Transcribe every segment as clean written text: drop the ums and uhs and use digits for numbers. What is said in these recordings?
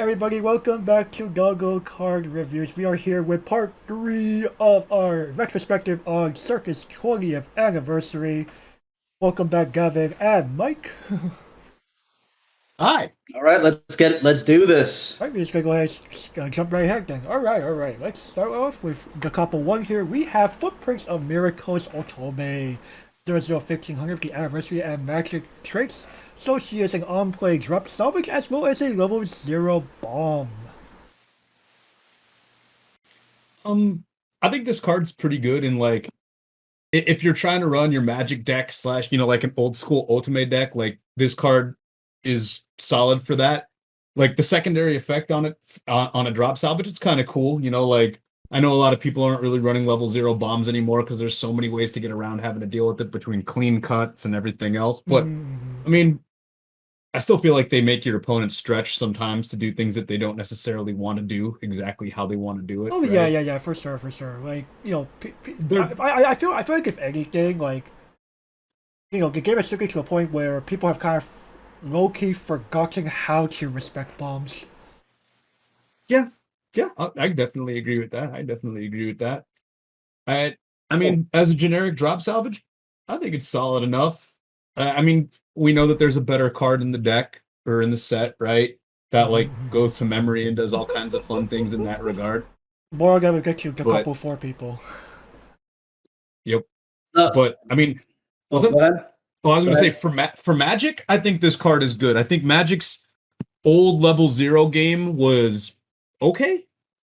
everybody, welcome back to Doggo Card Reviews. We are here with part 3 of our retrospective on Circus 20th anniversary. Welcome back, Gavin and Mike. Hi. All right, let's do this. Alright, we're just gonna go ahead and jump right ahead then. Alright. Let's start off with the Capo 1 here. We have Footprints of Miracles Otome 001500, the anniversary and magic tricks. So she is an on-play drop salvage as well as a level 0 bomb. I think this card's pretty good in like if you're trying to run your magic deck slash, like an old school ultimate deck, like this card is solid for that. Like the secondary effect on it on a drop salvage, it's kind of cool. Like I know a lot of people aren't really running level 0 bombs anymore because there's so many ways to get around having to deal with it between clean cuts and everything else. But I mean, I still feel like they make your opponent stretch sometimes to do things that they don't necessarily want to do exactly how they want to do it. Oh right? yeah, for sure. Like I feel like if anything, like the game has taken to a point where people have kind of low key forgotten how to respect bombs. Yeah, I definitely agree with that. I mean, as a generic drop salvage, I think it's solid enough. I mean, we know that there's a better card in the deck or in the set, right? That like goes to memory and does all kinds of fun things in that regard. More gonna get you the But- Couple 4 people. Yep. Uh, But I mean, Go ahead. I was Go gonna say ahead. for Magic, I think this card is good. I think Magic's old level 0 game was okay,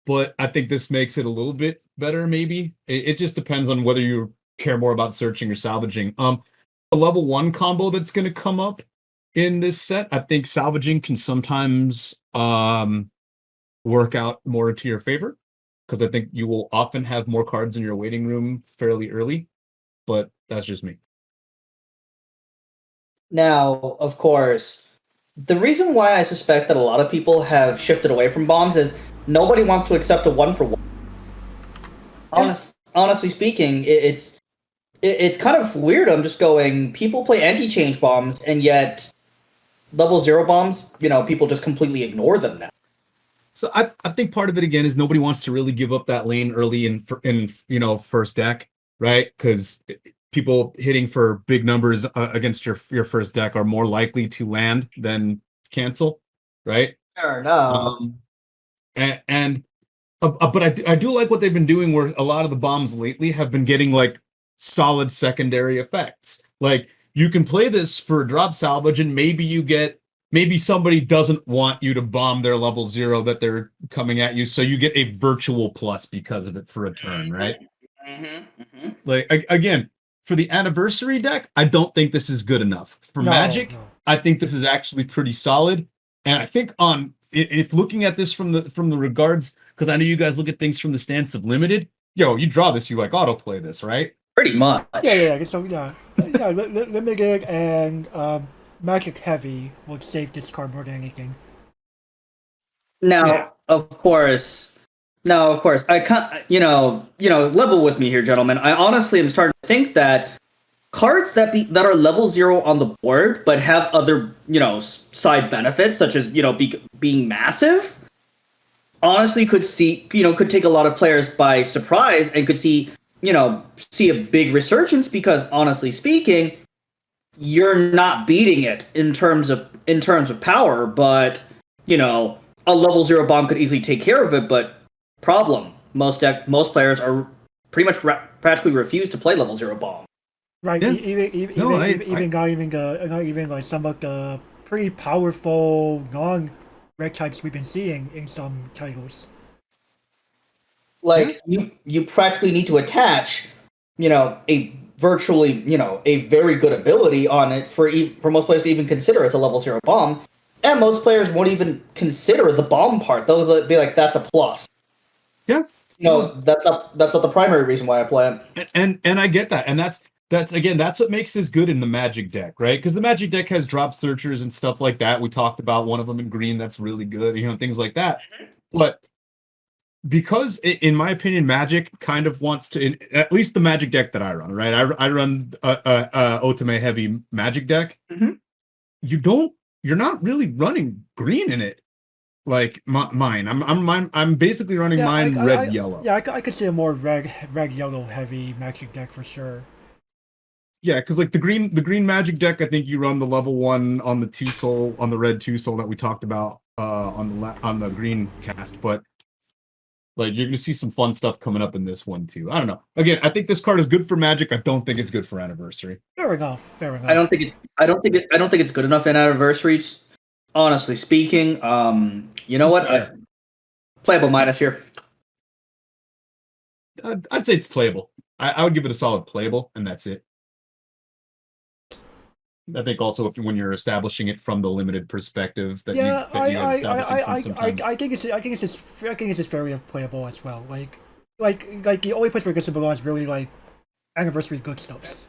but I think this makes it a little bit better. Maybe it just depends on whether you care more about searching or salvaging. A level 1 combo that's going to come up in this set, I think salvaging can sometimes work out more to your favor because I think you will often have more cards in your waiting room fairly early, but that's just me. Now, of course, the reason why I suspect that a lot of people have shifted away from bombs is nobody wants to accept a 1-for-1. Honestly speaking, it's kind of weird. I'm just going, people play anti-change bombs, and yet level 0 bombs, people just completely ignore them now. So I think part of it again is nobody wants to really give up that lane early in first deck, right? Because people hitting for big numbers against your first deck are more likely to land than cancel, right? Sure, no. But I do like what they've been doing where a lot of the bombs lately have been getting like solid secondary effects. Like you can play this for drop salvage and maybe somebody doesn't want you to bomb their level 0 that they're coming at you, so you get a virtual plus because of it for a turn, right? Like again, for the anniversary deck, I don't think this is good enough. For Magic, I think this is actually pretty solid. And I think if looking at this from the regards, because I know you guys look at things from the stance of limited, you draw this, you like autoplay this, right? Pretty much. Yeah. So limited and magic heavy would save this card more than anything. Now, of course, I can't, level with me here, gentlemen. I honestly am starting to think that cards that are level 0 on the board but have other, side benefits such as, being massive, honestly could take a lot of players by surprise and could see a big resurgence because honestly speaking, you're not beating it in terms of power, but a level 0 bomb could easily take care of it. But problem, most players are pretty much practically refuse to play level 0 bomb. Right, Yeah. not even like some of the pretty powerful non-red types we've been seeing in some titles. Like you practically need to attach, a virtually, a very good ability on it for most players to even consider it's a level 0 bomb, and most players won't even consider the bomb part. They'll be like, "That's a plus." Yeah, that's not the primary reason why I play it. And I get that, and that's what makes this good in the Magic deck, right? Because the Magic deck has drop searchers and stuff like that. We talked about one of them in green that's really good, things like that. But because in my opinion, Magic kind of wants to, at least the Magic deck that I run, right? I run a Otome heavy Magic deck. Mhm. You're not really running green in it. Like mine. I'm basically running mine red yellow. Yeah, I could see a more red yellow heavy Magic deck for sure. Yeah, because like the green Magic deck, I think you run the level 1 on the 2 soul on the red 2 soul that we talked about on the green cast, but like you're gonna see some fun stuff coming up in this one too. I don't know. Again, I think this card is good for Magic. I don't think it's good for Anniversary. Fair enough. Fair enough. I don't think it's good enough in Anniversaries. Honestly speaking, you know what? Playable minus here. I'd say it's playable. I would give it a solid playable, and that's it. I think also when you're establishing it from the limited perspective that I think it's just very playable as well. Like the only place where it gets to belong is really like Anniversary good stuffs.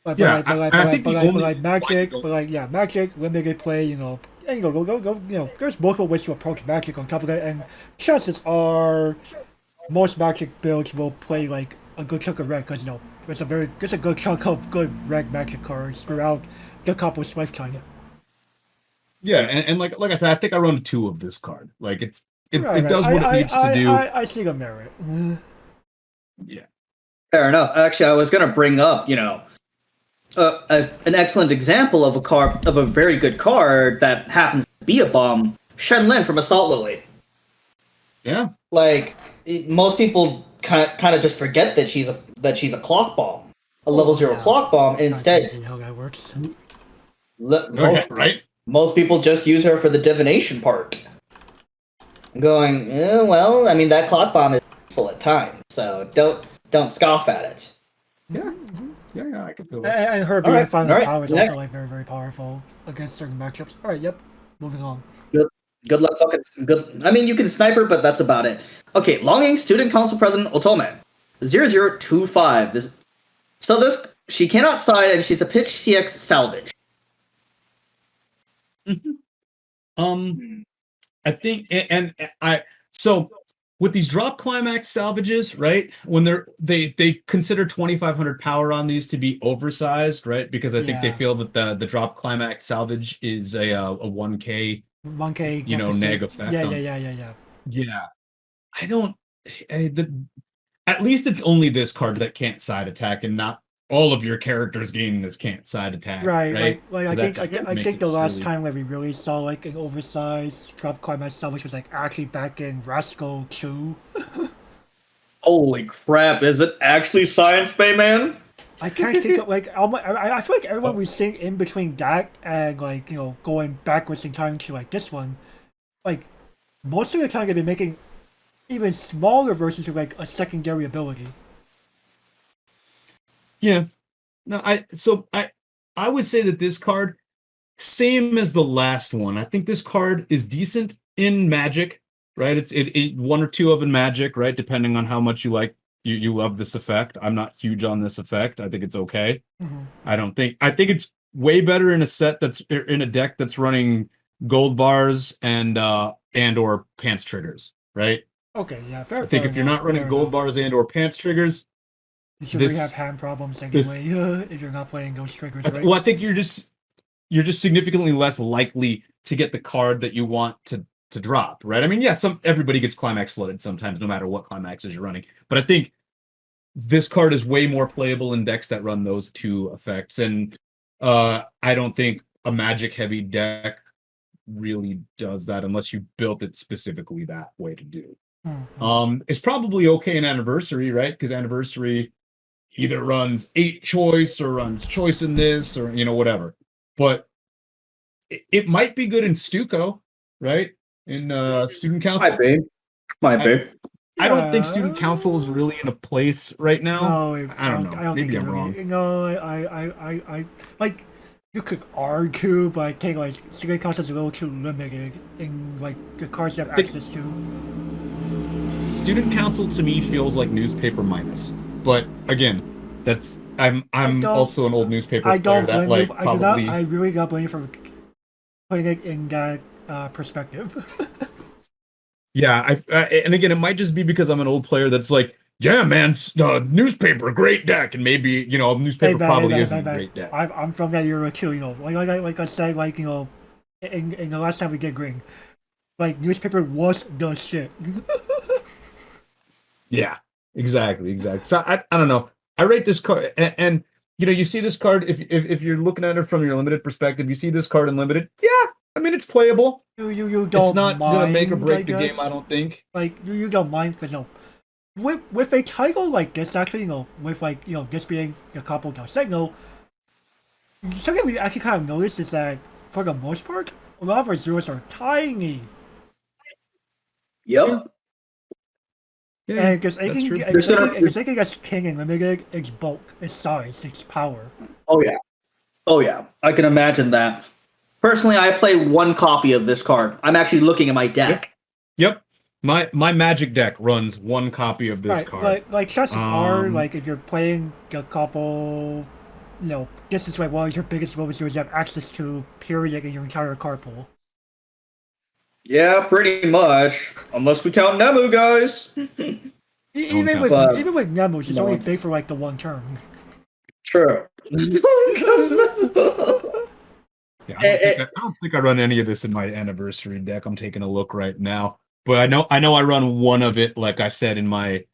But Magic, limited play, you know, and go, you know, there's multiple ways to approach Magic on top of that, and chances are most Magic builds will play like a good chunk of red because you know there's a good chunk of good red Magic cards throughout the Capo's lifetime. Yeah, and like I said, I think I run 2 of this card. Like it does what it needs to do. I see the merit. Yeah, fair enough. Actually, I was gonna bring up, you know, an excellent example of a very good card that happens to be a bomb. Shenlin from Assault Lily. Yeah, like most people kind of just forget that she's a clock bomb, a level 0 clock bomb, and instead see how that works. Right. Most people just use her for the divination part. Going, well, I mean that clock bomb is useful at times, so don't scoff at it. Yeah. Yeah, I can feel it. And her being final power is next. also like very, very powerful against certain matchups. All right, yep. Moving on. Good luck, fucking good. I mean, you can sniper, but that's about it. Okay, Longing Student Council President Otome, 0025. This she cannot side, and she's a pitch CX salvage. I think, and so with these drop climax salvages, right? When they consider 2,500 power on these to be oversized, right? Because I think they feel that the drop climax salvage is a 1K. 1K, you know, neg effect. Yeah. I don't. At least it's only this card that can't side attack, and not all of your characters gaining this can't side attack. Right. Like I think the last silly. time that we really saw like an oversized drop climax salvage was like actually back in Rascal 2. Holy crap! Is it actually Science Bay, man? I can't think of like I feel like everyone we sing in between that and like you know going backwards in time to like this one, like most of the time they've been making even smaller versions of like a secondary ability. Yeah, no, I would say that this card, same as the last one. I think this card is decent in Magic, right? It's 1 or 2 of in Magic, right? Depending on how much you like. You love this effect. I'm not huge on this effect. I think it's okay. Mm-hmm. I think it's way better in a set that's in a deck that's running gold bars and or pants triggers, right? Okay, yeah, fair. I think if you're not running gold bars and or pants triggers, you should really have hand problems anyway if you're not playing those triggers, right? Well, I think you're just significantly less likely to get the card that you want to drop, right? I mean, yeah, everybody gets climax flooded sometimes, no matter what climaxes you're running. But I think this card is way more playable in decks that run those 2 effects, and I don't think a Magic heavy deck really does that unless you built it specifically that way to do. Mm-hmm. It's probably okay in Anniversary, right? Because Anniversary either runs 8 choice or runs choice in this, or you know, whatever. But it might be good in Stuco, right? In Student Council. Might be. I don't think Student Council is really in a place right now. No, I don't know. Maybe I'm wrong. No, I like you could argue, but I think like Student Council is a little too limited in like the cards you have access to. Student Council to me feels like newspaper minus, but again, that's I'm also an old newspaper player. I really don't blame you for putting it in that perspective. Yeah, and again, it might just be because I'm an old player that's like, yeah, man, newspaper, great deck, and maybe you know, newspaper probably isn't a great deck. I'm from that era too, you know. Like I said, like you know, in the last time we did Green, Like newspaper was the shit. Yeah, exactly. So I don't know. I rate this card, and you know, you see this card if you're looking at it from your limited perspective, you see this card in limited. Yeah, I mean it's playable. You It's don't not gonna make or mind, I break the game, I guess. don't think. Like you don't mind because with a title like this, actually, with like this being the Capo Dal Segno, something we actually kind of noticed is that for the most part, a lot of our zeros are tiny, Yep. Yeah, and because that's true. anything that's king and limited, its bulk, its size, its power. Oh yeah. Oh yeah. I can imagine that. Personally, I play one copy of this card. I'm actually looking at my deck. Yep. My magic deck runs one copy of this Right, card. like chances are, Um, like if you're playing the Capo, this is like one of your biggest moments you have access to, period, in your entire card pool. Yeah, pretty much. Unless we count Nemu, guys. Even with But- even with Nemos, it's No. only big for like the one turn. True. Yeah, I don't think I run any of this in my anniversary deck. I'm taking a look right now, but I know I run one of it, like I said in my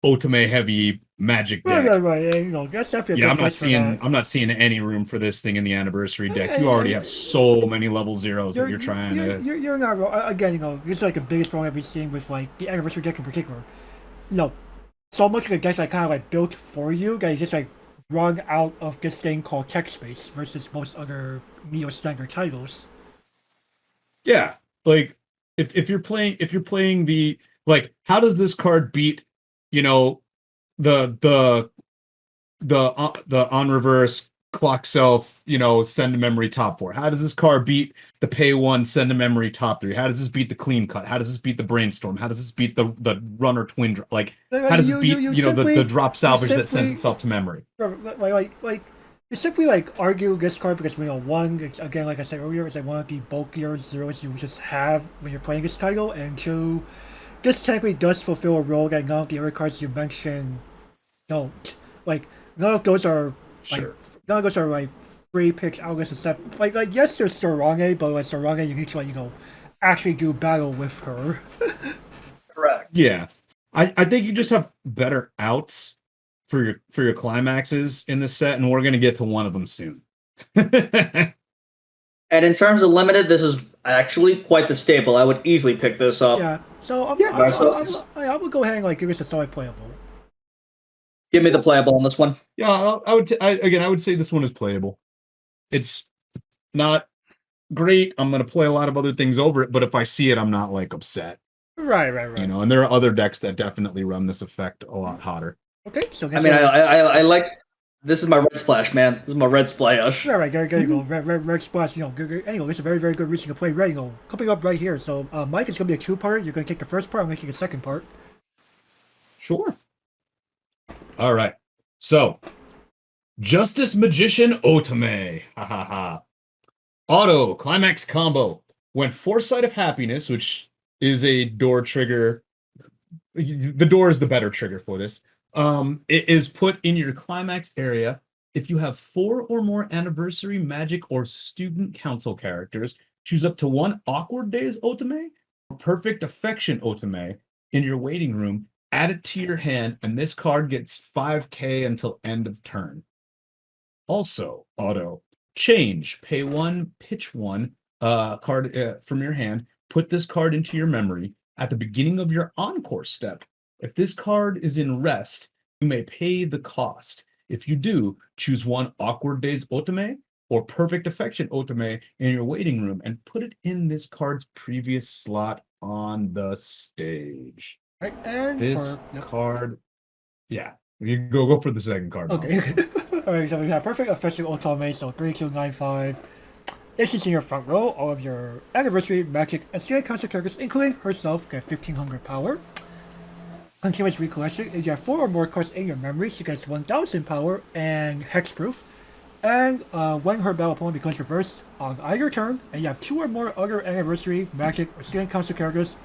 Otome heavy magic deck. Right. And, that's definitely a Yeah, good place for that. I'm not seeing any room for this thing in the anniversary deck. You already have so many level zeros that you're trying to. You're not wrong. Again, this is like the biggest problem I've been seeing with like the anniversary deck in particular. So much of the decks like kind of like built for you that you just like run out of this thing called tech space versus most other neo standard titles. Yeah, like if you're playing the like, how does this card beat, you know, the on reverse clock self, send to memory top 4? How does this card beat the pay 1 send to memory top 3? How does this beat the clean cut? How does this beat the brainstorm? How does this beat the runner twin like how does this beat the drop salvage that sends itself to memory? Like you simply like argue this card because one, it's, again, like I said earlier, it's like one of the bulkier zeros you just have when you're playing this title, and two, this technically does fulfill a role that none of the other cards you mentioned don't. Like none of those are Sure. none of those are like free picks out of this except like yes, there's Sorange, but like Sorange you need to like actually do battle with her. Correct. Yeah. I think you just have better outs for your climaxes in this set, and we're gonna get to one of them soon. And in terms of limited, this is actually quite the staple. I would easily pick this up. Yeah. So I'm gonna go ahead and like give this a solid playable. Give me the playable on this one. Yeah, I would say this one is playable. It's not great. I'm gonna play a lot of other things over it, but if I see it, I'm not like upset. Right. And there are other decks that definitely run this effect a lot hotter. Okay, so I mean, I like. This is my red splash, man. This is my red splash. Right, there you go. Red splash. It's a very, very good reason to play red. Coming up right here. So, Mike, it's gonna be a 2-part. You're gonna take the first part. I'm gonna take the second part. Sure. All right. So, Justice Magician Otome. Ha ha ha. Auto climax combo. When Foresight of Happiness, which is a door trigger, the door is the better trigger for this. It is put in your climax area. If you have 4 or more anniversary magic or student council characters, choose up to 1 awkward days Otome or perfect affection Otome in your waiting room, add it to your hand, and this card gets 5k until end of turn. Also, auto change, pay 1, pitch 1 card from your hand, put this card into your memory at the beginning of your encore step. If this card is in rest, you may pay the cost. If you do, choose 1 awkward days Otome or perfect affection Otome in your waiting room and put it in this card's previous slot on the stage. Right, and This card, yeah, you go for the second card. Okay. All right, so we have perfect affection Otome. So 3295. This is in your front row. All of your anniversary magic and student council characters, including herself, get 1500 power. Continuous recollection. If you have 4 or more cards in your memory, she gets 1000 power and hexproof. And when her battle opponent becomes reversed on either turn, and you have 2 or more other anniversary magic or student council characters,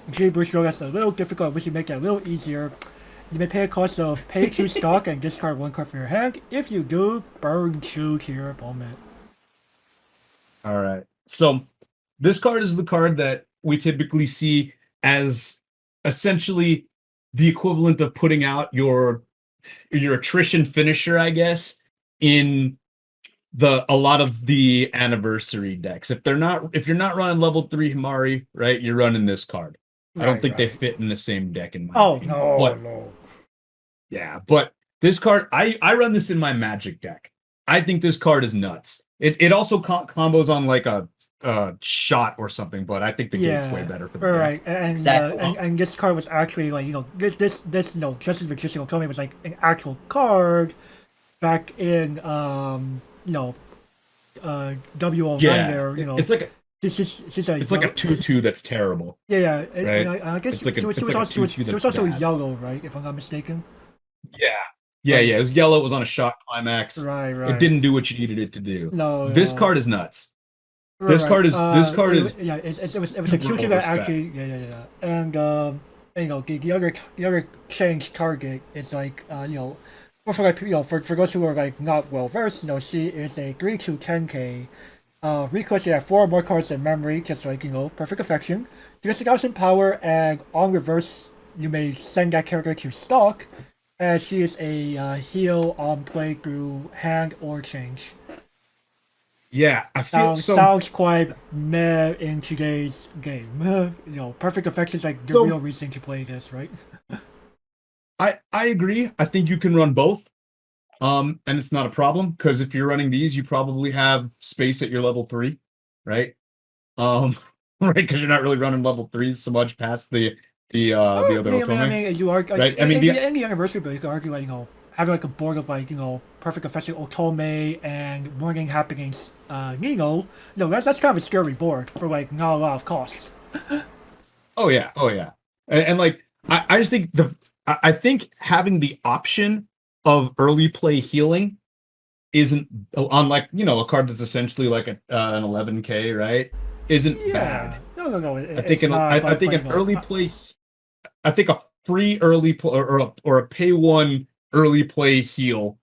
including Bruce Rowe, that's a little difficult, which you make that a little easier. You may pay a cost of pay 2 stock and discard 1 card from your hand. If you do, burn 2 to your opponent. All right. So This card is the card that we typically see as essentially the equivalent of putting out your attrition finisher, I guess, in a lot of the anniversary decks. If you're not running level 3 Himari, right, you're running this card. I don't Right, think they right. fit in the same deck in my Oh opinion. no, But no. yeah, but this card, I run this in my Magic deck. I think this card is nuts. It also combos on like a shot or something, but I think the gate's way Yeah, better for the deck. right. Exactly. And this card was actually like this Justice Magician told me was like an actual card back in W09 Yeah, there it's like she's a it's like a 2/2 that's terrible, yeah, right? and I guess It's like she was it's like a also 2/2 she was that's also bad. yellow, right? If I'm not mistaken. Yeah. Yeah, Right, yeah. It was yellow. It was on a shot climax. right, It right. didn't do what you needed it to do. No, This no. card is nuts. Right, right. This card is Yeah, it was a super Q2 that overspec. actually and the other change target is like for like for those who are like not well versed, she is a 3 to 10k. Recourse, you have 4 more cards in memory, just like perfect affection. Just 1,000 power, and on reverse, you may send that character to stock, as she is a heal on play through hand or change. Yeah, I feel Sounds quite meh in today's game. Perfect affection is like the so real reason to play this, right? I agree. I think you can run both. And it's not a problem because if you're running these, you probably have space at your level 3, right? Right, because you're not really running level 3s so much past the other Otome, You are right? I mean in the anniversary, but you can argue like having like a board of like perfect affection Otome and morning happenings Nino. No, that's kind of a scary board for like not a lot of cost. oh yeah, oh yeah. And like I just think I think having the option of early play healing isn't on like a card that's essentially like an 11k, right? Isn't Yeah, bad. no, I it's not. think an early play, I think a free early play or a pay one early play heal,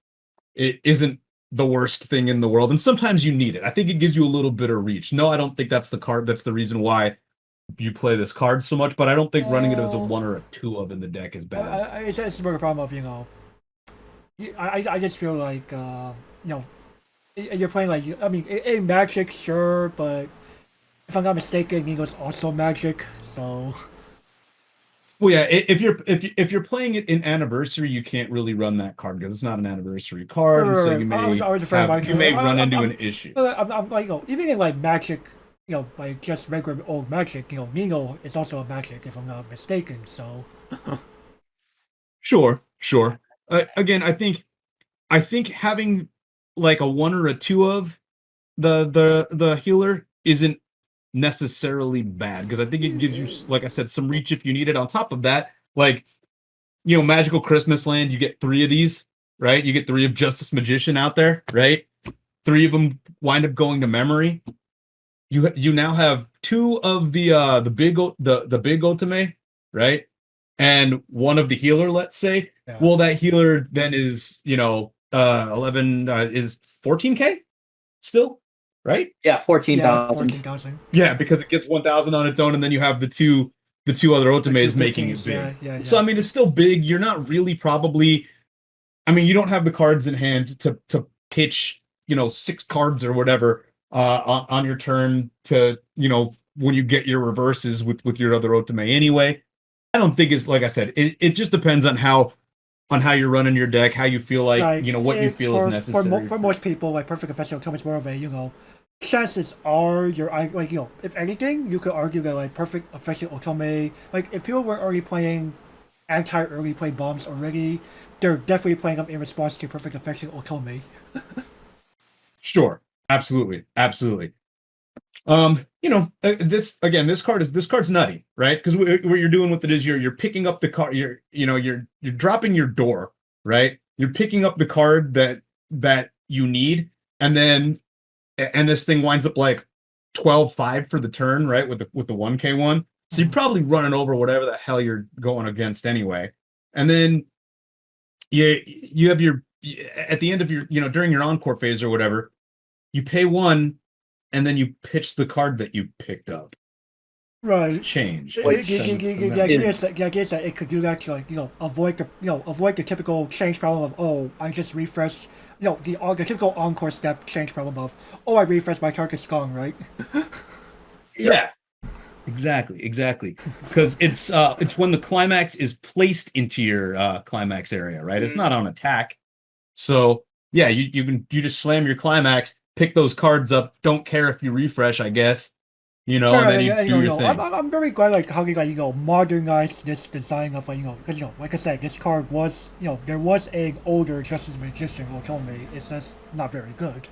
it isn't the worst thing in the world. And sometimes you need it. I think it gives you a little bit of reach. No, I don't think that's the card. That's the reason why you play this card so much. But I don't think running it as a No, 1 or a 2 of in the deck is bad. it's more a problem of I just feel like you're playing like I mean a magic sure, but if I'm not mistaken, Nigo's also magic, so Well, yeah. If you're playing it in anniversary, you can't really run that card because it's not an anniversary card, and so I was referring you may run into I'm, an issue. I'm like even in like magic, like just regular old magic, Nigo is also a magic if I'm not mistaken, so Sure, sure. Again, I think having like a 1 or a 2 of the healer isn't necessarily bad because I think it gives you, like I said, some reach if you need it. On top of that, like Magical Christmas Land, you get 3 of these, right? You get 3 of Justice Magician out there, right? 3 of them wind up going to memory. You now have 2 of the big Otome, right? And 1 of the healer, let's say. yeah. Well, that healer then is 11 is 14k still, right? Yeah, 14,000. 14,000. Yeah, because it gets 1,000 on its own, and then you have the two other Otomes making it big. Yeah. So I mean, it's still big. You're not really probably. I mean, you don't have the cards in hand to pitch 6 cards or whatever on your turn to when you get your reverses with your other Otome anyway. I don't think it's like I said. It just depends on how you're running your deck, how you feel like what you feel is necessary. For most people, like perfect affection becomes more of a chances are like if anything, you could argue that like perfect affection Otome, like if people were already playing anti early play bombs already, they're definitely playing them in response to perfect affection Otome. Sure, absolutely. This card's nutty, right? Because what you're doing with it is you're picking up the card, you're dropping your door, right? You're picking up the card that you need, and this thing winds up like 12-5 for the turn, right? With the 1k one. So you're probably running over whatever the hell you're going against anyway. And then you have your at the end of your during your encore phase or whatever, you pay 1 and then you pitch the card that you picked up. Right. It's change. The Like, send it from that. idea is that it could do that to, like, avoid the typical change problem of, oh, I just refresh, the typical encore step change problem of, oh, I refresh, my target's gone, right? Yeah. Exactly. Because it's when the climax is placed into your climax area, right? It's not on attack. So yeah, you just slam your climax, pick those cards up, don't care if you refresh, I guess. And then you do your thing. I'm very glad, like, how they, like, modernize this design of, like, because, like I said, this card was, there was an older Justice Magician Otome. It's just not very good.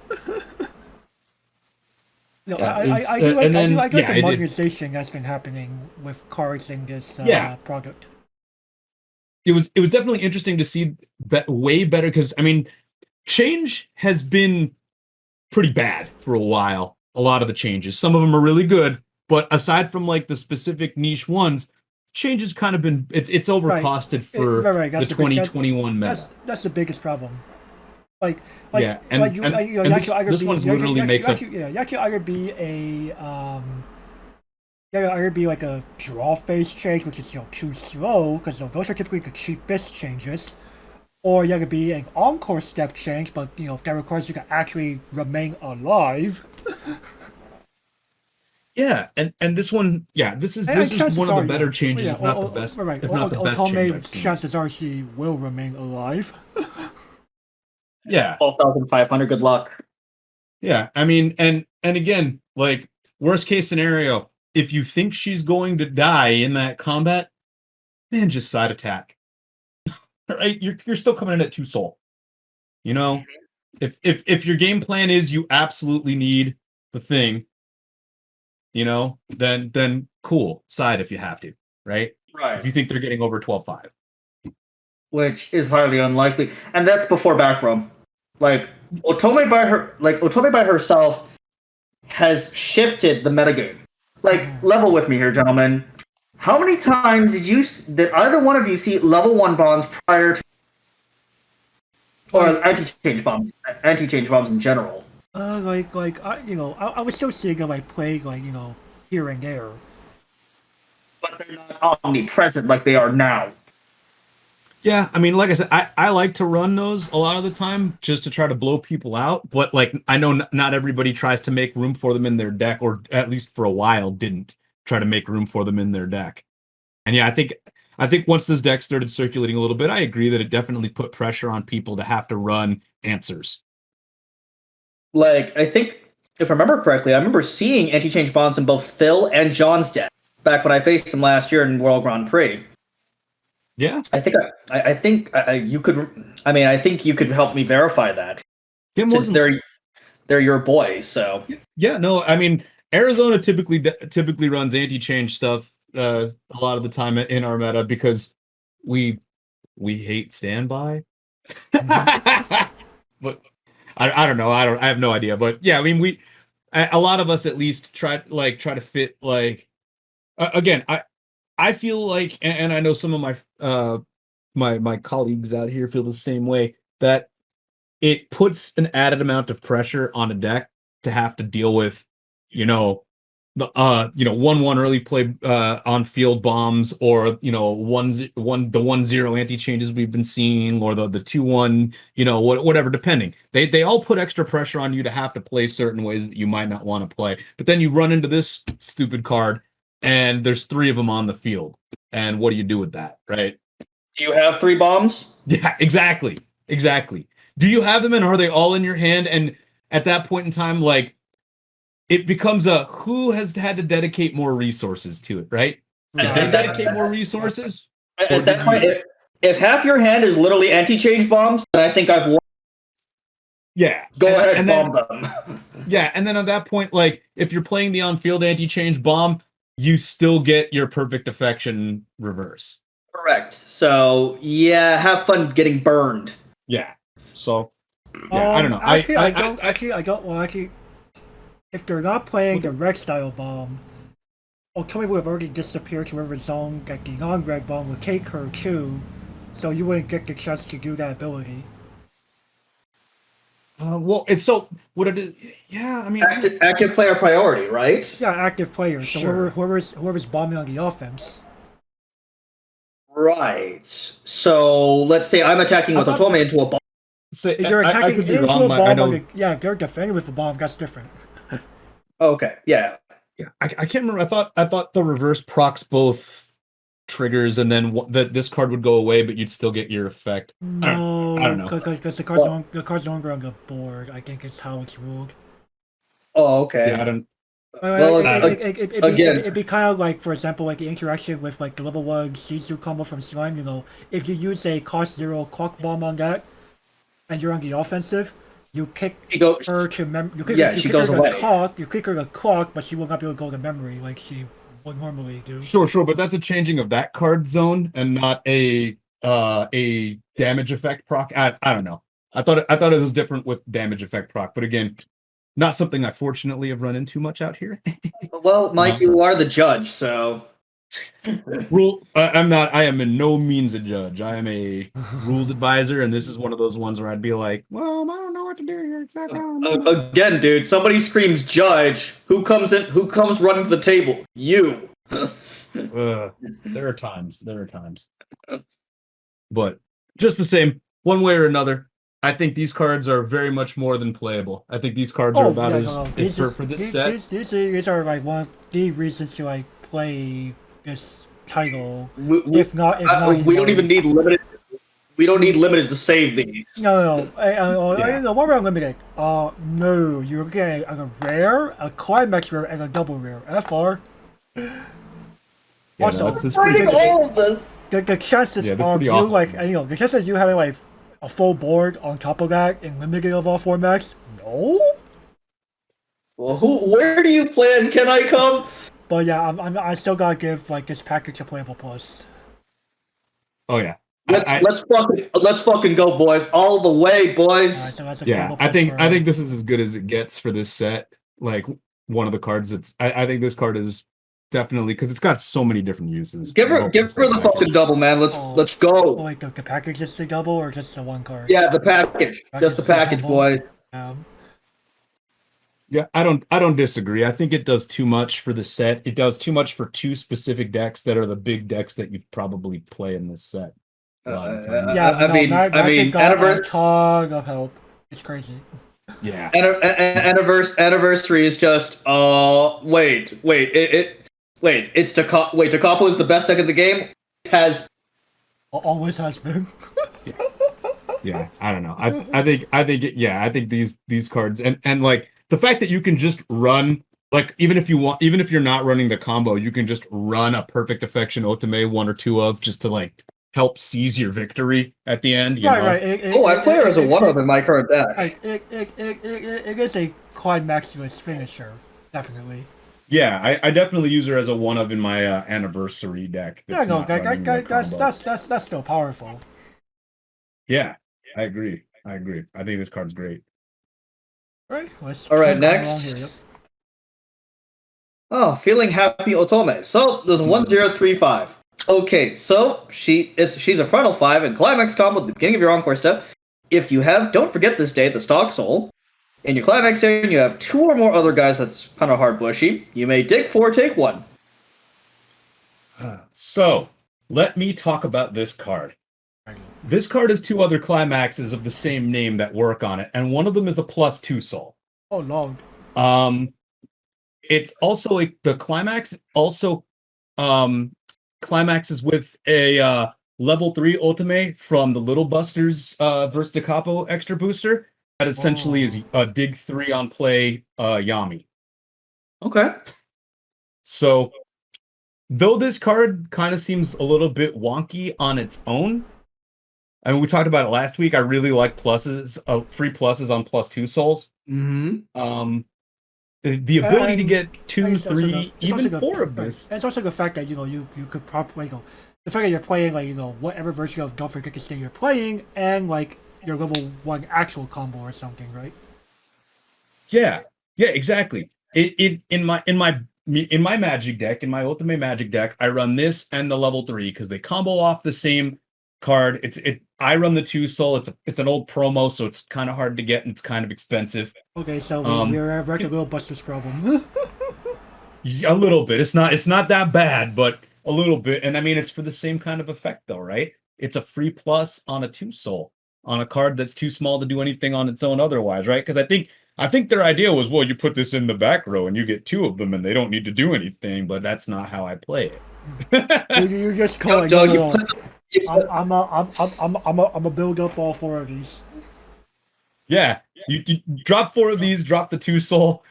I do like the modernization that's been happening with cards in this product. It was definitely interesting to see way better, because I mean, change has been pretty bad for a while. A lot of the changes, some of them are really good, but aside from like the specific niche ones, change has kind of been it's overcosted for the 2021 meta. That's the biggest problem. Like yeah, and this one's literally makes up. You actually either be either be like a draw phase change, which is too slow, because those are typically the cheapest changes, or you could be an encore step change, but that requires you to actually remain alive. Yeah, and this one, this is one of the better changes, if not the best. Right. If not the best change I've seen. Chances are she will remain alive. Yeah. 12,500. Good luck. Yeah, I mean, and again, like, worst case scenario, if you think she's going to die in that combat, man, just side attack. Right? You're still coming in at 2 soul. If your game plan is you absolutely need the thing, then cool, side if you have to, right? Right. If you think they're getting over 12.5. Which is highly unlikely, and that's before back row. Like Otome by herself has shifted the metagame. Like, level with me here, gentlemen. How many times did either one of you see level 1 bombs prior to, or anti-change bombs in general? I was still seeing them, like, play, like, here and there. But they're not omnipresent like they are now. Yeah, I mean, like I said, I like to run those a lot of the time just to try to blow people out. But, like, I know not everybody tries to make room for them in their deck, or at least for a while didn't try to make room for them in their deck. And yeah, I think once this deck started circulating a little bit, I agree that it definitely put pressure on people to have to run answers. Like, I think, if I remember correctly, I remember seeing anti-change bombs in both Phil and John's deck back when I faced them last year in World Grand Prix. Yeah, I think you could. I mean, I think you could help me verify that, since they're your boys. So yeah, no, I mean, Arizona typically runs anti-change stuff a lot of the time in our meta, because we hate standby. But I don't know. I have no idea. But yeah, I mean, a lot of us at least try to fit, like, again, I feel like, and I know some of my colleagues out here feel the same way, that it puts an added amount of pressure on a deck to have to deal with, the 1/1 early play on field bombs, or the 1/0 anti changes we've been seeing, or the 2/1, whatever, depending. They all put extra pressure on you to have to play certain ways that you might not want to play. But then you run into this stupid card, and there's 3 of them on the field, and what do you do with that, right? Do you have 3 bombs? Yeah, exactly. Do you have them, and are they all in your hand? And at that point in time, like, it becomes who has had to dedicate more resources to it, right? Did they dedicate more resources? At that point, if half your hand is literally anti-change bombs, then I think I've won. Yeah. Go ahead and bomb them. Yeah, and then at that point, like, if you're playing the on-field anti-change bomb, you still get your perfect affection reverse. Correct. So, yeah, have fun getting burned. Yeah. So, yeah, I don't know. Actually, if they're not playing the red style bomb, Otome would have already disappeared to whatever zone that the non-red bomb would take her to, so you wouldn't get the chance to do that ability. Well, it's so what it is. Yeah, I mean, Active player priority, right? Yeah, active players. So Sure. whoever's bombing on the offense. Right. So let's say I'm attacking I with thought Otome into a bomb. say If you're I attacking could be into wrong. a I bomb on know. the they're defending with a bomb. That's different. Okay, yeah. Yeah, I can't remember. I thought the reverse procs both triggers, and then that this card would go away, but you'd still get your effect. I don't No, know. because Well, the cards no longer on the board. I think is how it's ruled. oh, Yeah, I okay. don't. Well, It'd again, be kind of like, for example, like the interaction with like the level 1 Sisu combo from Slime. If you use a cost 0 clock bomb on that, and you're on the offensive, you kick she goes. her to Yeah, she goes away. You kick her the clock, but she will not be able to go to memory like she would normally do. Sure, but that's a changing of that card zone and not a damage effect proc. I don't know. I thought it was different with damage effect proc, but again, not something I fortunately have run into much out here. Well, Mike, you are the judge, so I'm not. I am in no means a judge. I am a rules advisor, and this is one of those ones where I'd be like, "Well, I don't know what to do here exactly." again, dude, somebody screams judge. Who comes in? Who comes running to the table? You. There are times. But just the same, one way or another, I think these cards are very much more than playable. I think these cards are Oh about yeah, as these for this set. these are like one of the reasons to like play this title. We If not, we don't even need limited. We don't need limited to save these. No. Yeah. No, what about limited? No, you're getting a rare, a climax rare, and a double rare. FR. Yeah, Also, no, it's Writing pretty. all of this. the chances Yeah, they're of pretty you awful. the chances of you having like a full board on top of that in limited of all formats, no. Well, where do you plan? Can I come? But yeah, I still gotta give like this package a playable plus. Oh yeah. Let's fucking go, boys! All the way, boys! So that's a Yeah, playable I plus think for, I think this is as good as it gets for this set. Like one of the cards that's I think this card is definitely because it's got so many different uses. Give her the fucking double, man. Let's Oh, go. like the package is the double or just the one card? Yeah, the package, just the package, boys. Yeah, I don't disagree. I think it does too much for the set. It does too much for two specific decks that are the big decks that you probably play in this set. A lot of the time. Yeah, I mean, Magic got a ton of help. It's crazy. Yeah. Anniversary is just wait, it's Capo is the best deck in the game. Has Always has been. Yeah, I don't know. I think these cards and like the fact that you can just run like even if you're not running the combo, you can just run a perfect affection Otome one or two of just to like help seize your victory at the end. You know? Right. I play her as a one of in my current deck. It is a climaxulous finisher, definitely. Yeah, I definitely use her as a one of in my anniversary deck. Yeah, no, not running the combo. that's still powerful. Yeah, I agree. I think this card's great. Right. Let's All right, keep going next. along here, yep. Oh, feeling happy Otome. So there's 1035. Okay, so she's a frontal 5 and climax combo at the beginning of your encore step. If you have, don't forget this day, the stock soul. In your climax area, and you have 2 or more other guys that's kind of hard bushy. You may dig 4, take 1. So let me talk about this card. This card has 2 other climaxes of the same name that work on it, and one of them is a +2 soul. Oh Lord. It's also the climax also climaxes with a level 3 ultimate from the Little Busters versus the Capo extra booster. That essentially is a dig 3 on play Yami. Okay. So though this card kind of seems a little bit wonky on its own, I mean, we talked about it last week. I really like pluses, free pluses on +2 souls. Mm-hmm. The ability to get 2, it's also 3, even 4 of this. And it's also the fact that you could probably the fact that you're playing like whatever version of Don't Forget to Stay you're playing and like your level 1 actual combo or something, right? Yeah, exactly. In my magic deck, in my ultimate magic deck, I run this and the level 3 because they combo off the same card. I run the 2-soul. It's an old promo, so it's kind of hard to get and it's kind of expensive. Okay, so we're right a little Buster's problem. A little bit. It's not that bad, but a little bit. And I mean, it's for the same kind of effect, though, right? It's a free plus on a 2-soul on a card that's too small to do anything on its own otherwise, right? Because I think their idea was, well, you put this in the back row and you get 2 of them and they don't need to do anything, but that's not how I play it. you just call it. Doug, I'm a build up all 4 of these. Yeah, you drop 4 of these, drop the 2-soul,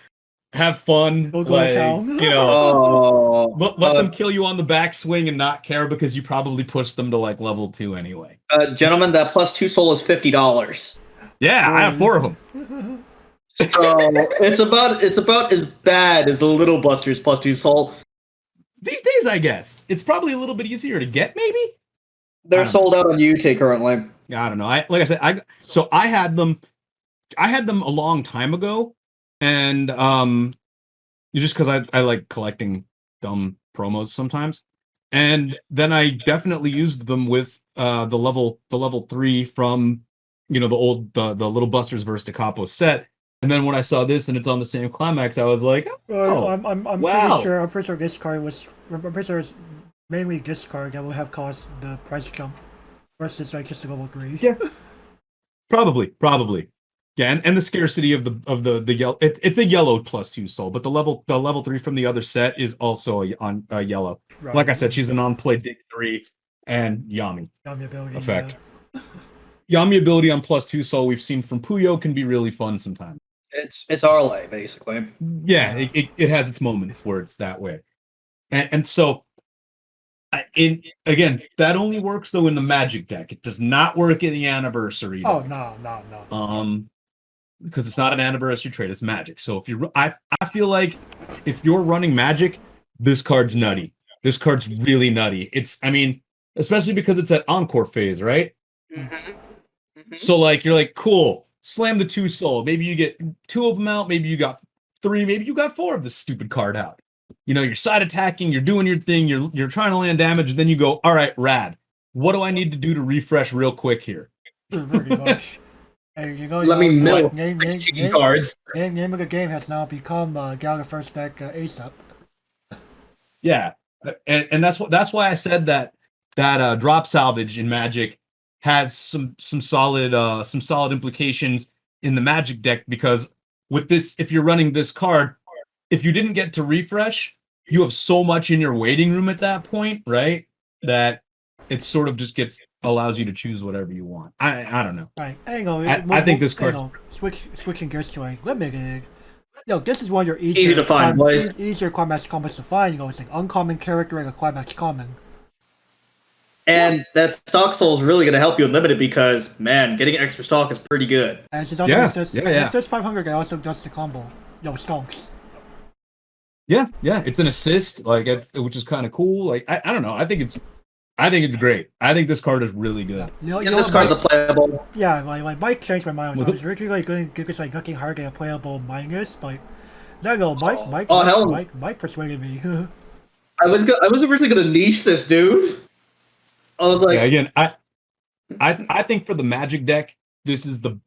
have fun, like, you know, let them kill you on the backswing and not care because you probably pushed them to like level 2 anyway. Gentlemen, that plus 2-soul is $50. Yeah, I have 4 of them. So it's about as bad as the Little Busters plus 2-soul. These days, I guess it's probably a little bit easier to get. Maybe they're sold out on UT currently. Yeah, I don't know. Like I said, I had them a long time ago, and just because I like collecting dumb promos sometimes, and then I definitely used them with the level 3 from the Little Busters versus Capo set. And then when I saw this and it's on the same climax, I was like, "Oh, I'm wow!" I'm pretty sure this card was. I'm pretty sure it's mainly this card that would have caused the price jump versus like just a level 3. Yeah, probably. Yeah, and the scarcity of the yellow. It's a yellow plus 2-soul, but the level 3 from the other set is also a yellow. Right. Like I said, she's an on-play dig 3 and Yami ability effect. Yami ability on plus 2-soul we've seen from Puyo can be really fun sometimes. It's Arlay, basically. Yeah, it has its moments where it's that way. And so, again, that only works, though, in the Magic deck. It does not work in the Anniversary deck. Oh, no. Because it's not an Anniversary trade, it's Magic. So I feel like if you're running Magic, this card's nutty. This card's really nutty. Especially because it's at Encore phase, right? Mm-hmm. Mm-hmm. So, like, you're like, cool. Slam the 2-soul. Maybe you get 2 of them out. Maybe you got 3. Maybe you got 4 of this stupid card out. You're side attacking. You're doing your thing. You're trying to land damage. And then you go, all right, rad. What do I need to do to refresh real quick here? Pretty much. Hey, Let me mill cards. Name of the game has now become Gala First Deck ASAP. Yeah, and that's why I said that drop salvage in Magic has some solid implications in the Magic deck, because with this, if you're running this card, if you didn't get to refresh, you have so much in your waiting room at that point, right? That it sort of just allows you to choose whatever you want. I don't know. Right. I think this card's switching gears to a limited. This is one of your easy to find, boys. Easier climax combos to find. It's like uncommon character and a climax common. And that stock soul is really going to help you in limited because, man, getting extra stock is pretty good. And it's also it's just 500 that also does the combo. Stonks. Yeah, it's an assist, which is kind of cool. Like I don't know. I think it's great. I think this card is really good. This card is playable. Yeah, Mike changed my mind. I was originally going to give this nothing hard a playable minus, but Mike persuaded me. I was originally going to niche this, dude. I was like, yeah, again, I think for the Magic deck, this is the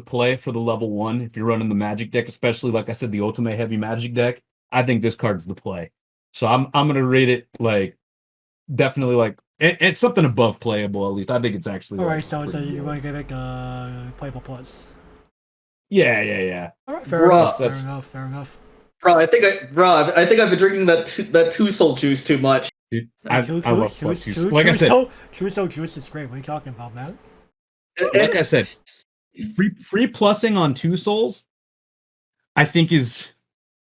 play for the level 1. If you're running the Magic deck, especially like I said, the Ultimate Heavy Magic deck, I think this card's the play. So I'm gonna rate it definitely it's something above playable, at least. I think it's actually all right. So you want to give it playable plus? Yeah. All right, fair enough. Bro, I think I've been drinking that 2-soul juice too much. Dude, I love plus 2. Like I said, Two-soul juice is great. What are you talking about, man? Like I said, free plussing on 2-souls, I think is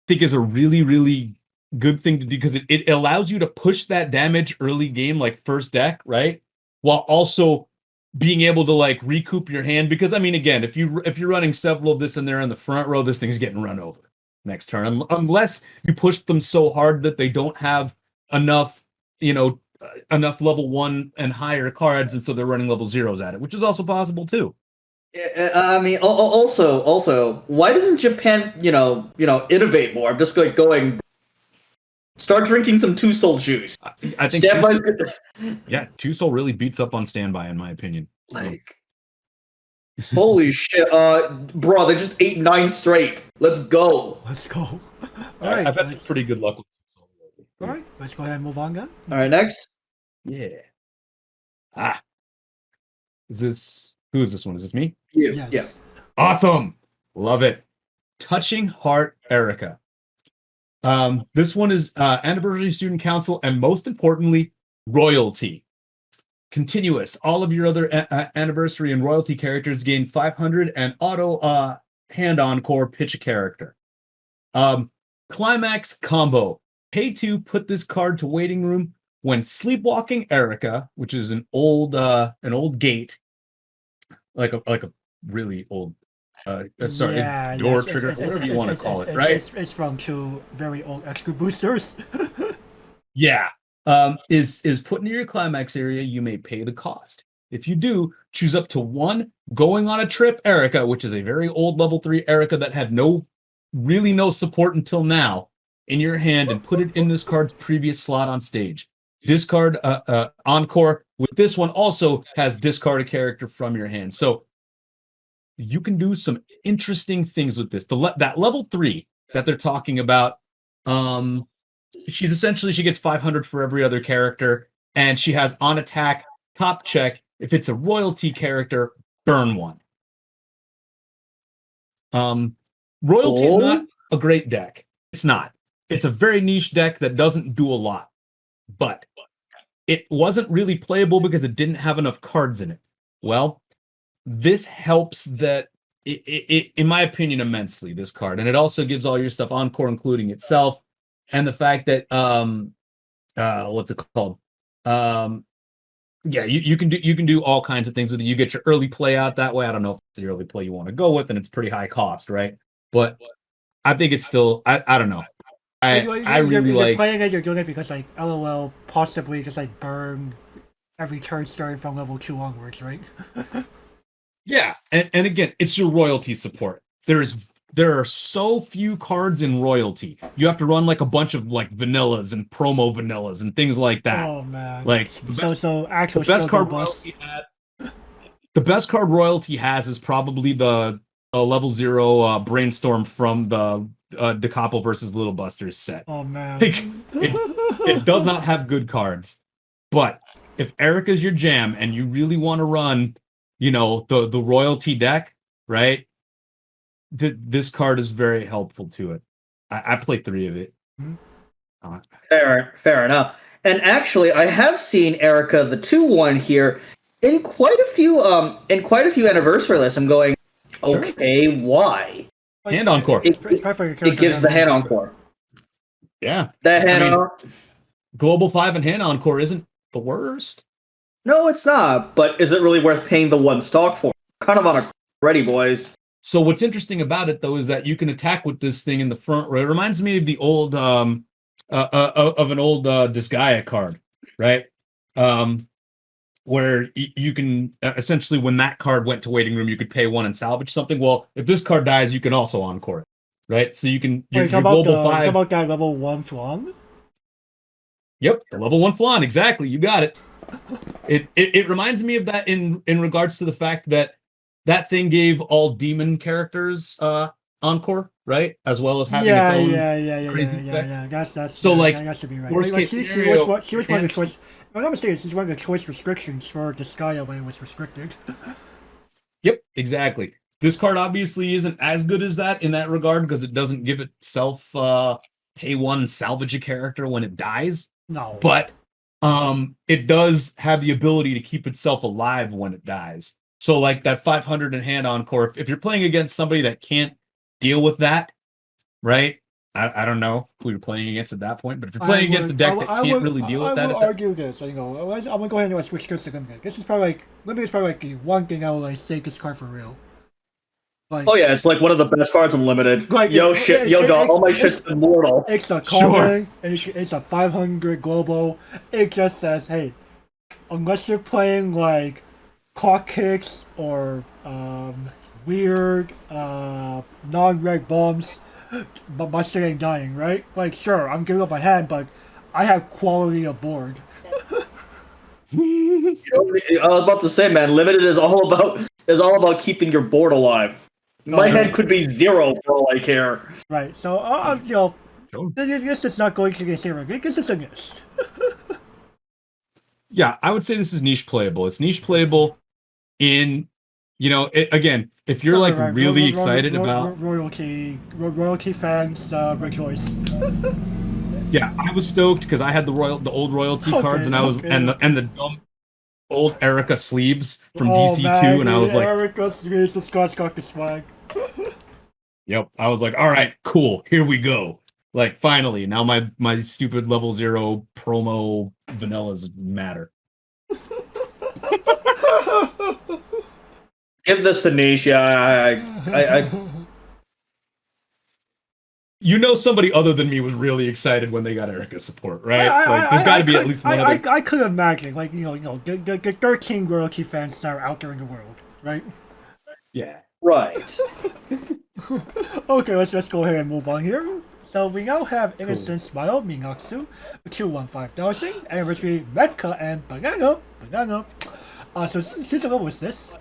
a really, really good thing to do, because it allows you to push that damage early game, like first deck, right? While also being able to recoup your hand, because again, if you're running several of this and they're in the front row, this thing's getting run over next turn, unless you push them so hard that they don't have enough level 1 and higher cards, and so they're running level 0s at it, which is also possible too. Also, why doesn't Japan, innovate more? I'm just going. Start drinking some Two Soul juice. I think Standby's Two Soul really beats up on Standby in my opinion. So. like, holy shit, bro, they just ate 9 straight. Let's go. Let's go. All right, I've had some pretty good luck with Two Soul. all right, let's go ahead and move on then. All right, next. Yeah. Who is this one? Is this me? Yes. Yeah. Awesome. Love it. Touching Heart Erica. This one is Anniversary Student Council, and most importantly, royalty. Continuous. All of your other anniversary and royalty characters gain 500 and auto hand encore pitch a character. Climax combo. Pay 2, put this card to waiting room when Sleepwalking Erica, which is an old gate, like a really old door trigger, whatever you want to call it, right? It's from 2 very old extra boosters. Yeah. Is put near your climax area, you may pay the cost. If you do, choose up to 1 going on a trip Erica, which is a very old level 3 Erica that had no support until now, in your hand and put it in this card's previous slot on stage. Discard encore with this one also has discard a character from your hand. So you can do some interesting things with this. That level 3 that they're talking about, she gets 500 for every other character, and she has on attack, top check. If it's a royalty character, burn 1. Royalty is not a great deck. It's not. It's a very niche deck that doesn't do a lot, but it wasn't really playable because it didn't have enough cards in it. Well, this helps that, in my opinion, immensely, this card. And it also gives all your stuff encore, including itself. And the fact that, what's it called? You can do all kinds of things with it. You get your early play out that way. I don't know if it's the early play you want to go with, and it's pretty high cost, right? But I think it's still, I don't know. I really you're like playing it. You're doing it because like LOL possibly just like burn every turn starting from level 2 onwards, right? Yeah, and again, it's your royalty support. There are so few cards in royalty. You have to run like a bunch of like vanillas and promo vanillas and things like that. Oh man! Like the best card royalty has is probably the level 0 brainstorm from the Capo versus Little Busters set. Oh man! Like, it does not have good cards, but if Erica's your jam and you really want to run, the royalty deck, right? This card is very helpful to it. I played 3 of it. Fair enough. And actually, I have seen Erica the 2/1 here in quite a few anniversary lists. I'm going, okay, why? Hand encore. It gives the hand encore. Yeah, that hand encore. Global 5 and hand encore isn't the worst. No, it's not. But is it really worth paying the 1 stock for? Kind of on a ready, boys. So what's interesting about it, though, is that you can attack with this thing in the front row. It reminds me of the old of an old Disgaea card, right? Where you can essentially, when that card went to waiting room, you could pay 1 and salvage something. Well, if this card dies, you can also encore it, right? So you can. Your global 5. Talk about that level 1 flan. Yep, the level 1 flan. Exactly, you got it. It reminds me of that in regards to the fact that thing gave all demon characters encore, right? As well as having its own crazy effect. That's so yeah, like that should be right. Worst case she scenario, was one of the choice. If I'm not mistaken, she's one of the choice restrictions for Disgaea when it was restricted. Yep, exactly. This card obviously isn't as good as that in that regard because it doesn't give itself pay 1 salvage a character when it dies. No, but it does have the ability to keep itself alive when it dies. So like that 500 in hand encore, if you're playing against somebody that can't deal with that, right? I don't know who you're playing against at that point, but if you're playing against a deck that can't really deal with that, I will argue this. I'm gonna go ahead and switch this to Limit. This is probably like the one thing I will like save this card for real. Like, oh yeah, it's like one of the best cards in Limited. Like, dog, all my shit's immortal. It's a common. It's a 500 global. It just says, hey, unless you're playing like cock kicks or weird non-red bombs, but my shit ain't dying, right? Like, sure, I'm giving up my hand, but I have quality of board. You know, I was about to say, man, limited is all about keeping your board alive. My Oh, head could be 0 for all I care. Right. So, Sure. this is not going to get zero. This is a miss. Yeah, I would say this is niche playable. It's niche playable in, again, if you're like Right, really excited about. royalty fans rejoice. Yeah, I was stoked because I had the old royalty cards, and I was okay. and the dumb old Erica sleeves from Oh, DC2, man, and I was like, Erica Sweets, the Scotch got the swag. yep. I was like, all right, cool, here we go. Like finally, now my stupid level 0 promo vanillas matter. Give this to niche. Yeah, I Somebody other than me was really excited when they got Erica support, right? Like, there's got to be at least one other. I could imagine, like, the 13 royalty fans that are out there in the world, right? Yeah. right. Okay, let's go ahead and move on here. So we now have Innocent Smile, Minaksu, 215,000, Anniversary, Mecha, and Banana. So season 1 was this.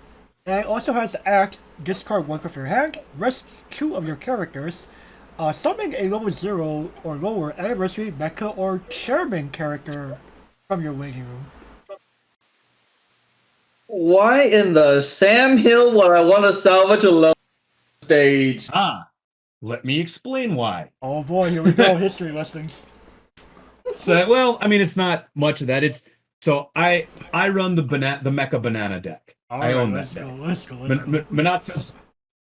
And it also has the act, discard 1 of your hand, rest 2 of your characters, summon a level 0 or lower Anniversary, Mecha, or Chairman character from your waiting room. Why in the Sam Hill would I want to salvage a level stage? Let me explain why. Oh boy, here we go, history lessons. So, well, I mean, it's not much of that. It's so I run the Mecha Banana deck. I own that deck. Let's go. Manatsu's,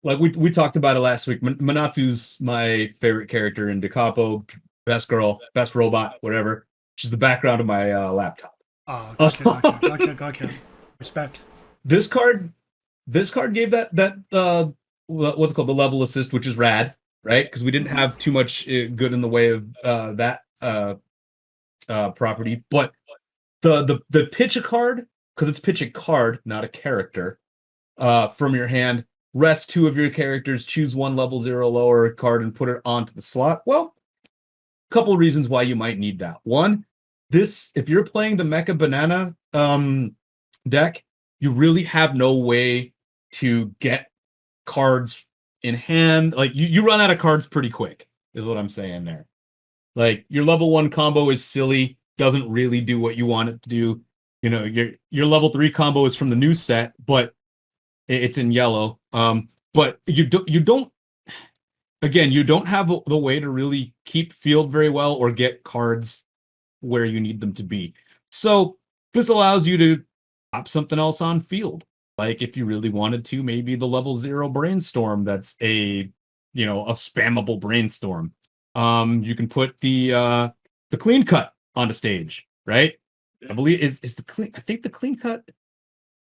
like we talked about it last week. Manatsu's my favorite character in Capo, best girl, best robot, whatever. She's the background of my laptop. Oh, gotcha. Respect. This card gave that what's it called, the level assist, which is rad, right? Because we didn't have too much good in the way of that property. But the pitch a card, because it's pitch a card, not a character, from your hand. Rest 2 of your characters, choose 1 level 0 lower card, and put it onto the slot. Well, a couple of reasons why you might need that. One, if you're playing the Mecha Banana deck, you really have no way to get cards in hand. Like, you run out of cards pretty quick, is what I'm saying there. Like, your level 1 combo is silly, doesn't really do what you want it to do. Your level 3 combo is from the new set, but it's in yellow. But you don't have the way to really keep field very well or get cards where you need them to be. So this allows you to pop something else on field. Like, if you really wanted to, maybe the level 0 brainstorm that's a spammable brainstorm. You can put the clean cut on the stage, right? I believe is the clean. I think the clean cut,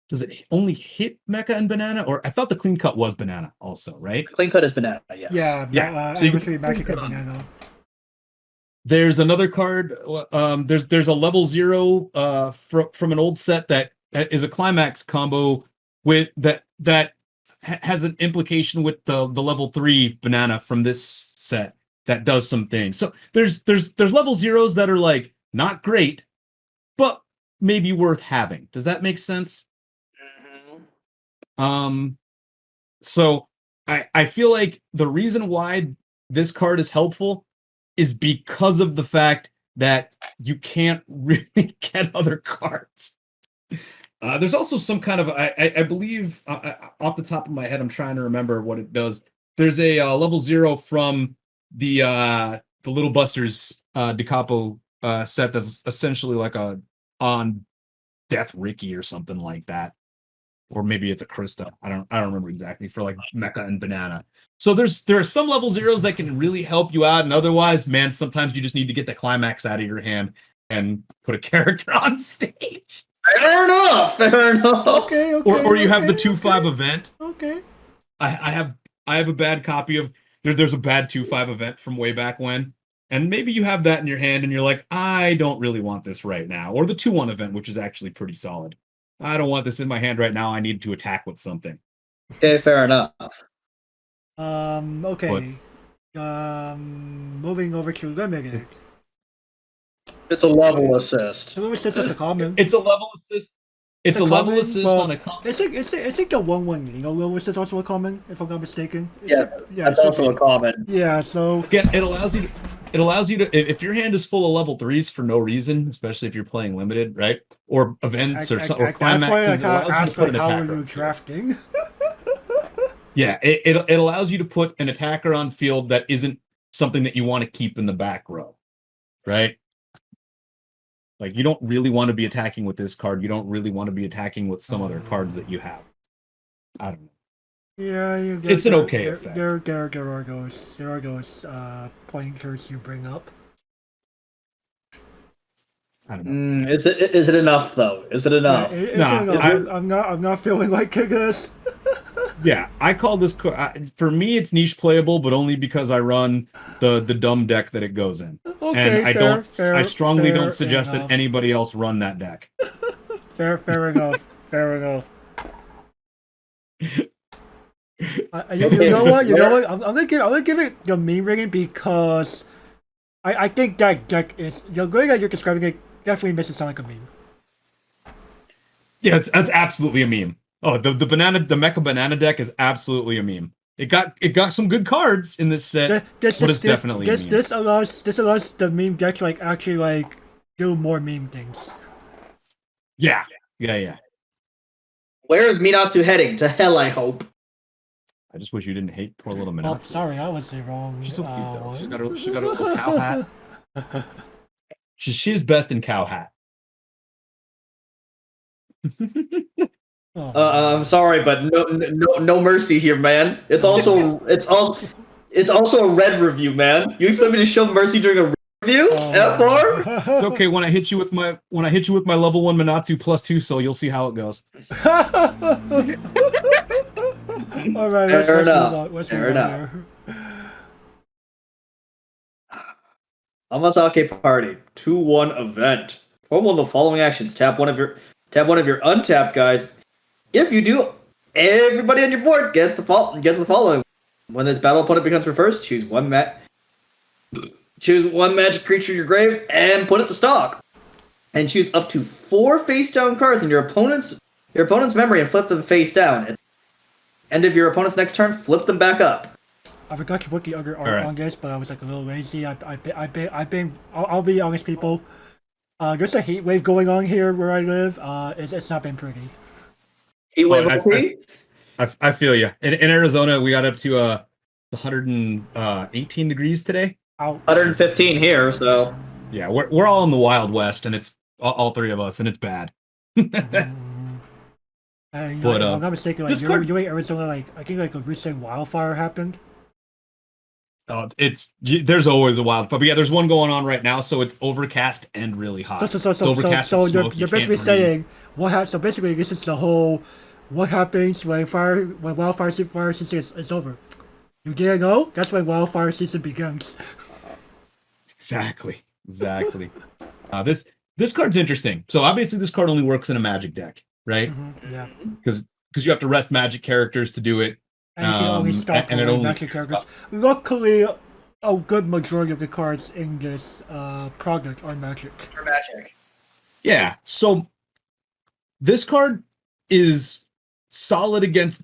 does it only hit Mecha and Banana, or I thought the clean cut was Banana also, right? Clean cut is banana, yes. Yeah. So you Anniversary, can Magic, and Banana. There's another card. There's a level 0 from an old set that is a climax combo with that has an implication with the level 3 Banana from this set that does some things. So there's level 0s that are like not great, but maybe worth having. Does that make sense? Mm-hmm. So I feel like the reason why this card is helpful is because of the fact that you can't really get other cards. There's also some kind of, I believe, off the top of my head, I'm trying to remember what it does. There's a level 0 from the Little Busters DeCapo set that's essentially like a on Death Ricky or something like that, or maybe it's a Krista. I don't remember exactly, for like Mecha and Banana. So there are some level 0s that can really help you out, and otherwise, man, sometimes you just need to get the climax out of your hand and put a character on stage. Fair enough. Okay. Or you have the 2-5 event. Okay. I have a bad copy of there's a bad 2-5 event from way back when, and maybe you have that in your hand and you're like, I don't really want this right now. Or the 2-1 event, which is actually pretty solid. I don't want this in my hand right now. I need to attack with something. Okay, fair enough. Okay. Moving over to limited. It's a level assist. So limited is a common. It's a level assist. It's a level common, assist well, on a common. It's like the 1/1 Nino level assist also a common, if I'm not mistaken. That's also a common. Yeah, so Again, it allows you to if your hand is full of level 3s for no reason, especially if you're playing limited, right? Or events or climaxes, it allows you to put an how are attacker. you drafting? Yeah, it allows you to put an attacker on field that isn't something that you want to keep in the back row, right? Like, you don't really want to be attacking with this card. You don't really want to be attacking with some other cards that you have. I don't know. Yeah, it's an okay effect. There are those pointers you bring up. I don't know. Is it enough though? Is it enough? I'm not feeling like this. Yeah, I call this for me. It's niche playable, but only because I run the dumb deck that it goes in, Okay, and I strongly don't suggest that anybody else run that deck. Fair enough. You know what? I'm gonna give it the meme rating because I think that deck is the way that you're describing it definitely makes it sound like a meme. Yeah, that's absolutely a meme. Oh, the mecha banana deck is absolutely a meme. It got some good cards in this set, but it's definitely a meme. This allows the meme deck to actually do more meme things. Yeah. Where is Minatsu heading? To hell, I hope. I just wish you didn't hate poor little Minatsu. Oh, sorry, I was wrong. She's so cute though. She's got a little cow hat. She's best in cow hat. I'm sorry, but no mercy here, man. It's also a red review, man. You expect me to show mercy during a review? F4? It's okay when I hit you with my level 1 Minatsu +2, so you'll see how it goes. All right, fair enough. Fair enough. Hamasake Party 2-1 event. Perform one of the following actions. Tap one of your untapped guys. If you do, everybody on your board gets the following. When this battle opponent becomes reversed, choose one magic creature in your grave and put it to stock. And choose up to 4 face down cards in your opponent's memory and flip them face down. At the end of your opponent's next turn, flip them back up. I forgot to put the other art on this, but I was a little lazy. I'll be honest, people. There's a heat wave going on here where I live. It's not been pretty. Heat wave. I feel you. In Arizona, we got up to 118 degrees today. 115 here, so yeah, we're all in the Wild West, and it's all 3 of us, and it's bad. I'm not mistaken. You're in Arizona. I think a recent wildfire happened. There's always a wildfire, but yeah, there's one going on right now, so it's overcast and really hot. So you're basically saying So basically, this is the whole what happens when wildfire season is over. You didn't know? That's when wildfire season begins. Exactly. This card's interesting. So obviously, this card only works in a Magic deck, right? Mm-hmm, yeah. Because you have to rest Magic characters to do it. And you can only stock Magic characters. Luckily, a good majority of the cards in this product are Magic. Yeah. So this card is solid against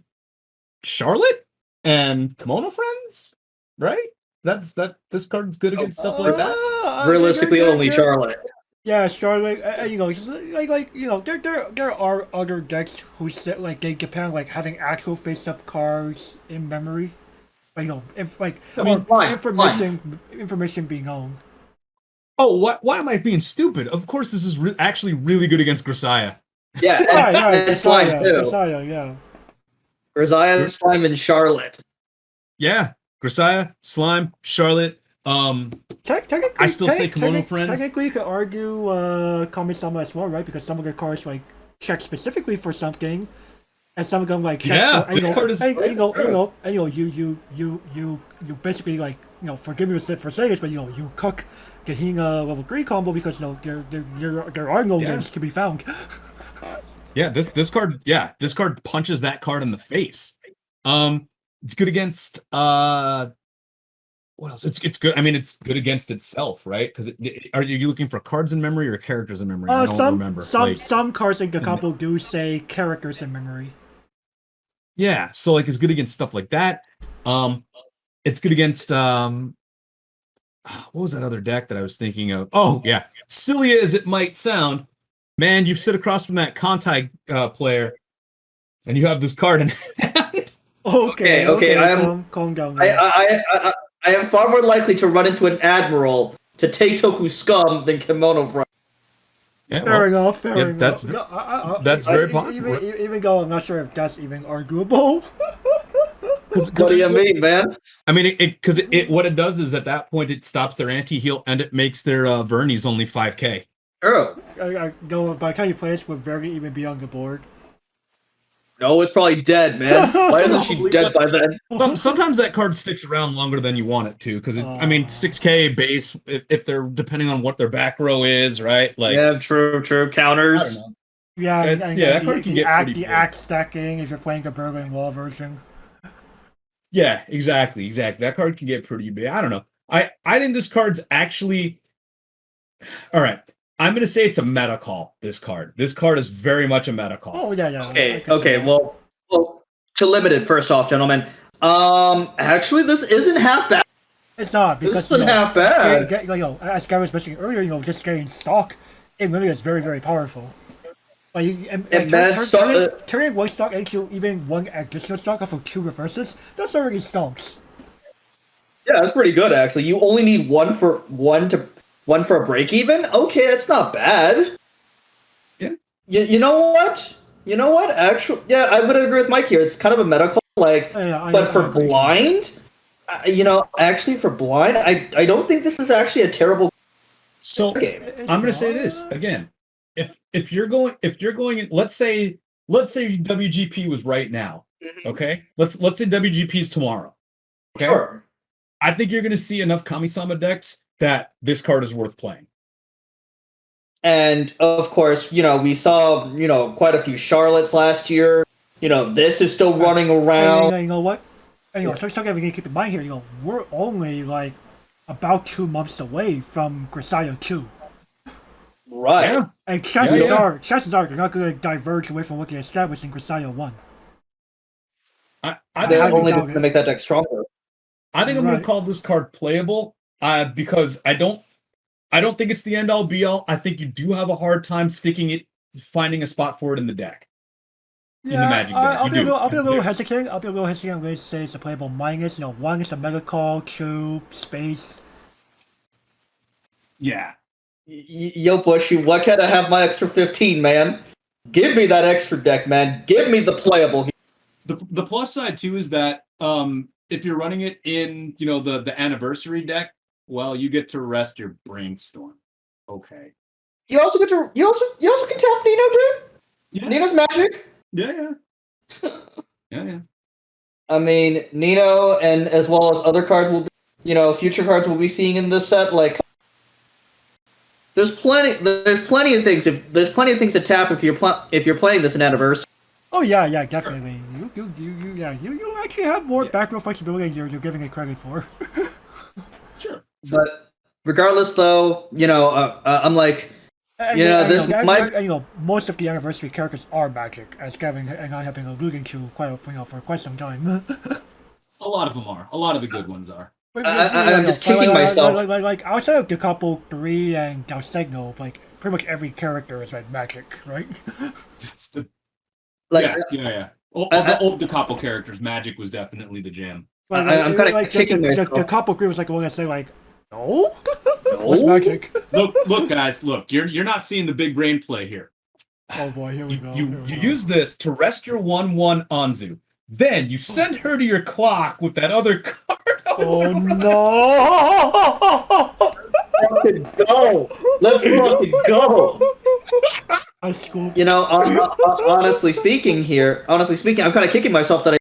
Charlotte and Kimono Friends, right? This card's good against stuff like that. Realistically, only Charlotte. Yeah, Charlotte. There are other decks who set they depend on having actual face-up cards in memory. Information being known. Oh, why am I being stupid? Of course, this is actually really good against Grisaya. Yeah, and Slime too. Grisaya, yeah. Grisaya, Slime, and Charlotte. Yeah, Grisaya, Slime, Charlotte. I still say Kimono Friends. Technically, you could argue Kami-sama as well, right? Because some of their cards check specifically for something, and some of them check this card is. You basically forgive me for saying this, but you cook Gehenna level 3 combo because there are no names to be found. Yeah, this card punches that card in the face. It's good against what else? It's good. I mean, it's good against itself, right? Because are you looking for cards in memory or characters in memory? I don't remember. Some cards in the Capo do say characters in memory. Yeah, so like it's good against stuff like that. It's good against what was that other deck that I was thinking of? Oh yeah, silly as it might sound, man, you sit across from that Contai player, and you have this card in. Okay. Calm down. I am far more likely to run into an admiral to take Toku Scum than Kimono Front. Yeah, Fair enough. That's very possible. Even though I'm not sure if that's even arguable. What do you mean, man? I mean, because what it does is at that point it stops their anti-heal and it makes their Vernies only 5k. Oh. No, by the time you play this, would Vernie even be on the board? No, it's probably dead, man. Why isn't she dead by then? Sometimes that card sticks around longer than you want it to, because I mean, 6k base if they're depending on what their back row is, right? Like, yeah, true. Counters. Yeah, that card can get pretty big. The axe stacking if you're playing the Berlin Wall version. Yeah, exactly. That card can get pretty big. I don't know. I think this card's actually all right. I'm going to say it's a meta call, this card. This card is very much a meta call. Oh, yeah. Okay. Well, to limit it, first off, gentlemen. Actually, this isn't half bad. It's not, because this isn't half bad. As Gary was mentioning earlier, just getting stock, it really is very, very powerful. Turning one stock into even one additional stock off of 2 reverses, that's already stonks. Yeah, that's pretty good, actually. You only need one for a break even? Okay, that's not bad. Yeah. You know what? Actually, yeah, I would agree with Mike here. It's kind of a medical, but for blind, actually for blind, I don't think this is actually a terrible game. I'm going to say this again. If you're going in, let's say WGP was right now, okay? Let's say WGP is tomorrow. Okay? Sure. I think you're going to see enough Kami-sama decks that this card is worth playing. And of course, we saw, quite a few Charlottes last year. This is still running around. You know what? Something we need to keep in mind here, we're only about 2 months away from Grisalia 2. Right. Yeah. And chances are they're not going to diverge away from what they established in Grisalia 1. They're only going to make that deck stronger. I think I'm going to call this card playable because I don't think it's the end all be all. I think you do have a hard time finding a spot for it in the deck. Yeah, in the Magic deck. I'll be a little hesitant. I'm going to say it's a playable minus. 1 is a mega call, 2 space. Yeah. Yo, Bushy, why can't I have my extra 15, man? Give me that extra deck, man. Give me the playable here. The plus side too is that if you're running it in the anniversary deck, well, you get to rest your brainstorm. Okay. You also can tap Nino, dude. Yeah. Nino's magic. Yeah. Yeah. I mean, Nino and as well as other cards will be, future cards we'll be seeing in this set. There's plenty of things. There's plenty of things to tap if you're playing this in anniversary. Oh yeah, definitely. You actually have more back row flexibility than you're giving it credit for. Sure. But regardless, though, I'm like, most of the anniversary characters are magic, as Gavin and I have been alluding to for quite some time. A lot of them are. A lot of the good ones are. I'm just kicking myself. Outside of the Capo 3 and Dal Segno, pretty much every character is magic, right? That's the yeah. The old the Capo characters, magic was definitely the jam. I'm kind of kicking myself. The Capo 3 was one that say no, what's magic? Look, guys, you're not seeing the big brain play here. Oh boy, here we go. You use this to rest your 1/1 Anzu. Then you send her to your clock with that other card. Oh no! Let's fucking go! I scooped. Honestly speaking, I'm kind of kicking myself that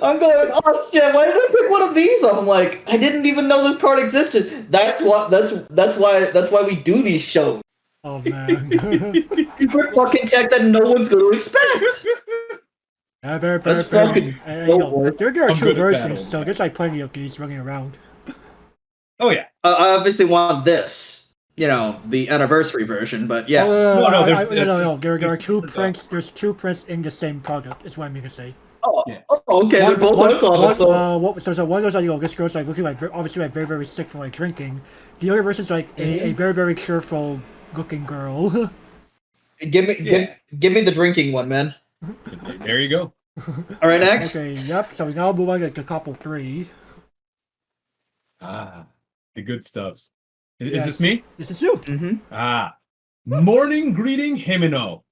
I'm going, oh shit, why did I pick one of these up? I'm like, I didn't even know this card existed. That's why we do these shows. Oh man. Super fucking tech that no one's going to expect. Let's fucking And, go, boys. there are I'm two good at versions, battle, so man. there's like plenty of these running around. Oh yeah. I obviously want this, the anniversary version, but yeah. Oh, No, no. There are two different, prints. There's two prints in the same product. Is what I mean to say. Oh, Yeah. okay, they're both uncommon, so... So one goes like, this girl's like looking like obviously like very very sick from like drinking. The other version's like a very very cheerful looking girl. Give me the drinking one, man. There you go. All right, next. Okay, yep. So we now move on to the couple 3. Ah, the good stuffs. Is Yes. this me? This is you. Ah, morning greeting Himino.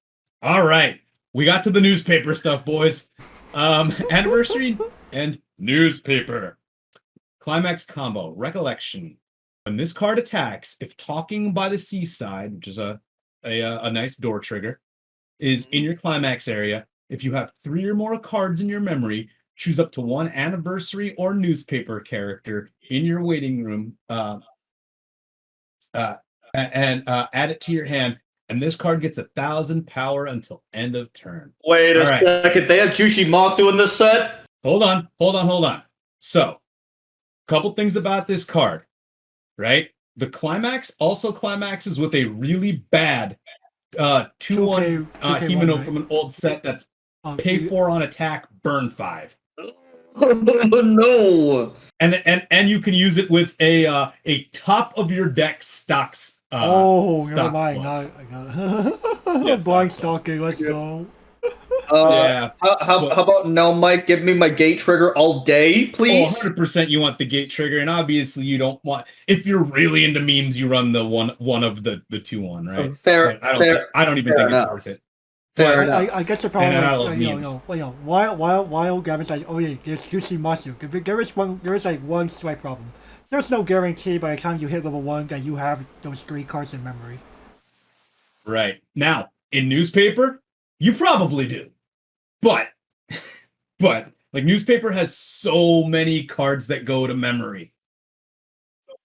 All right, we got to the newspaper stuff, boys. Anniversary and newspaper. Climax combo, recollection. When this card attacks, if talking by the seaside, which is a nice door trigger, is in your climax area, if you have 3 or more cards in your memory, choose up to 1 anniversary or newspaper character in your waiting room, and add it to your hand. And this card gets 1,000 power until end of turn. Wait a All right. second. They have Jushimatsu in this set? Hold on. So, couple things about this card, right? The climax also climaxes with a really bad 2-1 2K1, Himino right? from an old set that's pay 4 on attack, burn 5. Oh, no. And you can use it with a top of your deck stocks. Never stock mind. plus. I got Yes, blind stock stalking. Let's go. Yeah. How about now, Mike? Give me my gate trigger all day, please. 100% you want the gate trigger, and obviously you don't want. If you're really into memes, you run the one of the 2-1, right? Fair. But I don't even fair think enough. it's worth it. Fair But- enough. I guess the problem And I is, love memes. while Gavin's like, oh yeah, there's Jushimatsu. There is like one slight problem. There's no guarantee by the time you hit level 1 that you have those 3 cards in memory. Right. Now, in newspaper, you probably do. But like newspaper has so many cards that go to memory.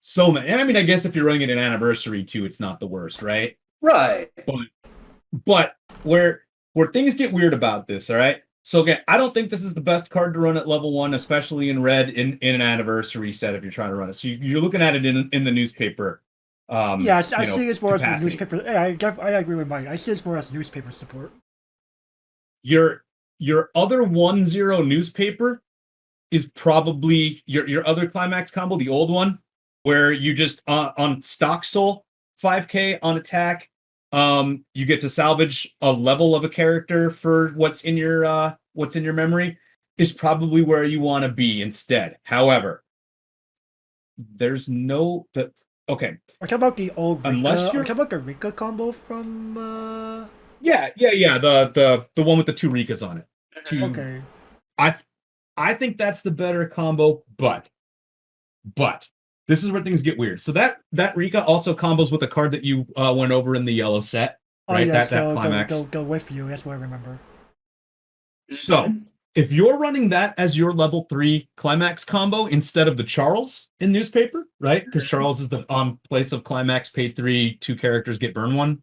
So many. And I mean, I guess if you're running it in anniversary too, it's not the worst, right? Right. But where things get weird about this, all right? So again, I don't think this is the best card to run at level 1, especially in red in an anniversary set if you're trying to run it. So you're looking at it in the newspaper. Yes, I see it more as capacity. newspaper. I agree with Mike. I see it more as newspaper support. Your other 1-0 newspaper is probably your other climax combo, the old one, where you just on stock soul 5k on attack. You get to salvage a level of a character for what's in your memory, is probably where you want to be instead. However, there's no that okay. We're talking about the old Rika. Unless you're We're talking about the Rika combo from. Yeah. The one with the 2 Rikas on it. Okay. I think that's the better combo, but this is where things get weird. So that Rika also combos with a card that you went over in the yellow set, right? Yes, that climax. Go with you. That's what I remember. So if you're running that as your level 3 climax combo instead of the Charles in newspaper, right? Because Charles is the place of climax, pay 3, 2 characters get burn 1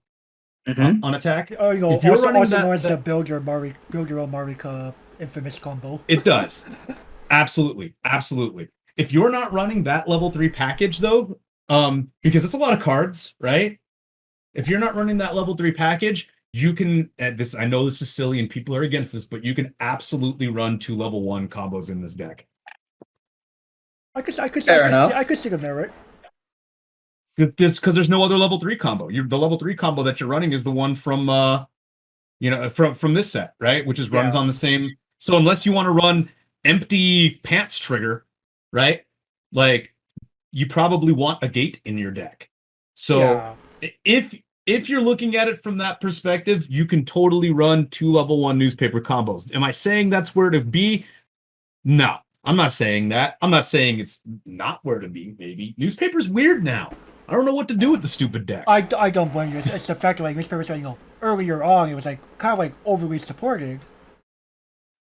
on attack. Oh, if you're running also that, known as the build your own Marika infamous combo. It does. Absolutely. If you're not running that level 3 package though, because it's a lot of cards, right? If you're not running that level 3 package, you can I know this is silly and people are against this, but you can absolutely run 2 level 1 combos in this deck. I could see the merit. This because there's no other level 3 combo. The level 3 combo that you're running is the one from from this set, right? Which is runs on the same. So unless you want to run empty pants trigger, right? Like you probably want a gate in your deck. So if you're looking at it from that perspective, you can totally run 2 level 1 newspaper combos. Am I saying that's where to be? No, I'm not saying that. I'm not saying it's not where to be. Maybe newspaper's weird now. I don't know what to do with the stupid deck. I don't blame you. It's the fact that like newspapers, earlier on, it was like kind of like overly supported,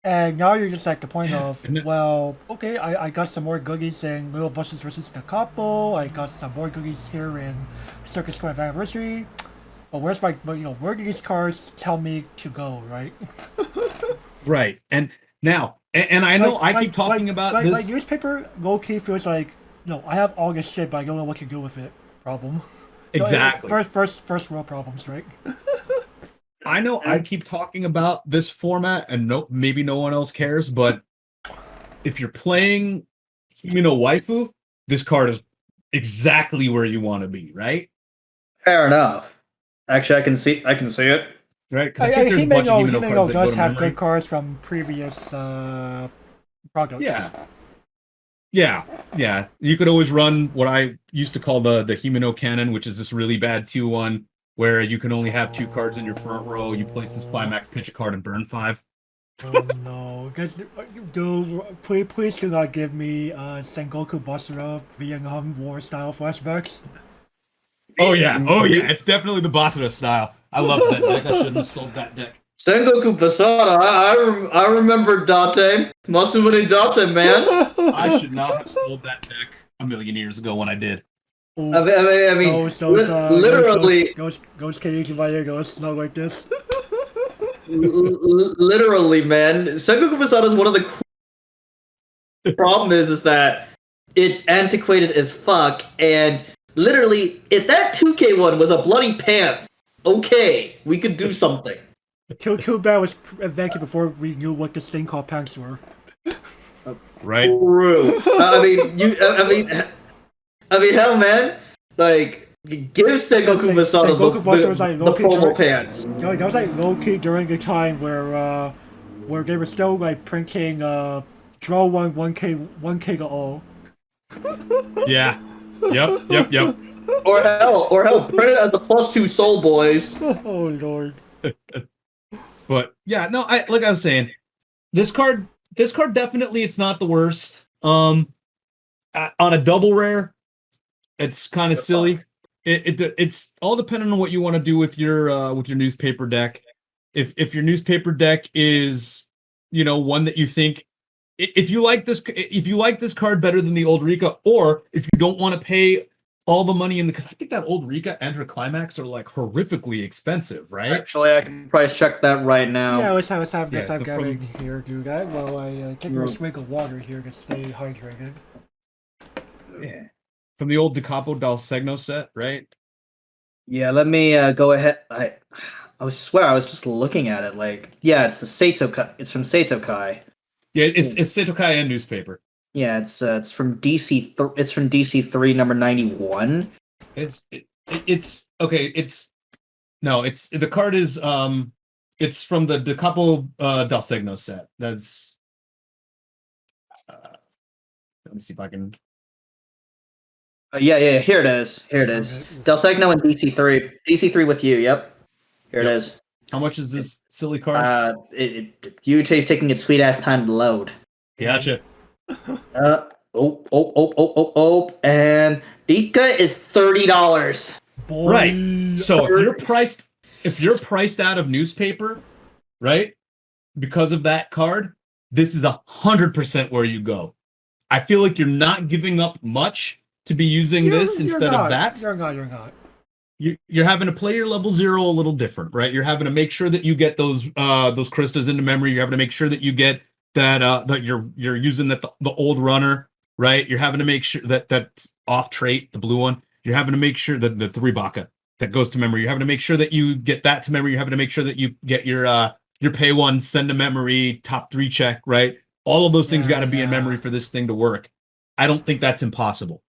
and now you're just like the point of, well, okay, I got some more goodies in Little Bushes versus the Capo. I got some more goodies here in Circus 20th Anniversary. But where do these cards tell me to go, right? Right. And now, and I know I keep talking about like this. newspaper low key feels like, I have all this shit, but I don't know what to do with it. Problem. Exactly. First world problems, right? I know I keep talking about this format, and maybe no one else cares, but if you're playing Himino Waifu, this card is exactly where you want to be, right? Fair enough. Actually, I can see it. Right? Because I think there's a bunch of Himino cards that go does to have memory. good cards from previous products. Yeah. You could always run what I used to call the Himino cannon, which is this really bad 2-1 where you can only have 2 cards in your front row. You place this climax, pitch a card, and burn 5. Oh no! Dude, please do not give me Sengoku Basara Vietnam War style flashbacks. Oh yeah, it's definitely the Basara style. I love that deck. I shouldn't have sold that deck. Sengoku Basara, I remember Date. Masumune Date, man. I should not have sold that deck a million years ago when I did. I mean, literally, those cages by there goes not like this. literally, man. Sengoku Basara is one of the The problem is that it's antiquated as fuck, and literally, if that 2K one was a bloody pants, okay, we could do something. Too bad was invented before we knew what this thing called pants were. Right. True. I mean, hell, man. Like, give Sengoku Basara the promo pants. That was like low key during the time where they were still like printing draw 1K to all. Yeah. Yep. Or hell, print it as the +2 Soul Boys. Oh lord. But yeah, no, like I was saying, this card definitely it's not the worst. On a double rare, it's kind of silly. It's all dependent on what you want to do with your newspaper deck. If your newspaper deck is, one that you think if you like this card better than the old Rika, or if you don't want to pay all the money because I think that old Rika and her climax are like horrifically expensive, right? Actually, I can price check that right now. Yeah, let's have Gavin here do that while I take a swig of water here to stay hydrated. Yeah. From the old Capo Dal Segno set, right? Yeah, let me go ahead. I swear I was just looking at it. Like, yeah, it's the Seitokai. It's from Seitokai. Yeah, it's Seitokai and newspaper. Yeah, it's from DC. It's from DC3 number 91. It's okay. It's the card is it's from the Capo Dal Segno set. That's let me see if I can. Yeah. Here it is. Dal Segno and DC3. DC3 with you. Yep. Here it is. How much is this silly card? UHA's taking its sweet ass time to load. Gotcha. And Rika is $30. Right. So if you're priced out of newspaper, right? Because of that card, this is 100% where you go. I feel like you're not giving up much to be using this instead of that. You're not. You're having to play your level 0 a little different, right? You're having to make sure that you get those crystas into memory. You're having to make sure that you get that you're using the old runner, right? You're having to make sure that off trait, the blue one. You're having to make sure that the Ribaka that goes to memory. You're having to make sure that you get that to memory. You're having to make sure that you get your pay one, send to memory, top 3 check, right? All of those things got to be in memory for this thing to work. I don't think that's impossible.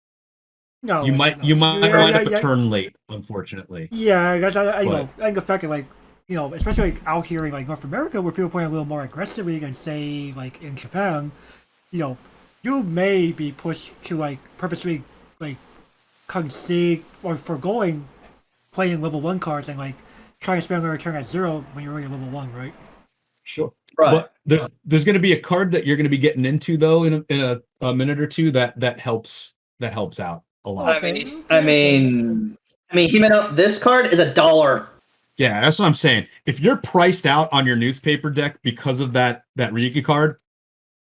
No, you might wind up a turn late, unfortunately. Yeah, that's I think the fact that especially like out here in like North America where people play a little more aggressively than say like in Japan, you may be pushed to like purposely like concede or foregoing playing level 1 cards and like trying to spend a return at 0 when you're already level 1, right? Sure. Right. But there's going to be a card that you're going to be getting into though in a minute or two that helps out a lot. I mean, Himeno, this card is $1. Yeah, that's what I'm saying. If you're priced out on your newspaper deck because of that Riki card,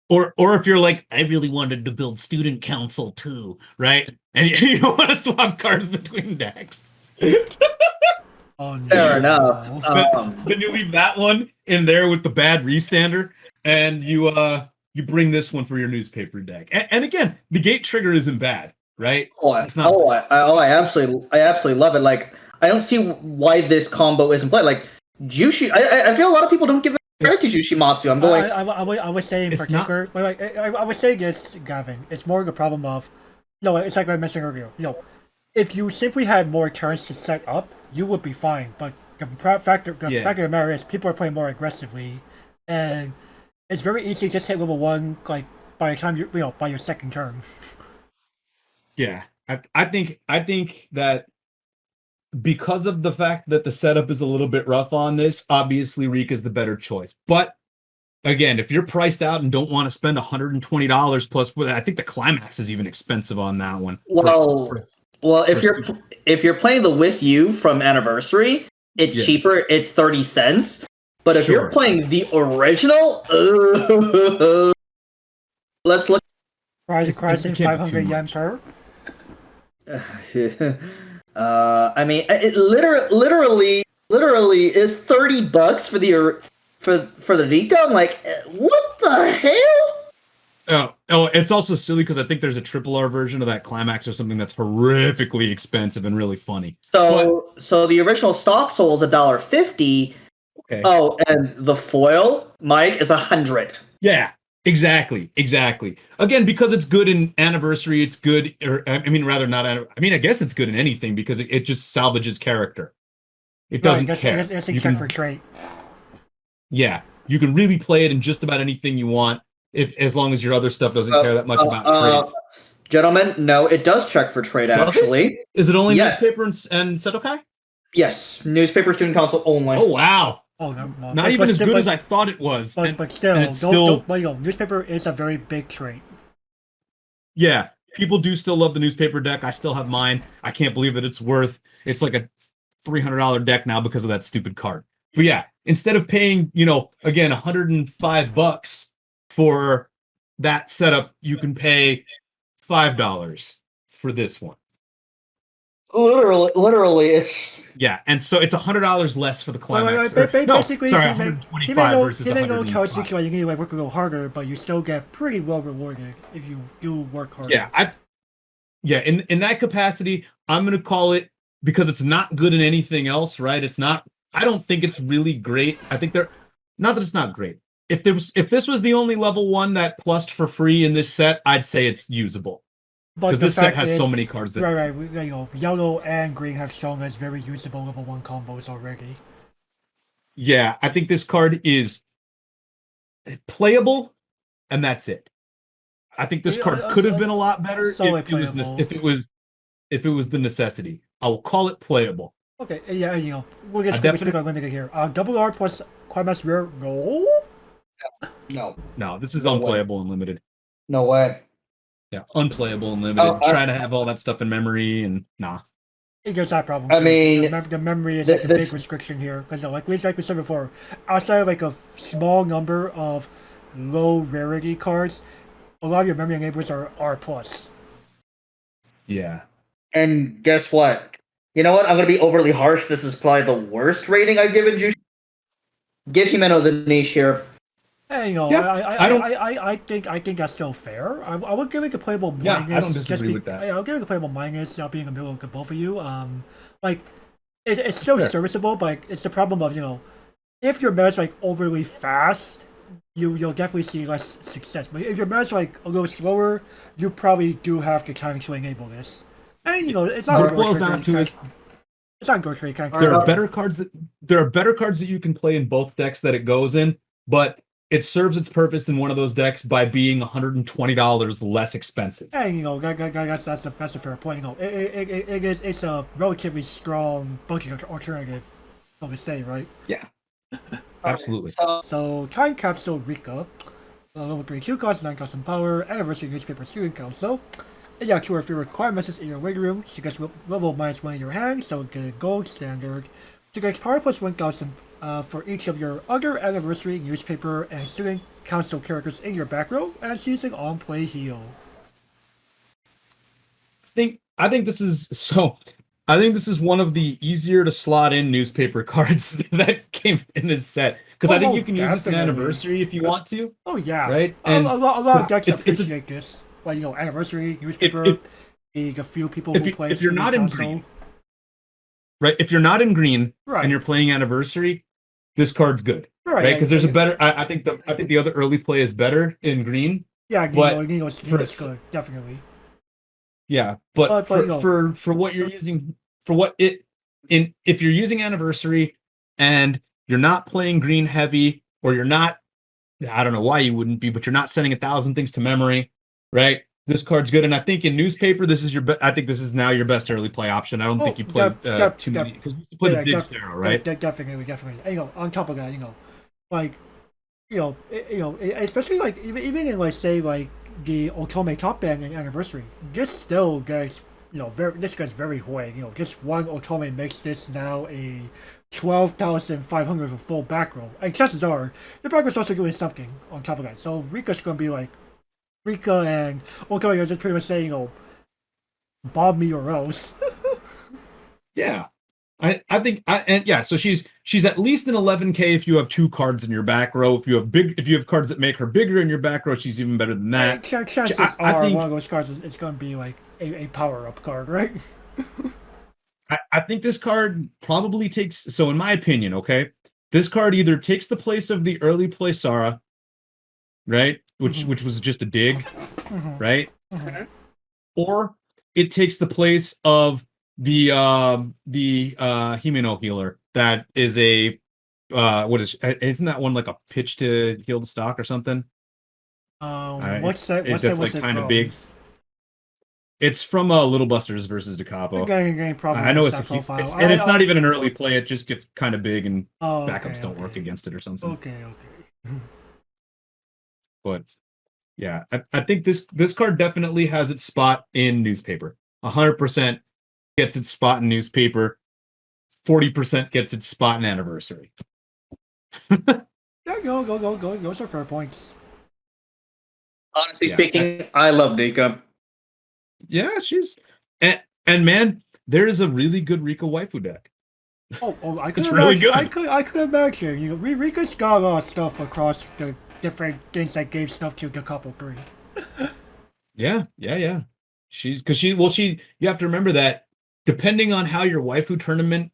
or if you're like, I really wanted to build student council too, right? And you don't want to swap cards between decks. Oh Fair enough. no. Then you leave that one in there with the bad restander, and you bring this one for your newspaper deck. And again, the gate trigger isn't bad, right? It's not. I absolutely love it. Like, I don't see why this combo isn't played. Like, Jushi, I feel a lot of people don't give credit to Jushimatsu. I'm going. I was saying in It's particular, I was saying this, Gavin. It's more the problem of, no, it's like I mentioned earlier. If you simply had more turns to set up, you would be fine. But the fact of the matter is, people are playing more aggressively, and it's very easy to just hit level 1 like by the time by your second turn. Yeah, I think that because of the fact that the setup is a little bit rough on this, obviously Reek is the better choice. But again, if you're priced out and don't want to spend $120 plus, I think the climax is even expensive on that one. Well, if you're playing the With You from Anniversary, it's cheaper. It's 30 cents. But if you're playing the original, let's look. Pricing 500 yen per. I mean, it literally is $30 for the Vita. I'm like, what the hell? Oh, it's also silly because I think there's a triple R version of that Climax or something that's horrifically expensive and really funny. So the original stock soul is $1.50. Okay. Oh, and the foil, Mike, is $100. Yeah, exactly. Again, because it's good in Anniversary, it's good, I guess it's good in anything because it just salvages character. It doesn't care. It's a check for trait. Yeah, you can really play it in just about anything you want, as long as your other stuff doesn't care that much about trades. Gentlemen, no, it does check for trade, actually. Is it only newspaper and Sedokai? Yes, newspaper student council only. Oh, wow. Oh, no. Not even as good as I thought it was. But still, newspaper is a very big trait. Yeah, people do still love the newspaper deck. I still have mine. I can't believe that it's like a $300 deck now because of that stupid card. But yeah, instead of paying, again, $105 for that setup, you can pay $5 for this one. Literally, it's and so it's $100 less for the climax. Basically, $125 versus $125. You need to work a little harder, but you still get pretty well rewarded if you do work harder. In that capacity, I'm gonna call it, because it's not good in anything else, right? It's not. I don't think it's really great. I think not that it's not great. If this was the only level 1 that plussed for free in this set, I'd say it's usable. Because this set has so many cards that yellow and green have shown as very usable level 1 combos already. Yeah, I think this card is playable, and that's it. I think this card could have been a lot better if it was the necessity. I will call it playable. Okay, we'll get limited here. Double R plus Climax Rare, No, this is unplayable and limited. No way. Yeah, unplayable and limited. Trying to have all that stuff in memory and nah. It gets that problem. I mean, the memory is a big restriction here because, like we said before, outside of a small number of low rarity cards, a lot of your memory enablers are R plus. Yeah. And guess what? You know what? I'm gonna be overly harsh. This is probably the worst rating I've given you. Give Himeno the niche here. Hey, I think that's still fair. I would give it a playable minus. I don't disagree with that. I'll give it a playable minus, not being in the middle of the both of you. It's still serviceable, but it's the problem of if your meta's overly fast, you'll definitely see less success. But if your meta's a little slower, you probably do have the time to enable this. And it's not. What it boils down to is it's not grocery kind. There are better cards that you can play in both decks that it goes in, but it serves its purpose in one of those decks by being $120 less expensive. And that's a fair point. It's a relatively strong budget alternative, so to say, right? Yeah, absolutely. So Time Capsule Rika, level 3, 2 costs, 9,000 power, Anniversary Newspaper Student Council. You have 2 or 3 requirements in your waiting room. She gets level -1 in your hand, so get gold standard. She gets power plus 1,000 for each of your other Anniversary, Newspaper, and Student Council characters in your back row, and she's an on-play heal. I think this is so. I think this is one of the easier to slot in newspaper cards that came in this set because I think you can use this in anniversary if you want to. Oh yeah, right. And And a lot of decks it's appreciate this. Like anniversary newspaper. The few people who play. if you're not in console. green, right? If you're not in green Right. and you're playing anniversary, this card's good, right? Because there's a better. I think the other early play is better in green. Yeah, Nino's good, definitely. Yeah, but for what you're using, if you're using anniversary and you're not playing green heavy, or you're not, I don't know why you wouldn't be, but you're not sending 1,000 things to memory, right? This card's good, and I think in newspaper, this is I think this is now your best early play option. I don't think you play too many because you play the big Sparrow, right? Definitely. And, on top of that, like, especially like even in like say like the Otome top band and anniversary, this still gets this gets very high. Just one Otome makes this now a 12,500 for full back row, and chances are the back row's also doing something on top of that. So Rika's gonna be like Rika and Otome are just pretty much saying bomb me or else. Yeah. I think so she's at least an 11K if you have 2 cards in your back row. If you have cards that make her bigger in your back row, she's even better than that. Chances are one of those cards is going to be like a power up card, right? I think this card probably takes. So in my opinion, okay, this card either takes the place of the early play Sara, right, which was just a dig, right, or it takes the place of the Himeno healer that is isn't that one like a pitch to heal the stock or something? What's that? That's like kind of big. It's from Little Busters versus Capo. I know it's it's not even an early play. It just gets kind of big and backups don't work against it or something. Okay. But yeah, I think this card definitely has its spot in newspaper. 100% gets its spot in newspaper. 40% gets its spot in anniversary. Yeah, go. Those are fair points. Honestly speaking, I love Nika. Yeah, she's and man, there is a really good Rika waifu deck. Oh, I could it's imagine, really good. I could imagine. Rika's got a lot of stuff across the different things that gave stuff to the couple 3. Yeah. She's because you have to remember that depending on how your waifu tournament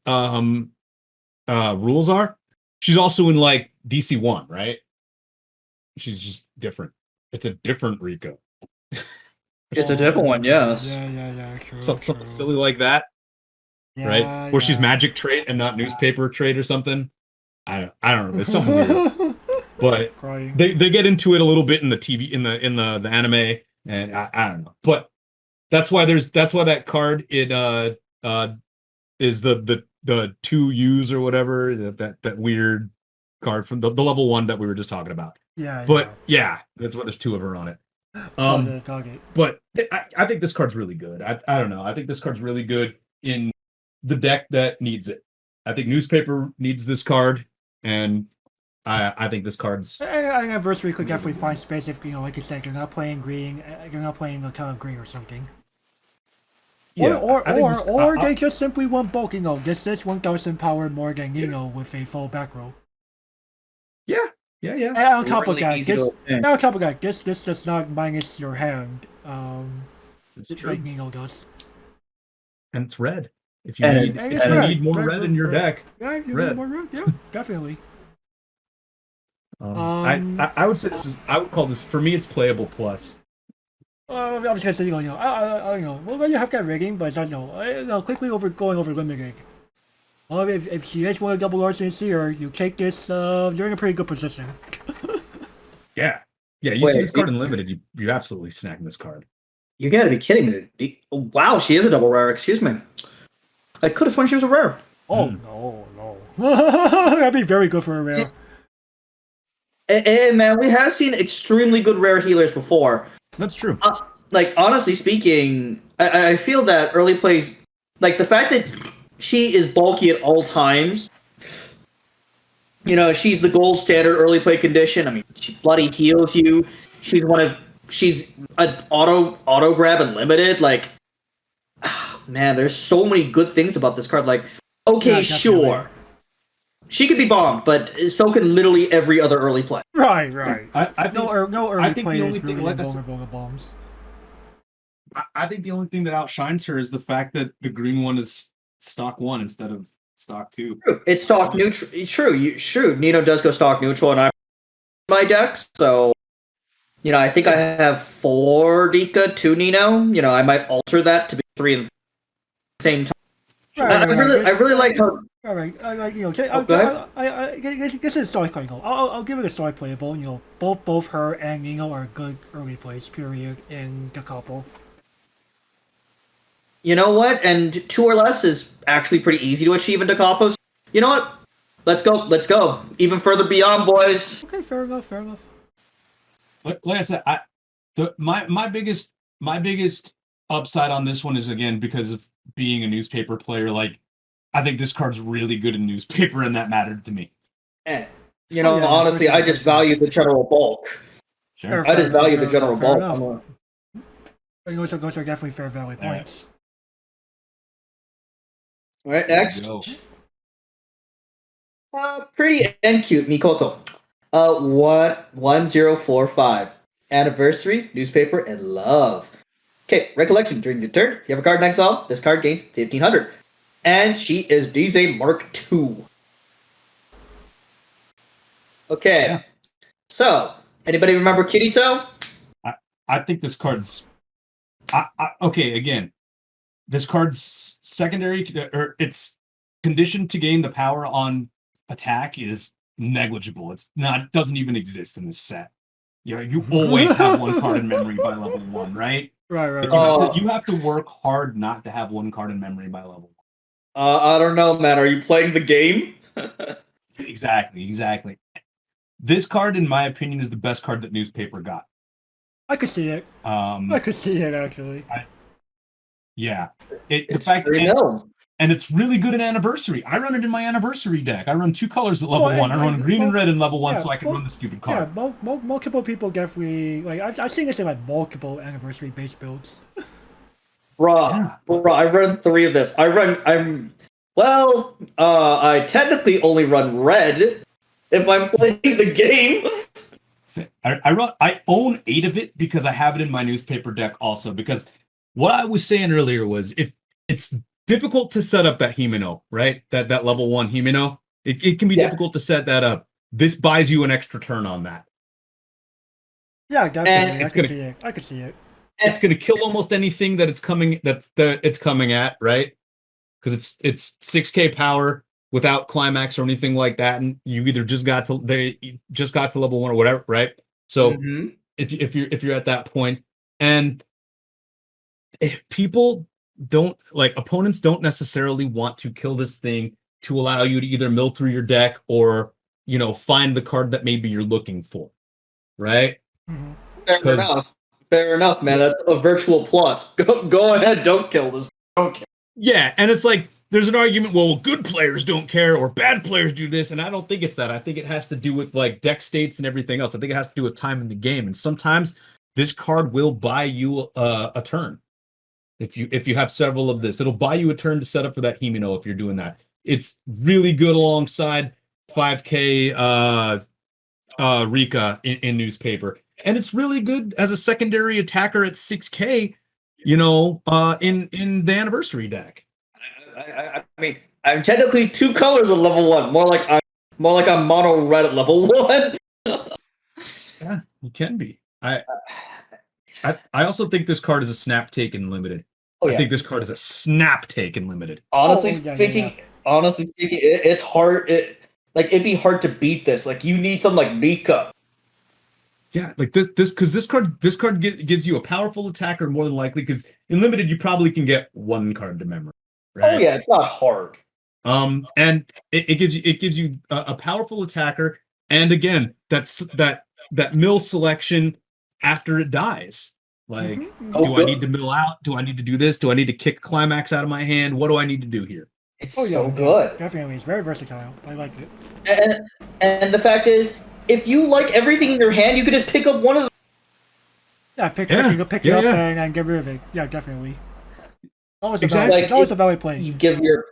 rules are, she's also in like DC1, right? She's just different. It's a different Rika. It's a different one, yes. Yeah. True, something silly like that, right? Where she's magic trait and not newspaper trait or something. I don't know. It's something weird. But they get into it a little bit in the TV in the anime, and I don't know. But that's why that card is the 2 U's or whatever, that weird card from the level 1 that we were just talking about. But that's why there's 2 of her on it. But I think this card's really good. I don't know. I think this card's really good in the deck that needs it. I think newspaper needs this card, and I think this card's. Anniversary could definitely find space if like you said, you're not playing green, you're not playing a ton of green or something. Yeah, or they just simply want bulk. This is 1,000 power more than with a full back row. Yeah. And on top of that, this does not minus your hand. It's true. Nino does. And it's red. If you need more red in your deck, yeah, you need more red. Yeah, definitely. I would say I would call this, for me, it's playable plus. I was gonna say, I don't know. Well, you have that rigging, but it's not, quickly going over limited. If she is one of double R's in here, you take this, you're in a pretty good position. Yeah, you see this card in limited, you're absolutely snacking this card. You gotta be kidding me. Wow, she is a double rare, excuse me. I could have sworn she was a rare. Oh, no. That'd be very good for a rare. And man, we have seen extremely good rare healers before. That's true. Honestly speaking, I feel that early plays, like the fact that she is bulky at all times, she's the gold standard early play condition. I mean, she bloody heals you. She's an auto grab and limited. Like, man, there's so many good things about this card. Like, okay, Yeah, definitely. sure, she could be bombed, but so can literally every other early play. Right, right. I think, No early I think play the is only thing, really like I said, invulnerable to bombs. I think the only thing that outshines her is the fact that the green one is stock 1 instead of stock 2. True. It's stock neutral. True. Nino does go stock neutral, and I'm my deck, so I think I have 4 Dika, 2 Nino. I might alter that to be 3 and 4 at the same time. Right, I really like how. All right, Go ahead. This is solid card. I'll give it a solid playable. Both her and Nino are good early plays. Period. In the couple. You know what? And 2 or less is actually pretty easy to achieve in Da Capos. You know what? Let's go. Even further beyond, boys. Okay, fair enough. Like I said, my biggest upside on this one is, again, because of being a newspaper player. Like, I think this card's really good in newspaper, and that mattered to me. And for honestly, sure, I just for sure. value the general bulk. Sure. I just value the general fair bulk. enough. Those are definitely fair valid points. All right, next. Go. Pretty and cute, Mikoto. 1045. Anniversary, newspaper, and love. Okay, recollection. During your turn, if you have a card in exile, this card gains 1500. And she is DJ Mark II. Okay. Yeah. So, anybody remember Kirito? I think this card's okay. Again, this card's secondary, or its condition to gain the power on attack is negligible. It's not, doesn't even exist in this set. You always have 1 card in memory by level 1, right? Right. Like, you have to work hard not to have 1 card in memory by level 1. I don't know, man. Are you playing the game? Exactly. This card, in my opinion, is the best card that newspaper got. I could see it. I could see it actually. Yeah. And it's really good in anniversary. I run it in my anniversary deck. I run 2 colors at level 1. I run green and red in level 1 so I can run the stupid card. Yeah, multiple people definitely I've seen this in multiple anniversary based builds. Bruh, I run 3 of this. I technically only run red if I'm playing the game. I own 8 of it because I have it in my newspaper deck also. Because what I was saying earlier was, if it's difficult to set up that Himeno, right? That level 1 Himeno, it can be difficult to set that up. This buys you an extra turn on that. Yeah, definitely. I could see it. It's going to kill almost anything that it's coming at, right? Because it's 6k power without climax or anything like that, and you either just got to level 1 or whatever, right? So if you're at that point, and if people don't, like, opponents don't necessarily want to kill this thing to allow you to either mill through your deck or find the card that maybe you're looking for, right? Fair enough, man. That's a virtual plus. Go ahead, don't kill this. Don't kill. Yeah, and it's like, there's an argument, well, good players don't care or bad players do this, and I don't think it's that. I think it has to do with deck states and everything else. I think it has to do with time in the game, and sometimes this card will buy you a turn. If you have several of this, it'll buy you a turn to set up for that Himeno if you're doing that. It's really good alongside 5k Rika in newspaper, and it's really good as a secondary attacker at 6k, in the anniversary deck. I mean, I'm technically 2 colors at level 1. More like I'm mono red at level 1. Yeah, you can be. I also think this card is a snap take in limited. I think this card is a snap take in limited. Honestly speaking, it's hard. It'd be hard to beat this. Like, you need some Mika. Yeah, like this card gives you a powerful attacker more than likely, because in limited you probably can get 1 card to memory. Right? Oh yeah, it's not hard. And it gives you a powerful attacker, and again, that mill selection after it dies. Like, do I need to mill out? Do I need to do this? Do I need to kick climax out of my hand? What do I need to do here? It's so good. Definitely, it's very versatile. I like it. And the fact is, if you like everything in your hand, you could just pick up one of them. Yeah, pick it up and get rid of it. Yeah, definitely. Always Exactly. it's always a valid play. You give your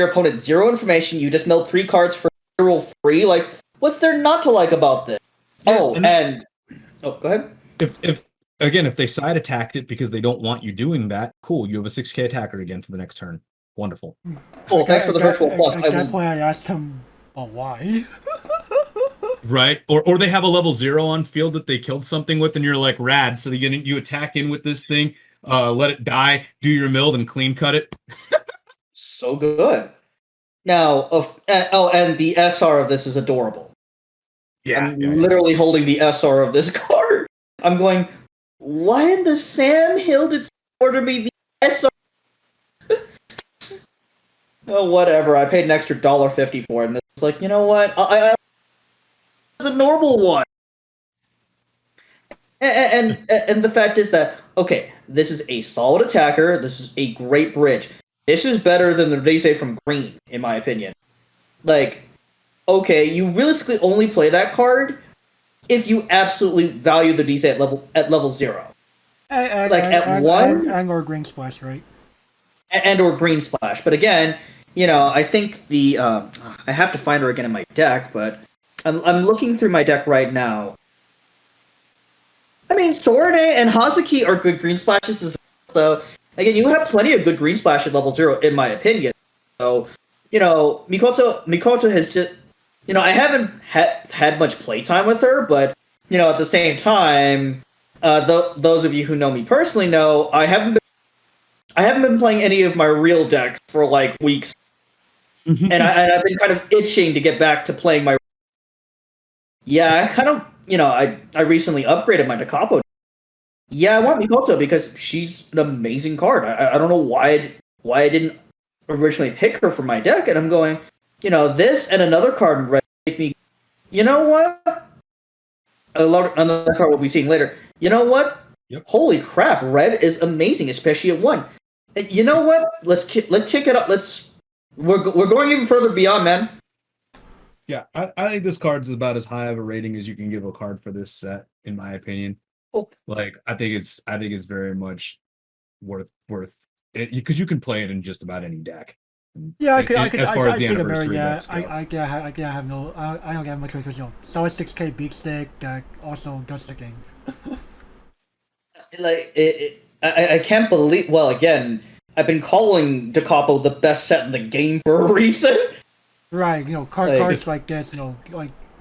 opponent 0 information. You just mill 3 cards for 0 free. Like, what's there not to like about this? Yeah, go ahead. If they side attacked it because they don't want you doing that, cool. You have a 6K attacker again for the next turn. Wonderful. Cool. Thanks for the virtual plus. At that point, I asked him, why? Right, or they have a level 0 on field that they killed something with, and you're like, rad. So you attack in with this thing, let it die, do your mill, then clean cut it. So good. Now, and the SR of this is adorable. I'm literally holding the SR of this card. I'm going, why in the Sam Hill did order me the SR? Oh, whatever. I paid an extra $1.50 for it, and it's like, you know what? I the normal one. And the fact is that, okay, this is a solid attacker. This is a great bridge. This is better than the Daisy from Green, in my opinion. Like, okay, you realistically only play that card if you absolutely value the Daisy at level 0. And or Green Splash, right? And or Green Splash. But again, I think the I have to find her again in my deck, but I'm looking through my deck right now. I mean, Sorane and Hazuki are good Green Splashes as well. So, again, you have plenty of good Green Splash at level 0, in my opinion. So, Mikoto has just... I haven't had much playtime with her, but, at the same time, those of you who know me personally know I haven't been playing any of my real decks for, like, weeks. And I've been kind of itching to get back to playing my... Yeah, I kind of... I recently upgraded my Capo. Yeah, I want Mikoto because she's an amazing card. I don't know why I didn't originally pick her for my deck, and I'm going, this and another card in red make me, you know what? Another card we'll be seeing later. You know what? Yep. Holy crap, red is amazing, especially at 1. And you know what? Let's kick it up. We're going even further beyond, man. Yeah, I think this card's about as high of a rating as you can give a card for this set, in my opinion. Oh. Like, I think it's very much worth it because you can play it in just about any deck. Yeah, I could. As far as the I anniversary decks go. I don't have much choice. Solid 6K beat stick that also does the thing. I can't believe. Well, again, I've been calling Da Capo the best set in the game for a reason. Right, cards like this,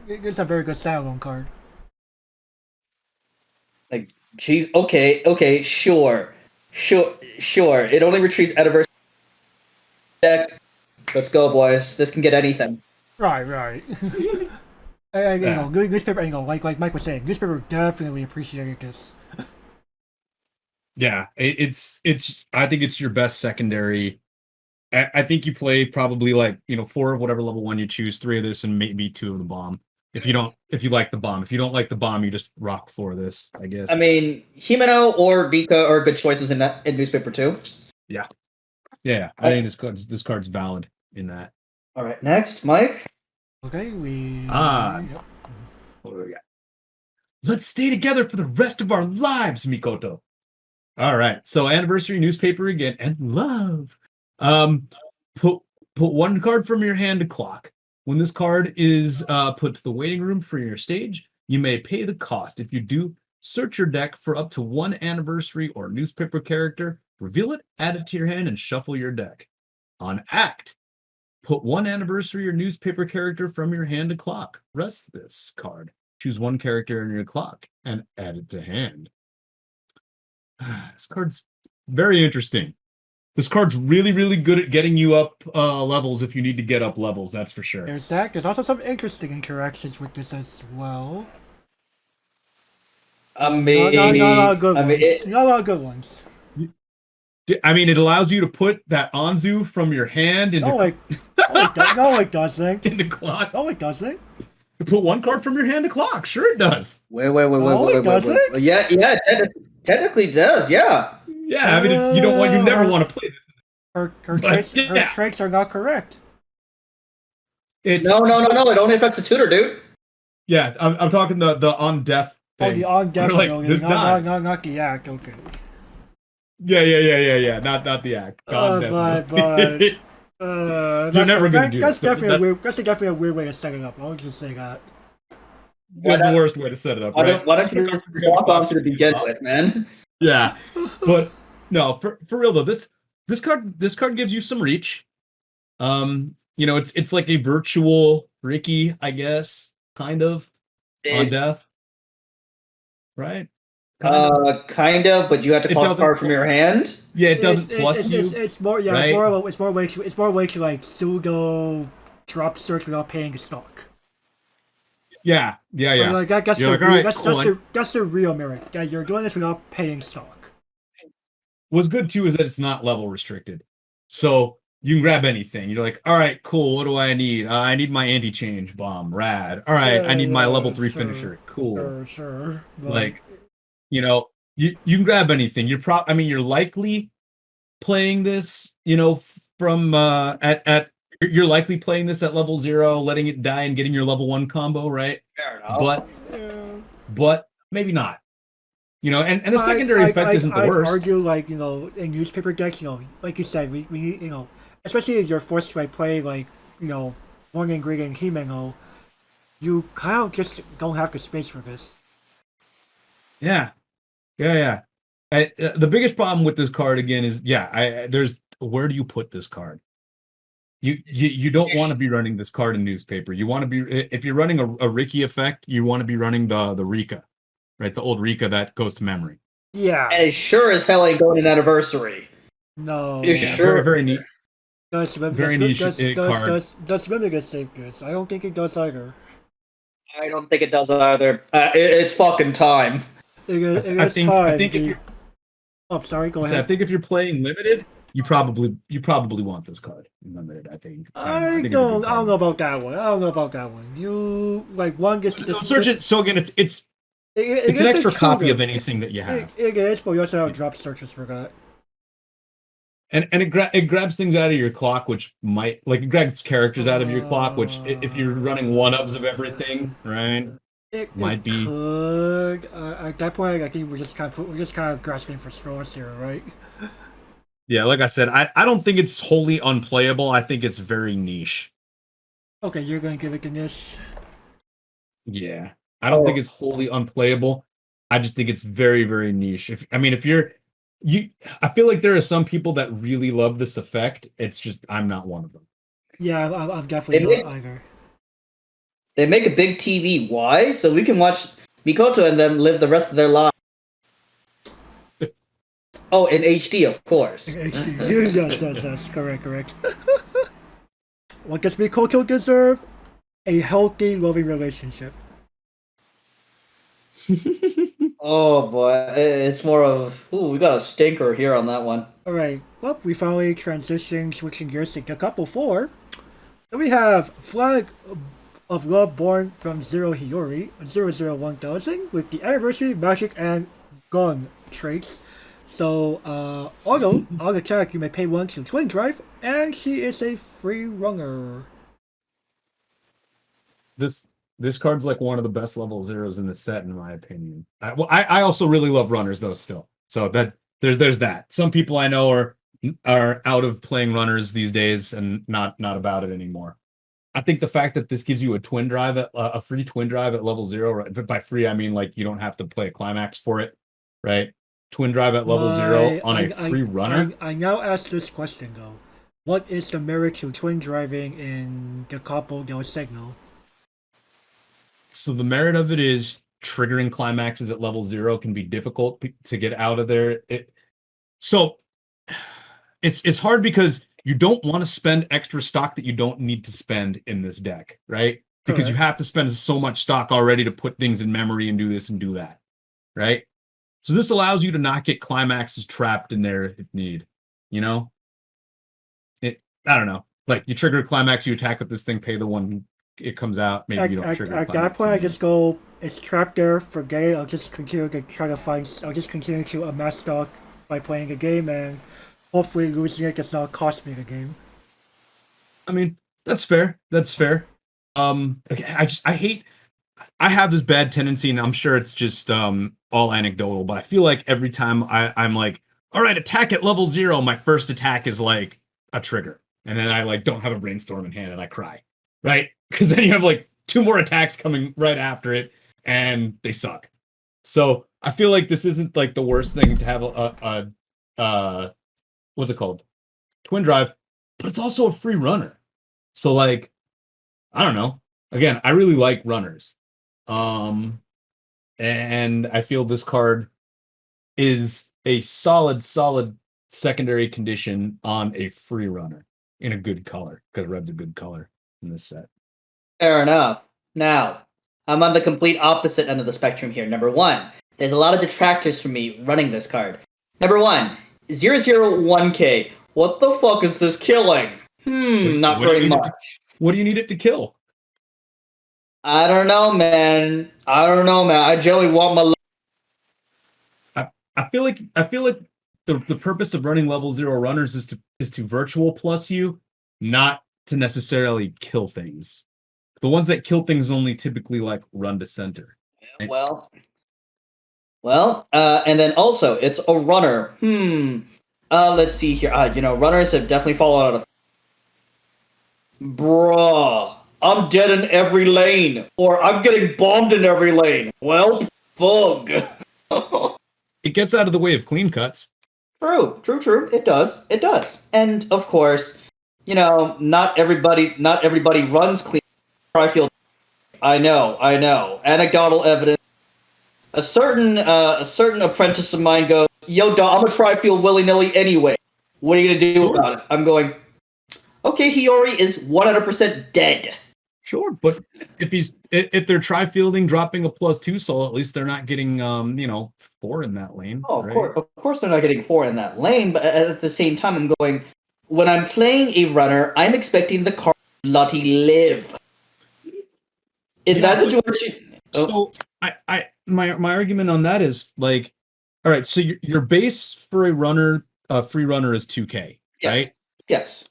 it's a very good standalone card. Like, geez, okay, sure. It only retrieves anniversary deck. Let's go, boys. This can get anything. Right. And, newspaper, like Mike was saying, newspaper definitely appreciated this. Yeah, it's. I think it's your best secondary. I think you play probably 4 of whatever level 1 you choose, 3 of this, and maybe 2 of the bomb. If you like the bomb. If you don't like the bomb, you just rock 4 of this, I guess. I mean, Himeno or Dika are good choices in newspaper too. Yeah. I think this card's valid in that. All right, next, Mike. Okay, we. Yep. What do we got? Let's stay together for the rest of our lives, Mikoto. All right, so anniversary newspaper again, and love. Put 1 card from your hand to clock. When this card is put to the waiting room for your stage, you may pay the cost. If you do, search your deck for up to 1 anniversary or newspaper character, reveal it, add it to your hand, and shuffle your deck. On act, put 1 anniversary or newspaper character from your hand to clock. Rest this card. Choose 1 character in your clock and add it to hand. This card's very interesting. This card's really, really good at getting you up levels if you need to get up levels, that's for sure. There's that. There's also some interesting interactions with this as well. Not a lot of good ones. I mean, it allows you to put that Anzu from your hand into... No, it doesn't. into clock. No, it doesn't. To put 1 card from your hand to clock. Sure it does. Wait. Yeah, technically it does, yeah. Yeah, I mean, you never want to play this. Her traits are not correct. No. It only affects the tutor, dude. Yeah, I'm talking the on death thing. Oh, the on death thing. not the act. Okay. Yeah. Not the act. God But definitely. You're that's never gonna do that's that. definitely a weird. That's definitely a weird way to set it up. I'll just say that. Why That's the not? worst way to set it up, right? Why don't you just walk onto to begin with, man? Yeah, but no, for real though, this card gives you some reach. It's like a virtual Ricky, I guess, kind of on It, death, right? Kind of. kind of, but you have to It call the doesn't. card from your hand. Yeah, it doesn't plus you, It's more yeah right? it's more way to like pseudo drop search without paying a stock. Yeah. But like that's You're the like, all real, right, cool. that's the real merit that you're doing this without paying stock. What's good too is that it's not level restricted, so you can grab anything. You're like, all right, cool. What do I need? I need my anti-change bomb. Rad. All right, I need my level 3 Sure, finisher. Cool. sure. But Like, you can grab anything. I mean, you're likely playing this, from you're likely playing this at level 0, letting it die and getting your level 1 combo, right? Fair enough. But yeah. but maybe not. And the secondary effect isn't the I'd worst. argue like in newspaper decks like you said we especially if you're forced to like play like one ingredient Himeno, you kind of just don't have the space for this. Yeah. The biggest problem with this card again is there's where do you put this card? You don't want to be running this card in newspaper. You want to be if you're running a Ricky effect, you want to be running the Rika, right? The old Rika that goes to memory. Yeah. And it sure as hell ain't going in anniversary. No. You're Yeah, sure? very very neat. Very niche card. Does Mimic save goods? I don't think it does either. I don't think it does either. It's fucking time. It I is think time. if you're, Oh, sorry. Go I ahead. think if you're playing limited, you probably want this card in limited. I think. I think it's a good don't card. know about that one. I don't know about that one. You like one gets Search it. So again, it's It's an extra copy of anything that you have. It is, but you also have drop searches for that. And it grabs things out of your clock, which might it grabs characters out of your clock, which if you're running one ofs of everything, right, might be. Could at that point, I think we're just kind of grasping for straws here, right? Yeah, like I said, I don't think it's wholly unplayable. I think it's very niche. Okay, you're gonna give it a niche. Yeah, I don't think it's wholly unplayable. I just think it's very very niche. If I feel like there are some people that really love this effect. It's just I'm not one of them. Yeah, I'm definitely not either. They make a big TV. Why? So we can watch Mikoto and them live the rest of their lives. Oh, in HD, of course. Yes, correct. What does Mikoto deserve? A healthy, loving relationship. Oh boy, it's more of we got a stinker here on that one. All right. Well, we finally transitioned, switching gears to Capo 4. Then we have Flag of Love born from Zero Hiyori, 001,000, with the anniversary, magic, and gun traits. So, auto attack, you may pay 1 to Twin Drive, and she is a free runner. This card's like one of the best level zeros in the set, in my opinion. I also really love runners though, still. So that there's that. Some people I know are out of playing runners these days and not about it anymore. I think the fact that this gives you a twin drive a free twin drive at level 0, right? By free I mean like you don't have to play a climax for it, right? Twin drive at level 0 on a free runner. I now ask this question though: what is the merit to twin driving in the Capo Dal Segno? So the merit of it is triggering climaxes at level 0 can be difficult to get out of there. So it's hard because you don't want to spend extra stock that you don't need to spend in this deck, right? Because you have to spend so much stock already to put things in memory and do this and do that, right? So this allows you to not get climaxes trapped in there if need, I don't know. Like you trigger a climax, you attack with this thing, pay the 1, it comes out. Maybe you don't trigger. At that point, I just go. It's trapped there. Forget it. I'll just continue to try to find. I'll just continue to amass stock by playing the game, and hopefully losing it does not cost me the game. I mean, that's fair. I hate. I have this bad tendency, and I'm sure it's just all anecdotal, but I feel like every time I'm like, all right, attack at level 0. My first attack is like a trigger. And then I like don't have a brainstorm in hand and I cry. Right? Because then you have like 2 more attacks coming right after it and they suck. So I feel like this isn't like the worst thing to have a what's it called? Twin drive, but it's also a free runner. So like, I don't know. Again, I really like runners. And I feel this card is a solid secondary condition on a free runner in a good color, because red's a good color in this set. Fair enough. Now, I'm on the complete opposite end of the spectrum here. Number one, there's a lot of detractors for me running this card. Number one, 001K. What the fuck is this killing? Not very much. What do you need it to kill? I don't know, man. I generally want my. I feel like the purpose of running level 0 runners is to virtual plus you, not to necessarily kill things. The ones that kill things only typically like run to center. Well, and then also it's a runner. Let's see here. Runners have definitely fallen out of. Bruh, I'm dead in every lane, or I'm getting bombed in every lane. Well, fug. It gets out of the way of clean cuts. True. It does. And of course, not everybody runs clean. I feel. I know. Anecdotal evidence. A certain apprentice of mine goes, "Yo, dog, I'm gonna try feel willy nilly anyway. What are you gonna do about it?" I'm going, "Okay, Hiyori is 100% dead." Sure, but if they're tri-fielding, dropping a +2 soul, at least they're not getting 4 in that lane. Oh, right? of course they're not getting 4 in that lane, but at the same time, I'm going, when I'm playing a runner, I'm expecting the card to bloody live. In that situation. So my argument on that is like, all right, so your base for a runner, free runner is 2K, right? Yes.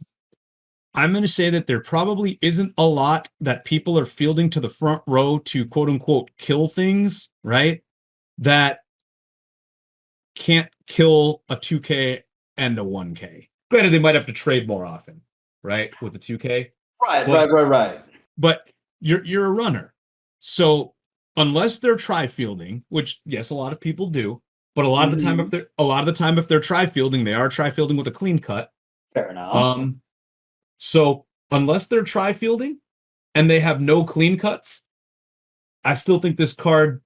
I'm going to say that there probably isn't a lot that people are fielding to the front row to quote unquote kill things, right? That can't kill a 2K and a 1K. Granted, they might have to trade more often, right? With the 2K. Right. But you're a runner. So unless they're tri-fielding, which yes, a lot of people do, but a lot of the time if they're tri-fielding, they are tri-fielding with a clean cut. Fair enough. So unless they're tri-fielding and they have no clean cuts, I still think this card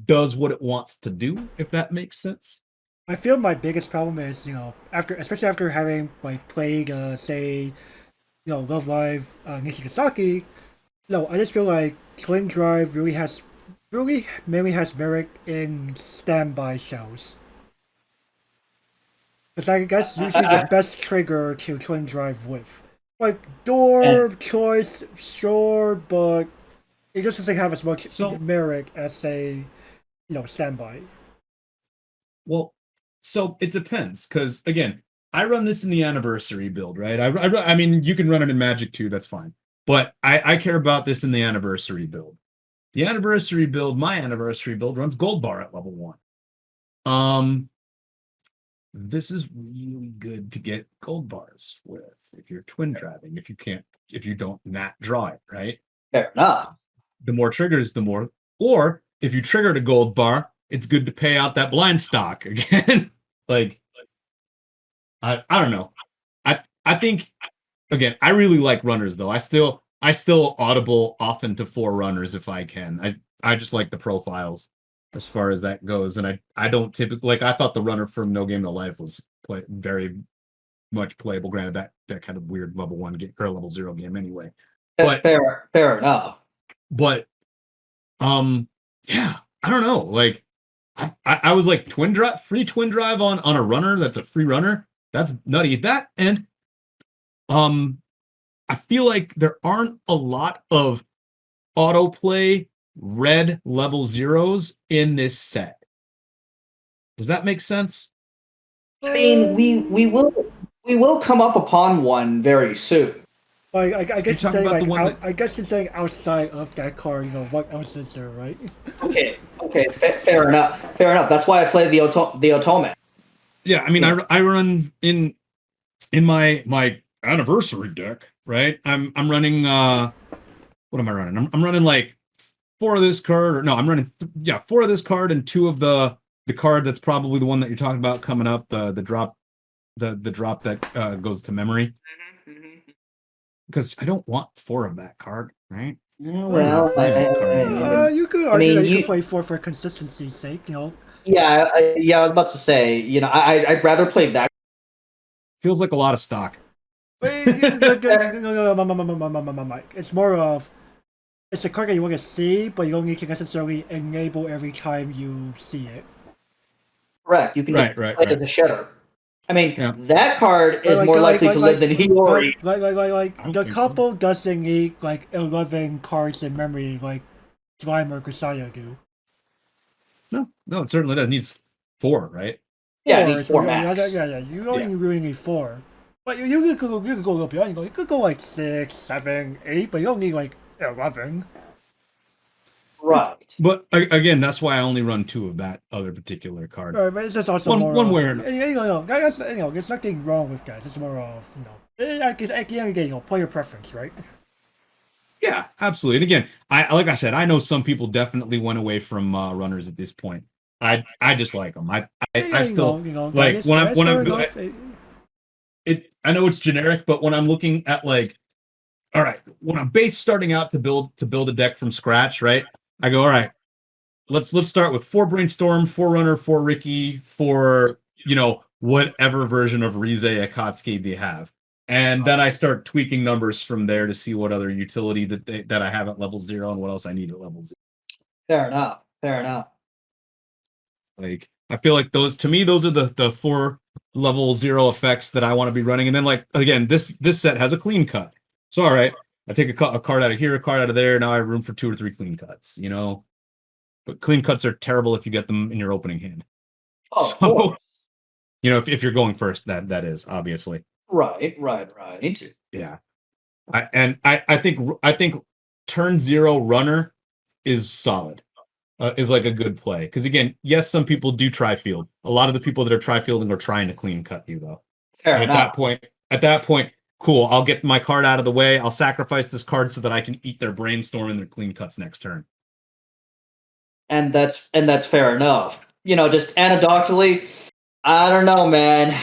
does what it wants to do, if that makes sense. I feel my biggest problem is, especially after having played, Love Live Nishigasaki, I just feel like Twin Drive really mainly has merit in standby shells. It's I guess usually the best trigger to Twin Drive with. Like door choice, sure, but it just doesn't have as much merit as say, standby. Well, so it depends, because again, I run this in the anniversary build, right? I mean, you can run it in Magic too, that's fine. But I care about this in the anniversary build. My anniversary build runs Gold Bar at level 1. This is really good to get gold bars with if you're twin driving, if you don't nat draw it, right? Fair enough. The more triggers, the more, or if you triggered a gold bar, it's good to pay out that blind stock again. I don't know. I think, again, I really like runners though. I still audible often to 4 runners if I can. I just like the profiles as far as that goes, and I don't typically I thought the runner from No Game No Life was very much playable. Granted, that kind of weird level 1 game or level 0 game anyway. But fair enough. But yeah, I don't know. I was like free twin drive on a runner that's a free runner. That's nutty. That and I feel like there aren't a lot of autoplay red level 0s in this set. Does that make sense? I mean, we will come up upon one very soon. I guess you're saying I guess you're saying outside of that card, what else is there, right? Okay, fair enough. That's why I played the Otome. Yeah, I mean, Yeah. I run in my anniversary deck, right? I'm running what am I running? I'm running like 4 of this card, or no, I'm running 4 of this card and 2 of the card that's probably the one that you're talking about coming up, the drop the drop that goes to memory, because I don't want 4 of that card, right? Well, You could I argue mean, that you could you, play for consistency's sake. You know, yeah, I was about to say, I'd rather play that. Feels like a lot of stock. It's more of it's a card that you want to see, but you don't need to necessarily enable every time you see it. Correct. You can Right, just right, play it right. as a shedder. I mean, Yeah. that card is more likely to live than Hiyori. I don't The think so. Capo doesn't need like 11 cards in memory like Slime or Grisaya do. No, it certainly does. It needs 4, right? Yeah, it needs So 4 max. you only really need 4. But you could go a little beyond. You could go like 6, 7, 8, but you don't need like 11. Right. But again, that's why I only run 2 of that other particular card. Right, but it's just also One more way or of, another. there's nothing wrong with that. It's more of, I guess at the end of the day, player preference, right? Yeah, absolutely. And again, I like I said, I know some people definitely went away from runners at this point. I just like them. I still like when I know it's generic, but when I'm looking at like, all right, when I'm base starting out to build a deck from scratch, right? I go, all right, let's start with 4 brainstorm, 4 runner, 4 Ricky, 4 whatever version of Rize Akatsuki they have. And then I start tweaking numbers from there to see what other utility that I have at level 0 and what else I need at level 0. Fair enough. Fair enough. Like I feel like those are the 4 level 0 effects that I want to be running. And then like again, this set has a clean cut. So all right, I take a card out of here, a card out of there. Now I have room for 2 or 3 clean cuts. But clean cuts are terrible if you get them in your opening hand. Oh, So if you're going first, that is obviously. right. Yeah. I think turn 0 runner is solid. Is like a good play. Because again, yes, some people do tri-field. A lot of the people that are tri-fielding are trying to clean cut you though. Fair And enough. at that point, cool. I'll get my card out of the way. I'll sacrifice this card so that I can eat their brainstorm and their clean cuts next turn. And that's fair enough. Just anecdotally, I don't know, man.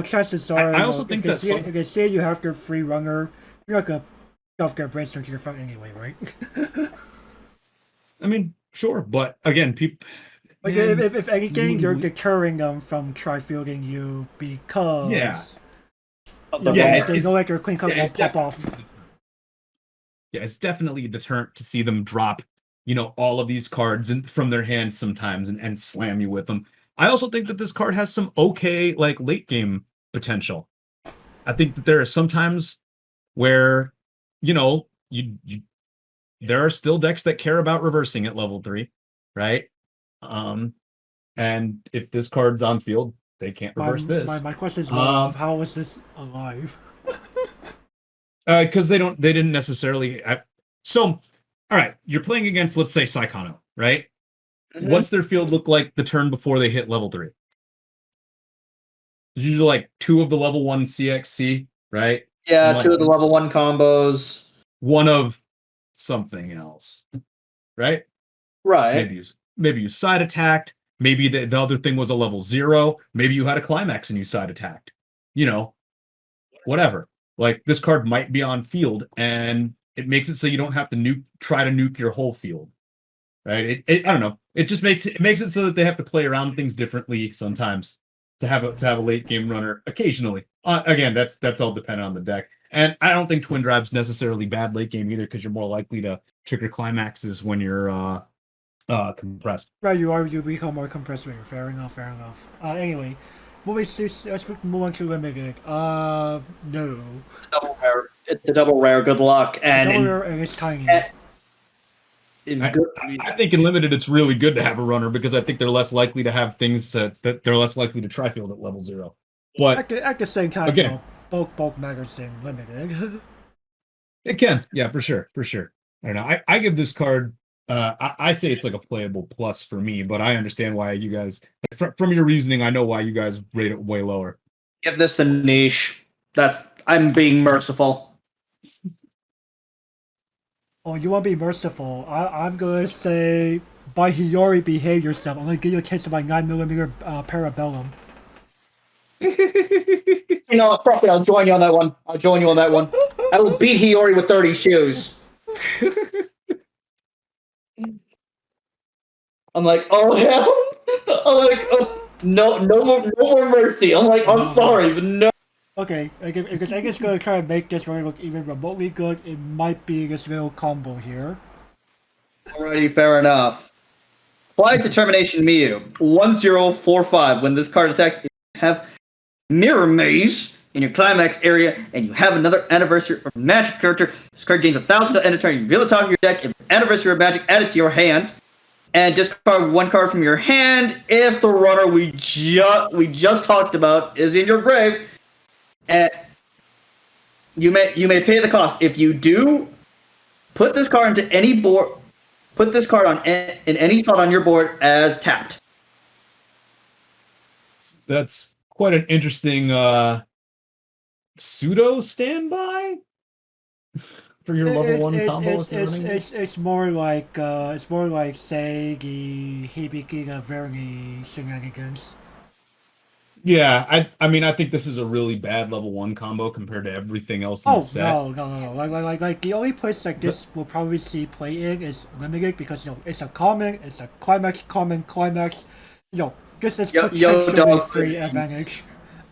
Chances are, I also think that if they say you have their free runner, you're not gonna stuff their brainstorm to your front anyway, right? I mean, sure, but again, people. Like if anything, you're deterring them from tri-fielding you because they know like your clean cut will pop off. Yeah, it's definitely a deterrent to see them drop, all of these cards from their hands sometimes and slam you with them. I also think that this card has some okay like late game potential. I think that there are some times where, you there are still decks that care about reversing at level 3, right? And if this card's on field, they can't reverse this. My question is how is this alive? Because they didn't necessarily. So, all right, you're playing against, let's say, Saikano, right? Mm-hmm. What's their field look like the turn before they hit level 3? It's usually like 2 of the level 1 CXC, right? Yeah, 2 of the level 1 combos. 1 of something else, right? Right. Maybe you side attacked. Maybe the other thing was a level 0. Maybe you had a climax and you side attacked. Whatever. Like this card might be on field, and it makes it so you don't have to try to nuke your whole field, right? I don't know. It just makes it so that they have to play around things differently sometimes to have a late game runner occasionally. Again, that's all dependent on the deck. And I don't think Twin Drive's necessarily bad late game either, because you're more likely to trigger climaxes when you're compressed. Right, you become more compressed. Fair enough. Anyway, let's move on to limited. No. Double rare. It's a double rare. Good luck. And it's tiny. I think in limited it's really good to have a runner, because I think they're less likely to have things that they're less likely to tri-field at level 0. But at the same time, again, bulk matters in limited. It can, yeah, for sure. I don't know. I give this card I say it's like a playable plus for me, but I understand why you guys, from your reasoning, I know why you guys rate it way lower. Give this the niche. I'm being merciful. Oh, you want to be merciful? I'm gonna say, by Hiyori, behave yourself. I'm gonna give you a taste of my 9mm Parabellum. You know, fuck it, I'll join you on that one. I will beat Hiyori with 30 shoes. I'm like, oh yeah. I'm like, oh, no more mercy. I'm like, I'm sorry, but no. Okay, because I guess gonna try to make this really look even remotely good. It might be this little combo here. Alrighty, fair enough. Quiet Determination Miyu 1045. When this card attacks, you have Mirror Maze in your climax area, and you have another Anniversary or Magic character. This card gains 1,000 to end of turn. You reveal the top of your deck. If it's Anniversary or Magic, add it to your hand. And discard one card from your hand if the runner we just talked about is in your grave. And you may pay the cost. If you do, put this card into any board. Put this card in any slot on your board as tapped. That's quite an interesting pseudo standby for your level 1 combo. It's more like Seigi Hibiki ga very shenanigans. Yeah, I mean, I think this is a really bad level 1 combo compared to everything else in the set. No. Like the only place like this will probably see play in is limited because it's a common, it's a climax. This is potentially free advantage.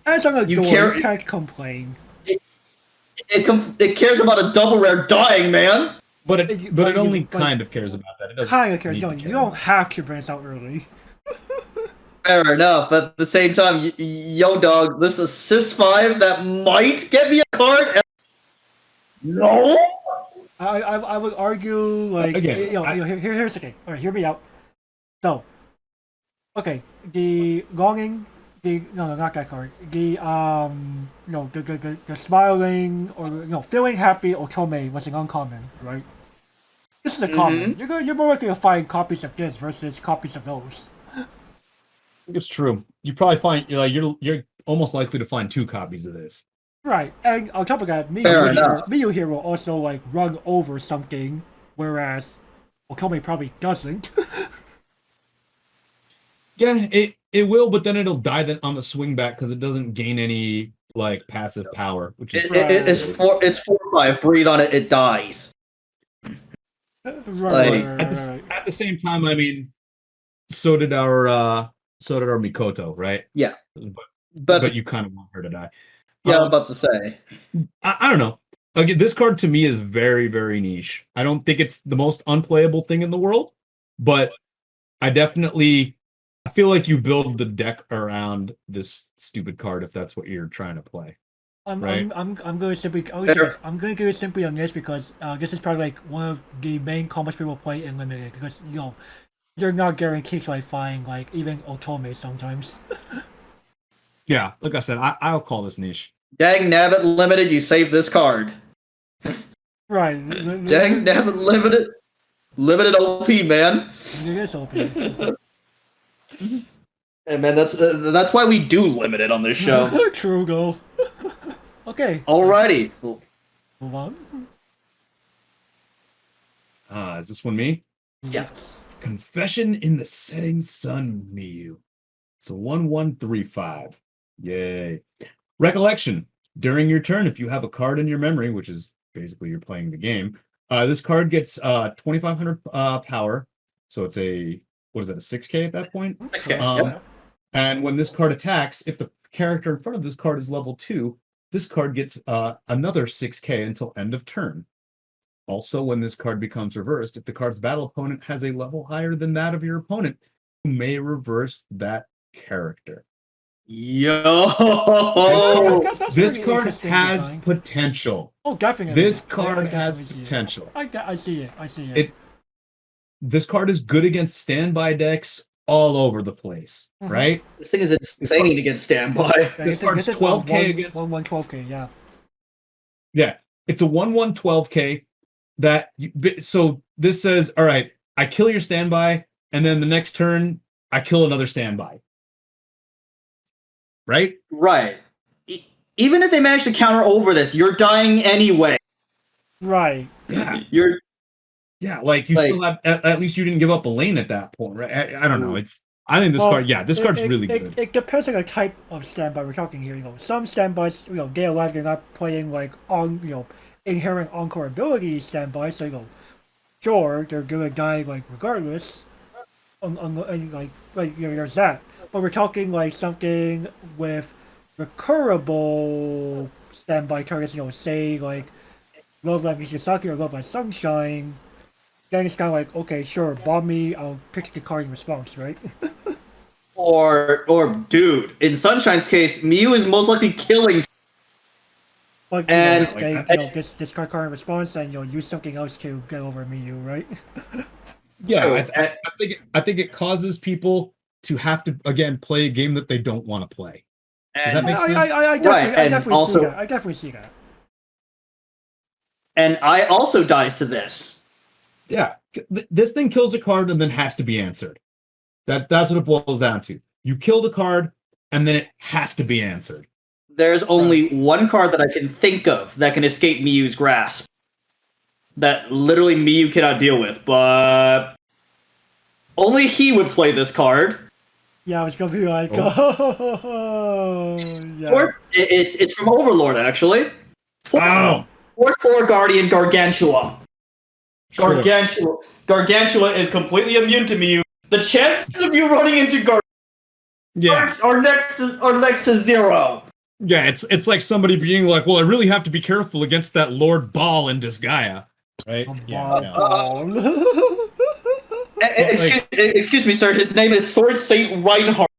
As an adult, you can't complain. It cares about a double rare dying, man. But it only kind of cares about that. It doesn't kind of cares. You don't have to bring this out early. Fair enough, but at the same time, yo dog, this is Sis 5 that might get me a card. No, I would argue like here's the thing. All right, hear me out. So, okay, the longing, not that card. The the smiling or feeling happy Otome was an uncommon, right? This is a common. You're more likely to find copies of this versus copies of those. It's true. You probably find you're almost likely to find 2 copies of this. Right, and on top of that, Miyu here will also like run over something, whereas Otome probably doesn't. Yeah, it will, but then it'll die on the swing back because it doesn't gain any like passive power, which is it's 4/5. Breathe on it, it dies. Right. At the same time, I mean, so did our Mikoto, right? Yeah, but you kind of want her to die. Yeah, I'm about to say. I don't know. Again, this card to me is very, very niche. I don't think it's the most unplayable thing in the world, but I feel like you build the deck around this stupid card if that's what you're trying to play. I'm going to give it simply on this because this is probably like one of the main combos people play in limited because you're not guaranteed to find like even Otome sometimes. Yeah, like I said, I'll call this niche. Dang nabbit limited, you saved this card. Right. Dang nabbit limited OP, man. It is OP. Hey man, that's why we do limited on this show. True though. Okay. Alrighty. Move on. Is this one me? Yes. Confession in the Setting Sun, Miyu. It's a 1/1/3/5. Yay. Recollection. During your turn, if you have a card in your memory, which is basically you're playing the game, this card gets 2,500 power. So it's a 6K at that point? 6K, yeah. And when this card attacks, if the character in front of this card is level 2, this card gets another 6K until end of turn. Also, when this card becomes reversed, if the card's battle opponent has a level higher than that of your opponent, you may reverse that character. Yo! This card has potential. Oh, definitely. This card has potential. I see it. This card is good against standby decks all over the place, right? This thing is insane against standby. This card's 12K against 1/12K, yeah. Yeah, it's a 1/1/12K. So this says, all right, I kill your standby, and then the next turn I kill another standby. Right? Right. Even if they manage to counter over this, you're dying anyway. Right. Yeah. You're like you still have at least you didn't give up a lane at that point, right? I don't know. I think this card, this card's really good. It depends on the type of standby we're talking here. Some standbys, day 11, they're not playing like inherent encore ability standby, so sure, they're gonna die like regardless. There's that. But we're talking like something with recurable standby targets, say like Love Like Mizusaki or Love Like Sunshine. Then it's kind of like, okay, sure, bomb me, I'll pick the card in response, right? or dude, in Sunshine's case, Miyu is most likely killing. But discard card in response, and use something else to get over Miyu, right? Yeah, I think it causes people to have to again play a game that they don't want to play. Does that make sense? I definitely see that. And I also dies to this. Yeah, this thing kills a card and then has to be answered. That's what it boils down to. You kill the card and then it has to be answered. There's only one card that I can think of that can escape Miyu's grasp. That literally Miyu cannot deal with, but only he would play this card. Yeah, I was gonna be like, yeah. It's from Overlord, actually. Wow. 4/4 Guardian Gargantua. Gargantua is completely immune to Miyu. The chances of you running into Gargantua are next to zero. Yeah, it's like somebody being like, well, I really have to be careful against that Lord Ball in Disgaea, right? Excuse me, sir. His name is Sword Saint Reinhardt.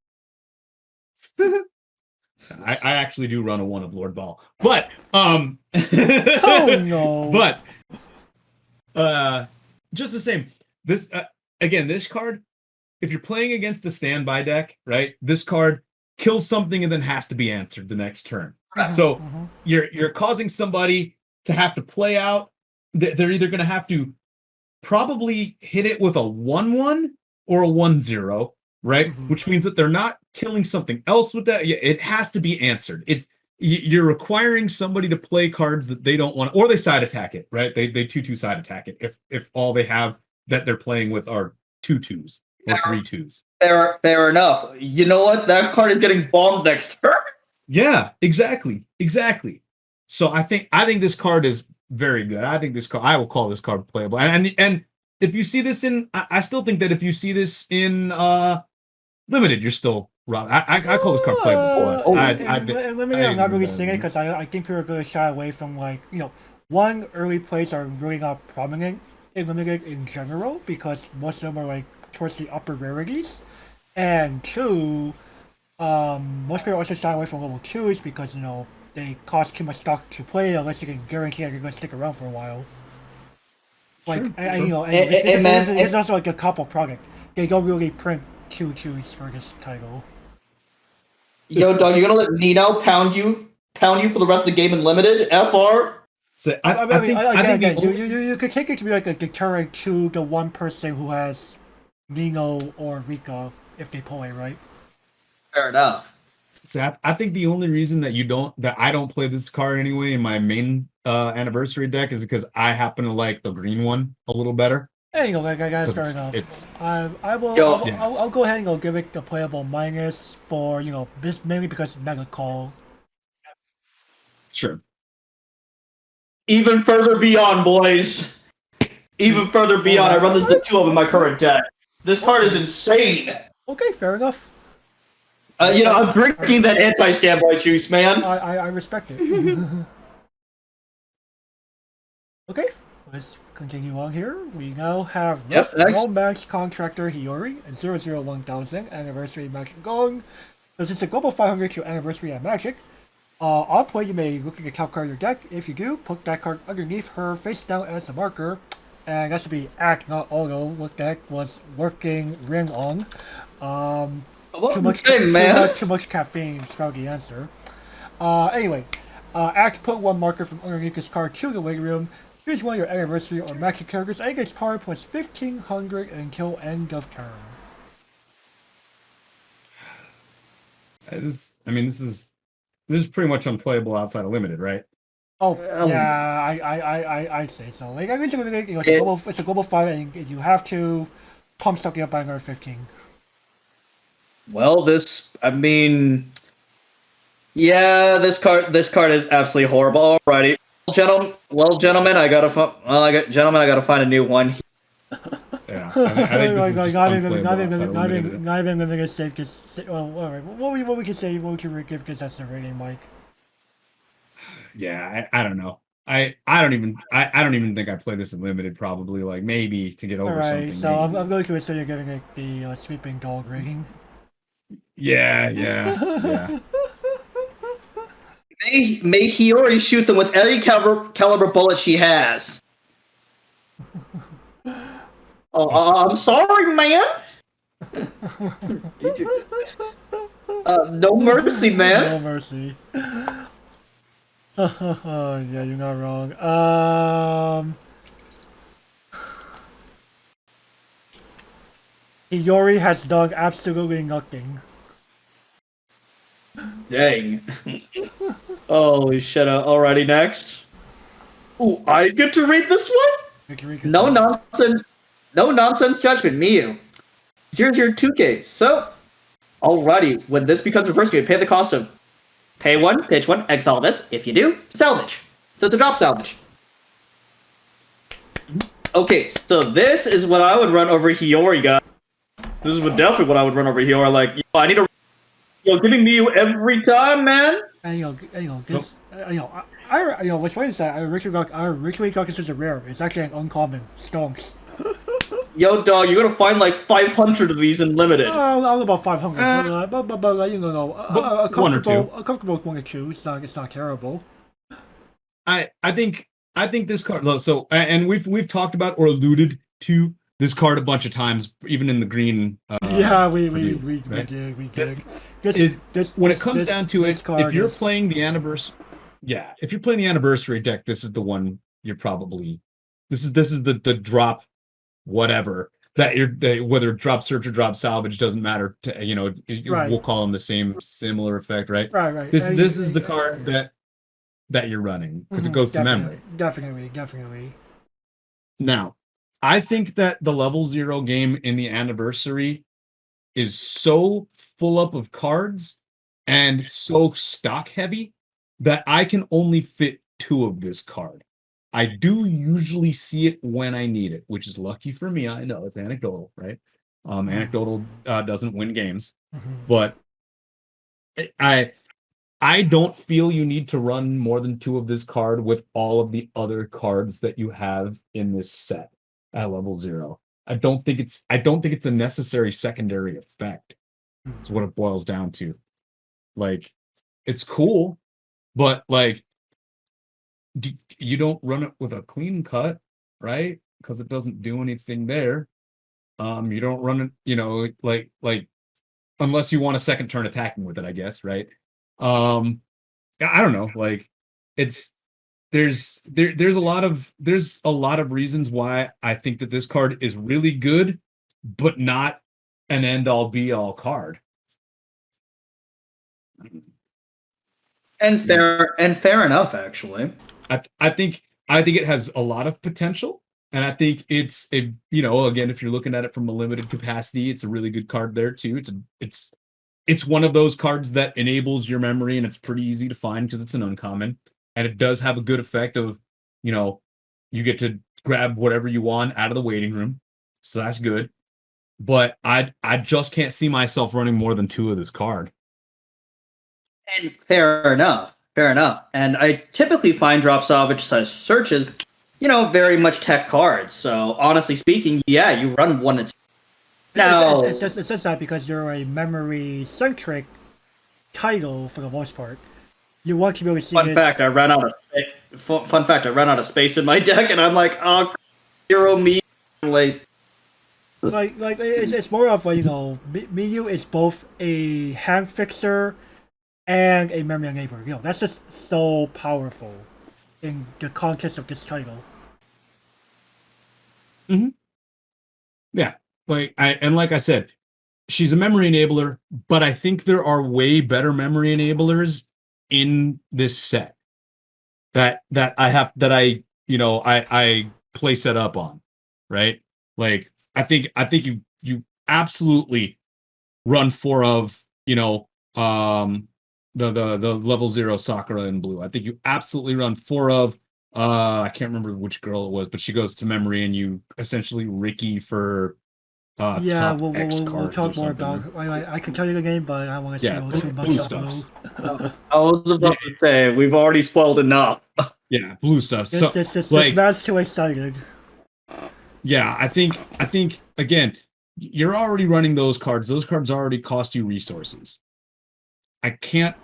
I actually do run a one of Lord Ball, but oh no. But just the same. This this card. If you're playing against a standby deck, right? This card kills something and then has to be answered the next turn. So you're causing somebody to have to play out. They're either going to have to probably hit it with a 1/1 or a 1/0, right? Which means that they're not killing something else with that. It has to be answered. You're requiring somebody to play cards that they don't want, or they side attack it, right? They 2/2 side attack it if all they have that they're playing with are 2/2s or 3/2s. Fair enough. You know what? That card is getting bombed next turn. Yeah, exactly. So I think this card is very good. I think this card, I will call this card playable. And if you see this in, I still think that if you see this in limited, you're still wrong. I call this card playable. Limited, I'm not really seeing it because I think people are going to shy away from one, early plays are really not prominent in limited in general because most of them are towards the upper rarities, and two, most people also shy away from level 2s because they cost too much stock to play unless you can guarantee that you're going to stick around for a while. It's also like a Capo product. They don't really print 2/2s for this title. Yo, dog, you're gonna let Nino pound you for the rest of the game in limited? FR? So I think you could take it to be like a deterrent to the one person who has Nino or Rika if they play, right? Fair enough. So I think the only reason that I don't play this card anyway in my main anniversary deck is because I happen to like the green one a little better. There you go, guys. Fair enough. I'll go ahead and give it the playable minus for this mainly because it's Mega Call. Sure. Even further beyond, boys. Even further beyond. I run this as 2 of in my current deck. This card is insane. Okay, fair enough. I'm drinking that anti-standby juice, man. I respect it. Okay, let's continue on here. We now have Max Contractor Hiyori and 001,000 Anniversary Magic Gong. This is a global 500 to Anniversary at Magic. On play, you may look at the top card of your deck. If you do, put that card underneath her face down as a marker. And that should be act, not auto. What deck was working ring on. Too much caffeine is probably the answer. Anyway, act, put one marker from underneath this card to the waiting room. Choose one of your anniversary or magic characters and gets power plus 1500 until end of turn. This is pretty much unplayable outside of limited, right? Oh, Well, yeah, I'd say so. Like, I guess it's a global fight, and you have to pump something up by another 15. Well, this card is absolutely horrible. Alrighty, gentlemen, I gotta find a new one. Yeah, I think this is just unplayable outside of limited. Not even limited safe. Well, all right. What we can say? What we can give? Because that's the rating, Mike. Yeah, I don't know. I don't even think I play this in limited. Probably like maybe to get over All right. something. So maybe. I'm going to assume you're giving it the sweeping dog rating. Yeah. May Hiyori shoot them with any caliber bullet she has. Oh, I'm sorry, man. No mercy, man. No mercy. Yeah, you're not wrong. Hiyori has done absolutely nothing. Dang. Holy shit. Alrighty, next. Ooh, I get to read this one? No nonsense judgment, Miyu. 002K. So, alrighty, when this becomes your first game, pay the cost of pay one, pitch one, exile this. If you do, salvage. So it's a drop salvage. Okay, so this is what I would run over Hiyori, guys. This is definitely what I would run over Hiyori. Like, I need to. Giving me you every time, man. And what's funny is that I originally got this as a rare. It's actually an uncommon. Stonks. Yo, dog, you're gonna find like 500 of these in limited. I don't know about 500, but a one or two. comfortable 1 or 2. It's not terrible. I think this card. Look, so and we've talked about or alluded to this card a bunch of times, even in the green. We did. When it comes down to it, if you're playing the anniversary, deck, this is the one you're probably. This is the drop, whatever that whether drop search or drop salvage doesn't matter. We'll call them the similar effect, right? Right. This is the card that you're running because it goes to memory. Definitely. Now, I think that the level 0 game in the anniversary is so full up of cards and so stock heavy that I can only fit 2 of this card. I do usually see it when I need it, which is lucky for me. I know it's anecdotal, right? Anecdotal doesn't win games, but I don't feel you need to run more than 2 of this card with all of the other cards that you have in this set at level 0. I don't think it's a necessary secondary effect. It's what it boils down to. Like, it's cool, but like, you don't run it with a clean cut, right? Because it doesn't do anything there. You don't run it, like unless you want a second turn attacking with it, I guess, right? I don't know. Like, there's a lot of reasons why I think that this card is really good, but not an end all be all card. And fair enough, actually. I think it has a lot of potential, and I think it's again, if you're looking at it from a limited capacity, it's a really good card there too. It's one of those cards that enables your memory, and it's pretty easy to find because it's an uncommon. And it does have a good effect of, you get to grab whatever you want out of the waiting room. So that's good. But I just can't see myself running more than 2 of this card. And fair enough. And I typically find drop salvage searches, very much tech cards. So honestly speaking, yeah, you run 1 and 2. Now, it's just that because you're a memory-centric title for the most part. You want to be able to see Fun fact, I ran out of space in my deck, and I'm like, oh, 0 me. Like it's more of a, Miyu is both a hand fixer and a memory enabler. That's just so powerful in the context of this title. Yeah. Like I said, she's a memory enabler, but I think there are way better memory enablers in this set that I play set up on, right? Like I think you absolutely run four of, the level 0 Sakura in blue. I think you absolutely run four of I can't remember which girl it was, but she goes to memory and you essentially Ricky for Yeah, top X we'll cards or talk more something. about. I can tell you the name, but I don't want to Yeah, spoil too much blue of Blue. stuffs. I was about to say we've already spoiled enough. Yeah, blue stuffs. So This like, man's too excited. yeah, I think again, you're already running those cards. Those cards already cost you resources. I can't,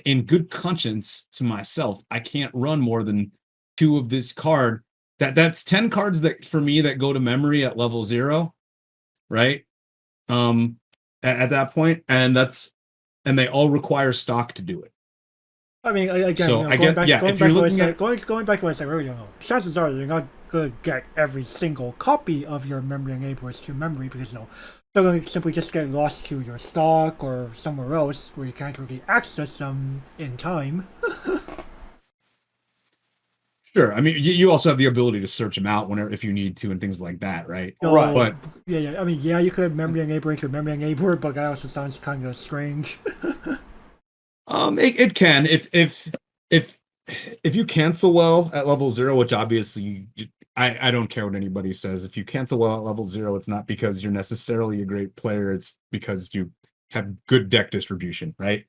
in good conscience to myself, I can't run more than two of this card. That's 10 cards that for me that go to memory at level 0, right? At that point, and they all require stock to do it. I mean, again, So I get, yeah, if you're looking at going back to what I said earlier, chances are you're not going to get every single copy of your memory enablers to memory because they're going to simply just get lost to your stock or somewhere else where you can't really access them in time. sure. I mean, you also have the ability to search them out whenever if you need to and things like that, right? So, Right. But yeah. I mean, yeah, you could memory enabler to memory enabler, but that also sounds kind of strange. it can if you cancel well at level 0, which obviously I don't care what anybody says. If you cancel well at level 0, it's not because you're necessarily a great player. It's because you have good deck distribution, right?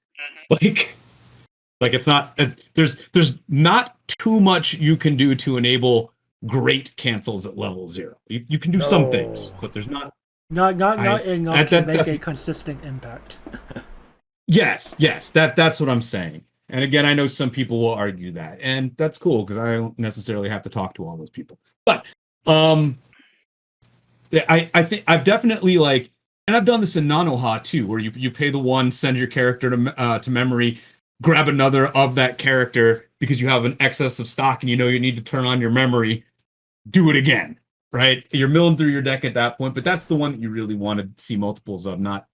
Like it's not there's not too much you can do to enable great cancels at level 0. You can do some things, but there's not Not enough to make that's a consistent impact. yes, that's what I'm saying. And again, I know some people will argue that, and that's cool because I don't necessarily have to talk to all those people. But I think I've definitely and I've done this in Nanoha too, where you pay the one, send your character to memory, grab another of that character because you have an excess of stock and you know you need to turn on your memory, do it again, right? You're milling through your deck at that point, but that's the one that you really want to see multiples of, not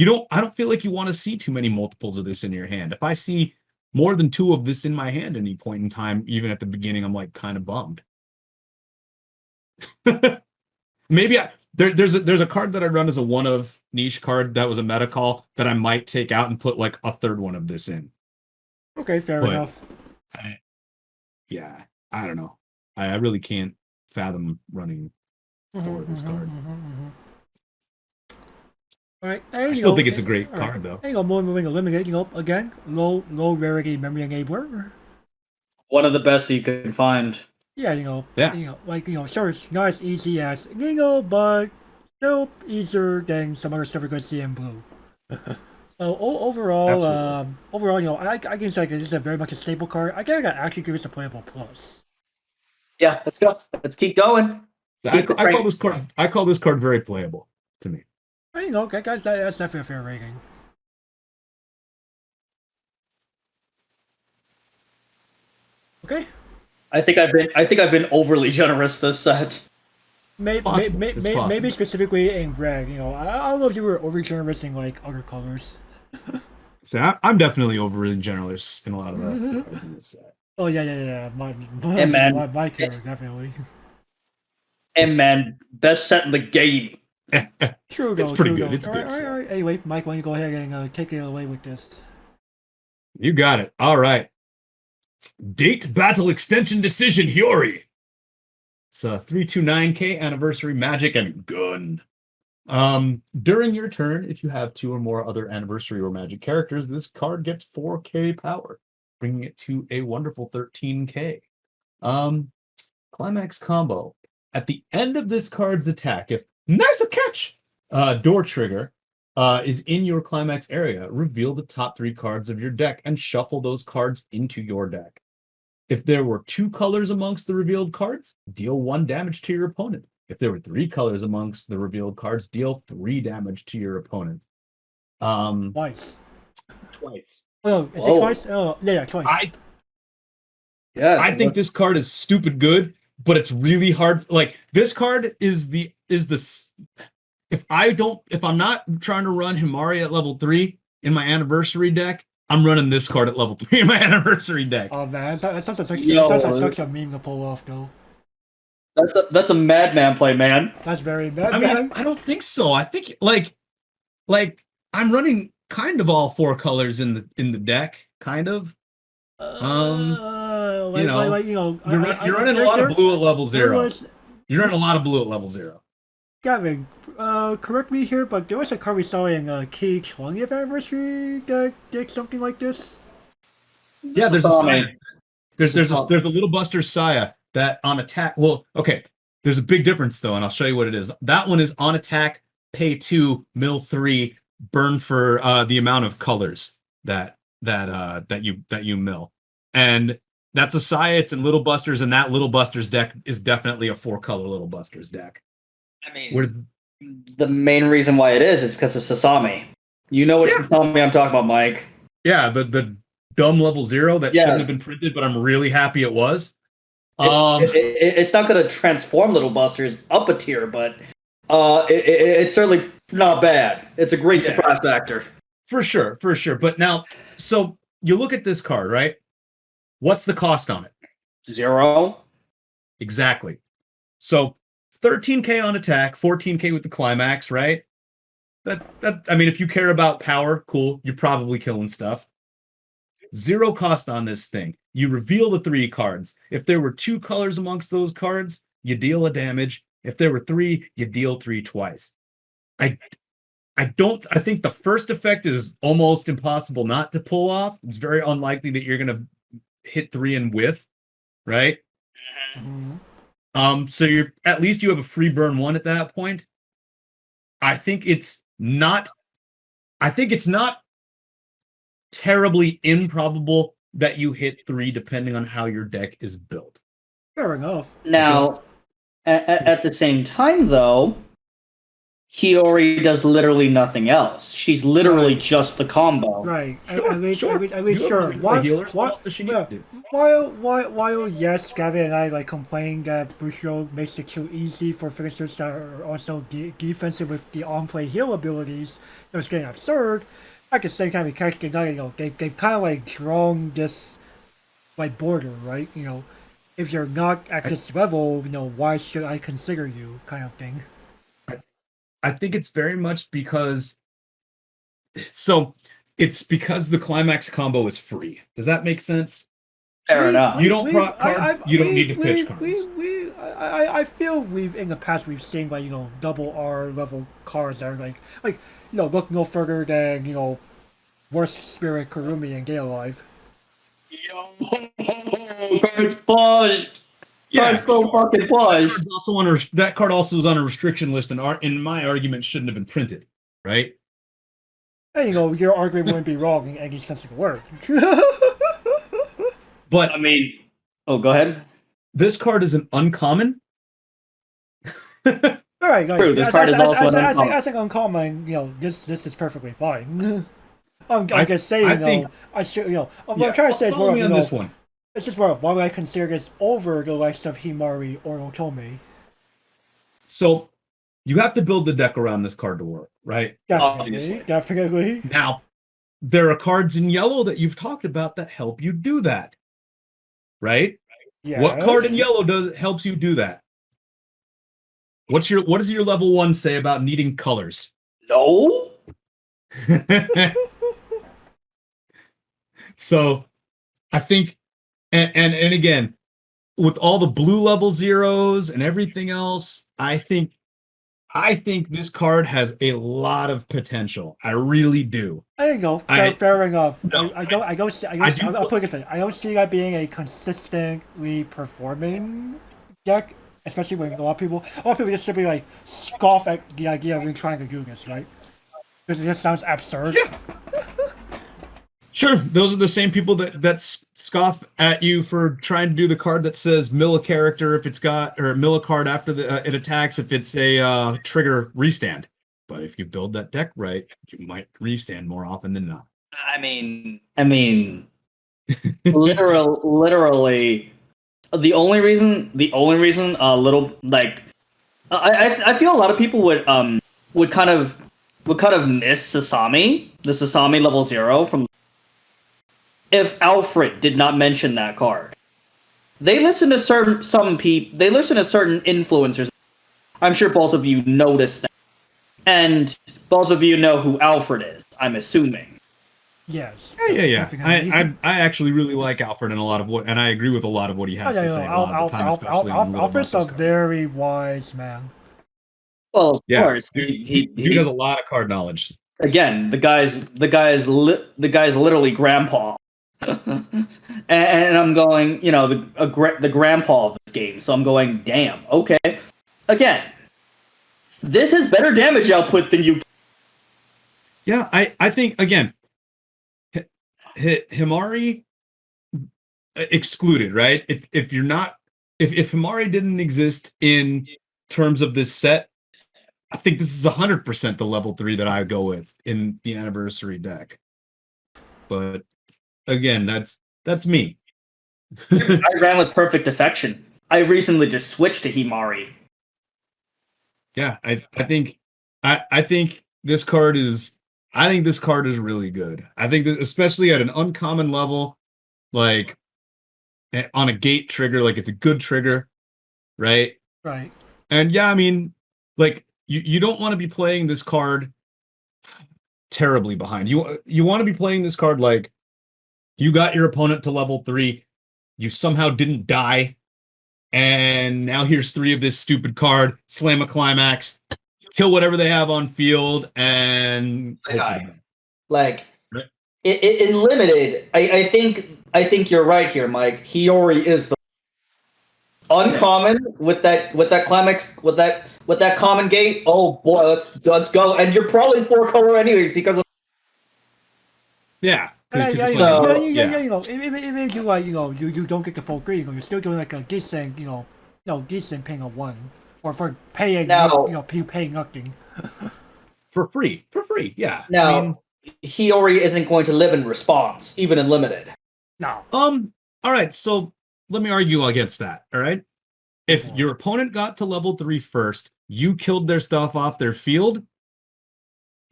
I don't feel like you want to see too many multiples of this in your hand. If I see more than 2 of this in my hand at any point in time, even at the beginning, I'm like kind of bummed. Maybe there's a card that I run as a one of niche card that was a meta call that I might take out and put like a third one of this in. Okay, fair But enough. I don't know. I really can't fathom running for this card. All right, I still think it's a great card, though. Hang on, moving eliminate. Again, low rarity memory enabler. One of the best you can find. Yeah, sure, it's not as easy as but still easier than some other stuff we're going to see in blue. So overall, I can say this is a very much a staple card. I think I actually give this a playable plus. Yeah, let's go. Let's keep going. I call this card very playable to me. That's definitely a fair rating. Okay. I think I've been overly generous this set. Maybe specifically in red. I don't know if you were over generous in like other colors. So I'm definitely overly generous in a lot of the cards in this set. Oh yeah. My character definitely. And man, best set in the game. True, it's pretty good. Though. It's good. All right. Anyway, Mike, why don't you go ahead and take it away with this? You got it. All right. Date Battle Extension Decision Hiyori. It's a 329K anniversary magic and gun. During your turn, if you have 2 or more other anniversary or magic characters, this card gets 4K power, bringing it to a wonderful 13K. Climax combo. At the end of this card's attack, if nice a catch, door trigger is in your climax area, reveal the top 3 cards of your deck and shuffle those cards into your deck. If there were 2 colors amongst the revealed cards, deal 1 damage to your opponent. If there were 3 colors amongst the revealed cards, deal 3 damage to your opponent. Twice. Oh, is it twice? Oh, yeah, twice. Yeah, I think this card is stupid good but it's really hard. Like this card is if I'm not trying to run Himari at level 3 in my anniversary deck, I'm running this card at level 3 in my anniversary deck. Oh man, that's such a meme to pull off though. That's a madman play, man. That's very bad. I mean, I don't think so. I think like I'm running kind of all 4 colors in the deck, kind of. You're running a lot of blue at level 0. You're running a lot of blue at level 0. Gavin, correct me here, but there was a card we saw in Key 20th anniversary that did something like this. Yeah, there's a Saya. There's a little Buster Saya that on attack. Well, okay. There's a big difference though, and I'll show you what it is. That one is on attack, pay 2, mill 3, burn for the amount of colors that you mill. And that's a Saya, it's in Little Busters, and that Little Busters deck is definitely a 4-color Little Busters deck. I mean, the main reason why it is because of Sasami. You know what Sasami I'm talking about, Mike. Yeah, the dumb level 0 that shouldn't have been printed, but I'm really happy it was. It's not going to transform Little Busters up a tier, but it's certainly not bad. It's a great surprise factor. For sure. But now, so you look at this card, right? What's the cost on it? 0. Exactly. So 13k on attack, 14k with the climax, right? That I mean, if you care about power, cool. You're probably killing stuff. 0 cost on this thing. You reveal the 3 cards. If there were 2 colors amongst those cards, you deal a damage. If there were 3, you deal 3 twice. I think the first effect is almost impossible not to pull off. It's very unlikely that you're gonna hit 3 and with, right? Mm-hmm. So you're at least you have a free burn 1 at that point. I think it's not terribly improbable that you hit 3 depending on how your deck is built. Fair enough. Now, at the same time, though, Hiyori does literally nothing else. She's literally just the combo. Right. Sure. While yes, Gavin and I like complain that Bushido makes it too easy for finishers that are also defensive with the on-play heal abilities, it was getting absurd. At the same time, they've kind of like drawn this like border, right? If you're not at this level, why should I consider you, kind of thing. I think it's very much because it's because the climax combo is free. Does that make sense? Fair enough. You don't proc cards. You don't need to pitch cards. I feel in the past we've seen like double R level cards that are like look no further than Worst Spirit Kurumi and Gay Alive. Yo, cards push. Yeah, cards so fucking push. That card also was on a restriction list, and in my argument shouldn't have been printed, right? And your argument wouldn't be wrong in any sense of the word. But I mean, go ahead. This card is an uncommon. All right, true. This card is also an uncommon. As an uncommon, this is perfectly fine. I'm just saying, I should, what I'm trying to say is more on this one. It's just more, why would I consider this over the likes of Himari or Otome? So, you have to build the deck around this card to work, right? Definitely. Now, there are cards in yellow that you've talked about that help you do that, right? Yes. What card in yellow helps you do that? What does your level 1 say about needing colors? No. So, I think, and again, with all the blue level 0s and everything else, I think this card has a lot of potential. I really do. There you go. Fair enough. No, I'll put it this way. I don't see that being a consistently performing deck, especially when a lot of people just simply like scoff at the idea of me trying to do this, right? Because it just sounds absurd. Yeah. Sure, those are the same people that scoff at you for trying to do the card that says mill a character if it's got, or mill a card after it attacks if it's a trigger restand. But if you build that deck right, you might restand more often than not. I mean, literally, the only reason, a little like, I feel a lot of people would kind of miss Sasami, the Sasami level 0 from. If Alfred did not mention that card, they listen to certain influencers. I'm sure both of you noticed that, and both of you know who Alfred is. I'm assuming. Yes. Yeah. I actually really like Alfred and and I agree with a lot of what he has to say a lot of the time, especially on Alfred's a very wise man. Well, of course, dude has a lot of card knowledge. Again, the guy's literally grandpa. and I'm going, the grandpa of this game. So I'm going, damn, okay. Again, this has better damage output than you. Yeah, I think again, Himari excluded, right? If you're not, if Himari didn't exist in terms of this set, I think this is 100% the level 3 that I go with in the anniversary deck. But again, that's me. I ran with Perfect Affection. I recently just switched to Himari. Yeah, I think this card is really good. I think that especially at an uncommon level, like on a gate trigger, like it's a good trigger, right? Right. And yeah, I mean, like you don't want to be playing this card terribly behind. You want to be playing this card like you got your opponent to level 3, you somehow didn't die, and now here's 3 of this stupid card, slam a climax, kill whatever they have on field, and like right? in limited. I think you're right here, Mike. Hiyori is the uncommon with that climax with that common gate. Oh boy, let's go. And you're probably 4 color anyways because of yeah. It means you you don't get the full grade. You're still doing like a decent, decent paying of 1 for paying paying nothing for free. Yeah. Now, I mean, Hiyori isn't going to live in response, even in limited. No. All right. So let me argue against that. All right. If your opponent got to level 3 first, you killed their stuff off their field,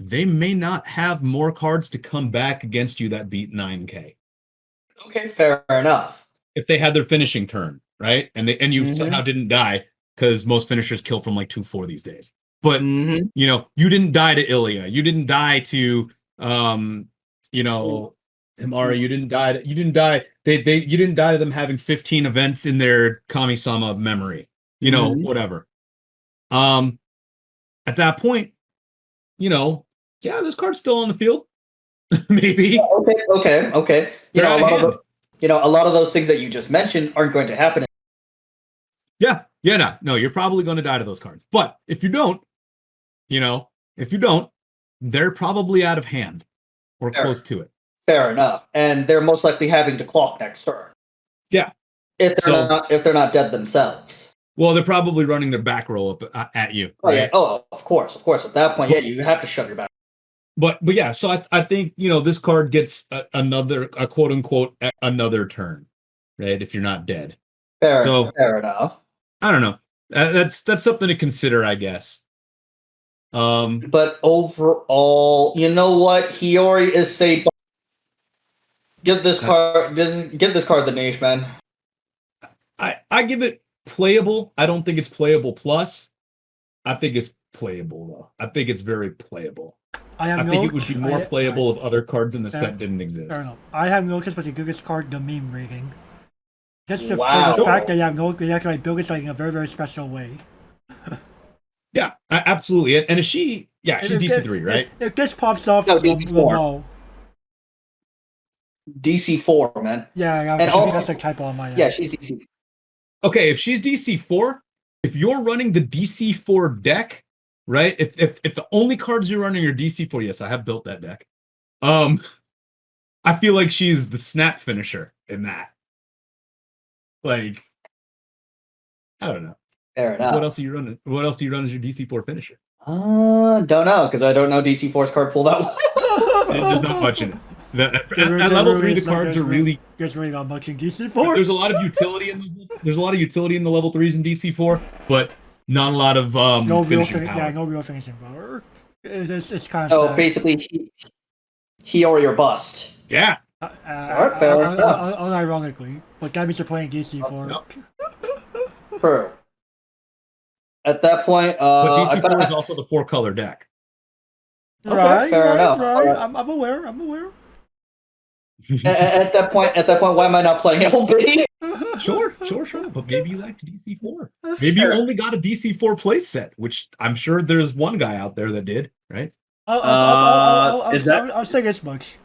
they may not have more cards to come back against you that beat 9K. Okay, fair enough. If they had their finishing turn, right? And you somehow didn't die, because most finishers kill from like 2-4 these days. But you didn't die to Ilya. You didn't die to Himari. You didn't die. You didn't die to them having 15 events in their Kami-sama memory. Whatever. At that point, this card's still on the field. Maybe. Yeah, okay. A lot of those things that you just mentioned aren't going to happen. Yeah, no, you're probably going to die to those cards. But if you don't, they're probably out of hand or close to it. Fair enough, and they're most likely having to clock next turn. Yeah, if they're not dead themselves. Well, they're probably running their back roll up at you. Oh, right? Yeah. Oh, of course. At that point, you have to shove your back. But yeah, so I think this card gets a quote unquote another turn, right? If you're not dead. Fair enough. I don't know. That's something to consider, I guess. But overall, you know what? Hiyori is safe. Give this card the niche, man. I give it playable. I don't think it's playable plus. I think it's playable though. I think it's very playable. I think it would be more playable if other cards in the set didn't exist. Fair enough. I have noticed with the biggest card, the meme rating. Just for the fact that they actually build it like in a very, very special way. Yeah, absolutely. And is she's DC3, right? If this pops off, DC4. DC4, man. Yeah, and also, that's a typo on my end. Yeah, she's DC4. Okay, if she's DC4, if you're running the DC4 deck, right? If the only cards you're running are DC4, yes, I have built that deck. I feel like she's the snap finisher in that. Like, I don't know. Fair enough. What else do you run? What else do you run as your DC4 finisher? Don't know, because I don't know DC4's card pool that well. There's not much in it. At level 3, the cards are really. There's really not much in DC4. There's a lot of utility in. There's a lot of utility in the level 3s in DC4, but not a lot of no real finishing power. Yeah, no real finishing power. It's kind of. So basically, he or your bust. Yeah. Unironically, but that means you're playing DC4. True. At that point, but DC4 is also the 4-color deck. Right, fair enough. Right. I'm aware. At that point, why am I not playing LB? Sure. But maybe you liked DC4. Maybe you only got a DC4 play set, which I'm sure there's one guy out there that did, right? I'll say this much.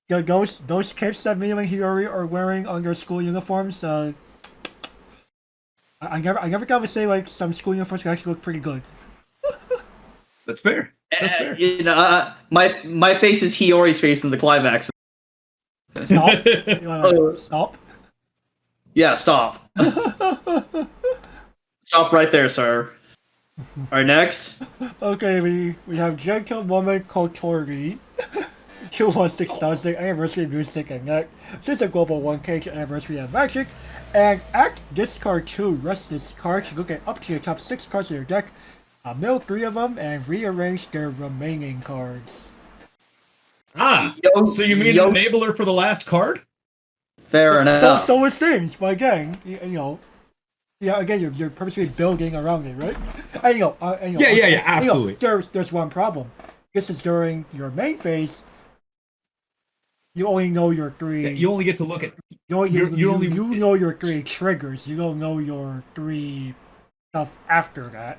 Those capes that Mio and Hiyori are wearing on their school uniforms, I never got to say like some school uniforms can actually look pretty good. That's fair. You know, my face is Hiyori's face in the climax. Stop. Stop. Yeah, stop. Stop right there, sir. Alright, next. Okay, we have Gentle Woman Kotori. 216,000 anniversary music and neck. Since a global 1K anniversary of Magic. And act discard 2 restless cards. Look at up to your top 6 cards of your deck. Mill 3 of them and rearrange their remaining cards. So you mean an enabler for the last card? Fair enough. So it seems, but again, again, you're purposely building around it, right? And, absolutely. There's one problem. This is during your main phase. You only know your 3. Yeah, you only get to look at. You know your 3 triggers. You don't know your 3 stuff after that.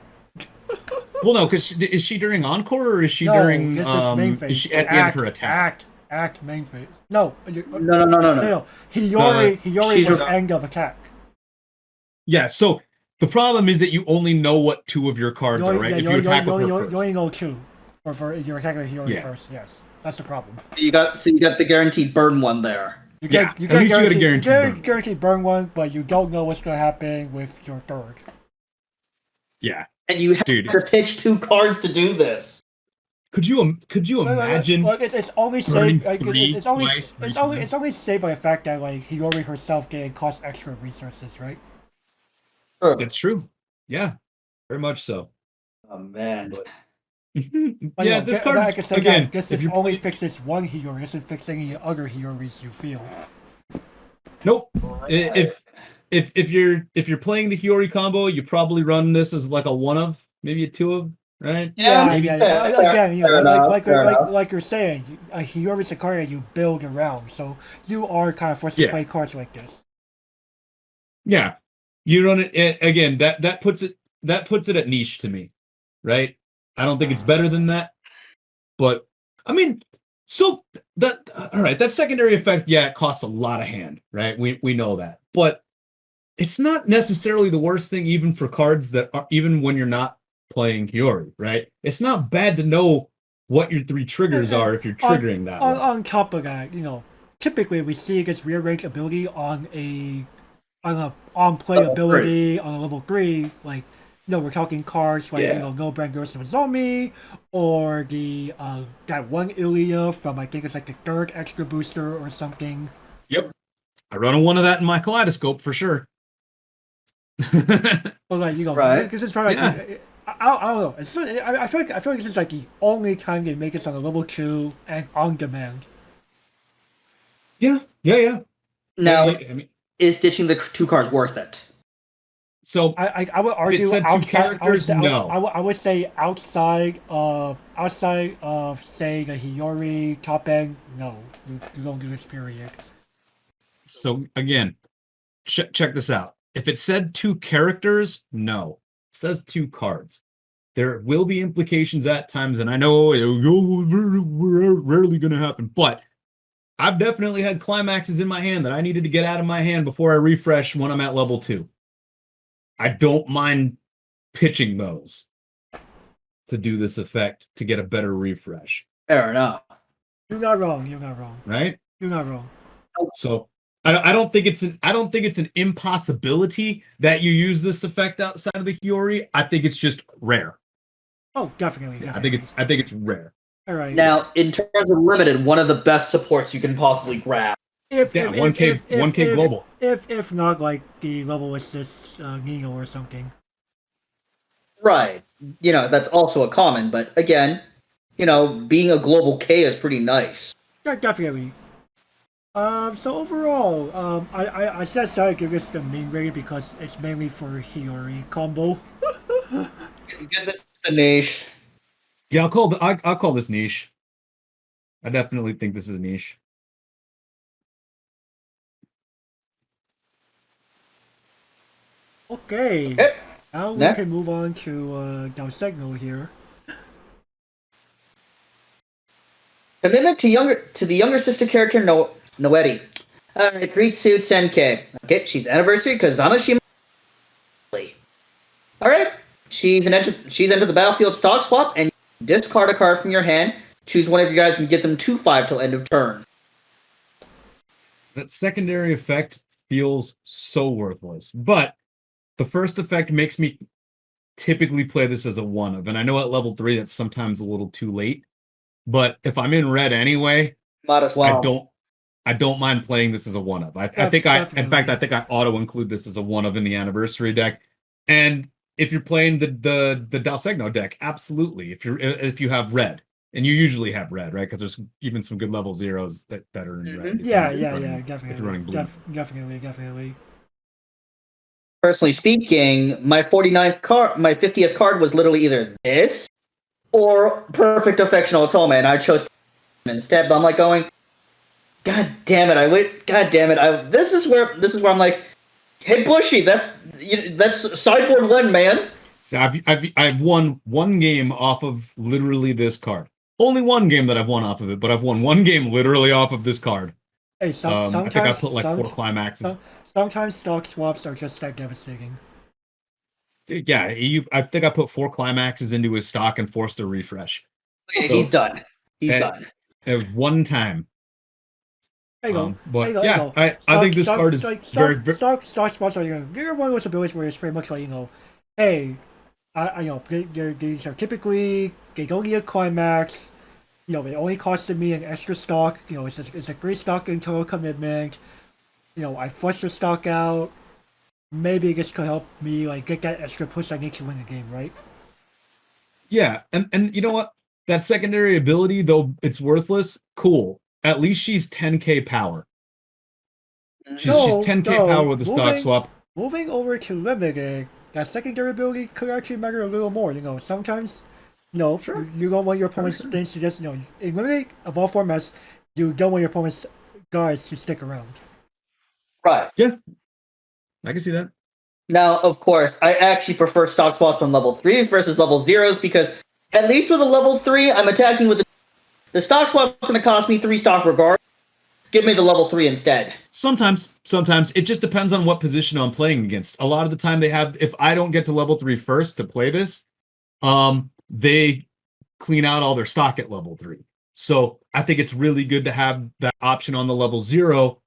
Well, no, because is she during Encore or is she during? This is main phase. Is she at the end of her attack? Act main phase. No. No. Hiyori was end of attack. Yeah. So the problem is that you only know what 2 of your cards are, right? If you attack with her first. You only know 2. For you're attacking Hiyori first. Yes, that's the problem. You got the guaranteed burn one there. You get a guaranteed burn one, but you don't know what's gonna happen with your 3rd. Yeah. And you have to pitch 2 cards to do this. Could you imagine? It's only saved. It's only saved by the fact that like Hiyori herself getting cost extra resources, right? Sure. That's true. Yeah, very much so. Oh man. Yeah, this card again. This only fixes one Hiyori. It doesn't fix any other Hiyoris you feel. Nope. If you're playing the Hiyori combo, you probably run this as like a 1 of, maybe a 2 of, right? Yeah. Again, like you're saying, Hiyori's a card that you build around, so you are kind of forced to play cards like this. Yeah, you run it again. That puts it at niche to me, right? I don't think it's better than that, but I mean, so that all right. That secondary effect, it costs a lot of hand, right? We know that, but it's not necessarily the worst thing, even for cards that are even when you're not playing Hiyori, right? It's not bad to know what your 3 triggers are if you're triggering that. On top of that, typically we see it gets rearrange ability on playability on a level 3, like. We're talking cards like No Brand Girls of Zombie, or the that one Ilya from I think it's like the 3rd extra booster or something. Yep, I run a 1 of that in my Kaleidoscope for sure. But like right? Because it's probably I don't know. I feel like this is like the only time they make this on a level 2 and on demand. Yeah. Now, is ditching the 2 cards worth it? So I would argue outside. I would say outside of say the Hiyori top end. No, you don't do this period. So again, check this out. If it said 2 characters, no, it says 2 cards. There will be implications at times, and I know it's rarely going to happen, but I've definitely had climaxes in my hand that I needed to get out of my hand before I refresh when I'm at level 2. I don't mind pitching those to do this effect to get a better refresh. Fair enough. You're not wrong. Right? You're not wrong. So I don't think it's an impossibility that you use this effect outside of the Hiyori. I think it's just rare. Oh, definitely. I think it's rare. All right. Now, in terms of limited, one of the best supports you can possibly grab. If Yeah, 1K global. if not like the level assist Nino or something. Right. That's also a common, but again, being a global K is pretty nice. Yeah, definitely. So overall, I just decided to give this the main rating because it's mainly for Hiyori combo. Give this the niche. Yeah, I'll call this niche. I definitely think this is niche. Okay. Okay. Now we Next. can move on to Dal Segno here. Commitment to the younger sister character Noeti. Alright, 3 suits Senke. Okay, she's anniversary Kazanashima. Alright. She's entered the battlefield stock swap and discard a card from your hand. Choose one of you guys and get them 2/5 till end of turn. That secondary effect feels so worthless. But the first effect makes me typically play this as a one of. And I know at level 3 that's sometimes a little too late. But if I'm in red anyway, Might as well. I don't mind playing this as a one of. I think I auto include this as a one of in the anniversary deck. And if you're playing the Dal Segno deck, absolutely. If you have red, and you usually have red, right? Because there's even some good level zeros that are in red. Yeah, If you're running blue. definitely. Personally speaking, my 50th card was literally either this or Perfect Affection Otome, and I chose instead. But I'm like going, God damn it! This is where I'm like, hey Bushy, that's sideboard one, man. So I've won one game off of literally this card. Only one game that I've won off of it, but I've won one game literally off of this card. Hey, sometimes I think I put like 4 climaxes. Sometimes stock swaps are just that devastating. Yeah, I think I put 4 climaxes into his stock and forced a refresh. He's done. He's done. It was one time. There you go. But there you go. I think this card is very stock spots are you're one of those abilities where it's pretty much like hey, these are typically they don't need a climax. It only costed me an extra stock. It's a great stock in total commitment. I flush the stock out. Maybe this could help me get that extra push I need to win the game, right? Yeah, and you know what? That secondary ability, though it's worthless, cool. At least she's 10k power. She's 10k power with the stock swap. Moving over to limited, that secondary ability could actually matter a little more. Sometimes, Sure. you don't want your opponent's things to just, in limited of all formats, you don't want your opponent's guys to stick around. Right. Yeah, I can see that. Now, of course, I actually prefer stock swaps on level 3s versus level 0s because at least with a level 3, I'm attacking with the stock swap's going to cost me 3 stock regardless. Give me the level 3 instead. Sometimes it just depends on what position I'm playing against. A lot of the time they have, if I don't get to level 3 first to play this, they clean out all their stock at level 3. So I think it's really good to have that option on the level 0,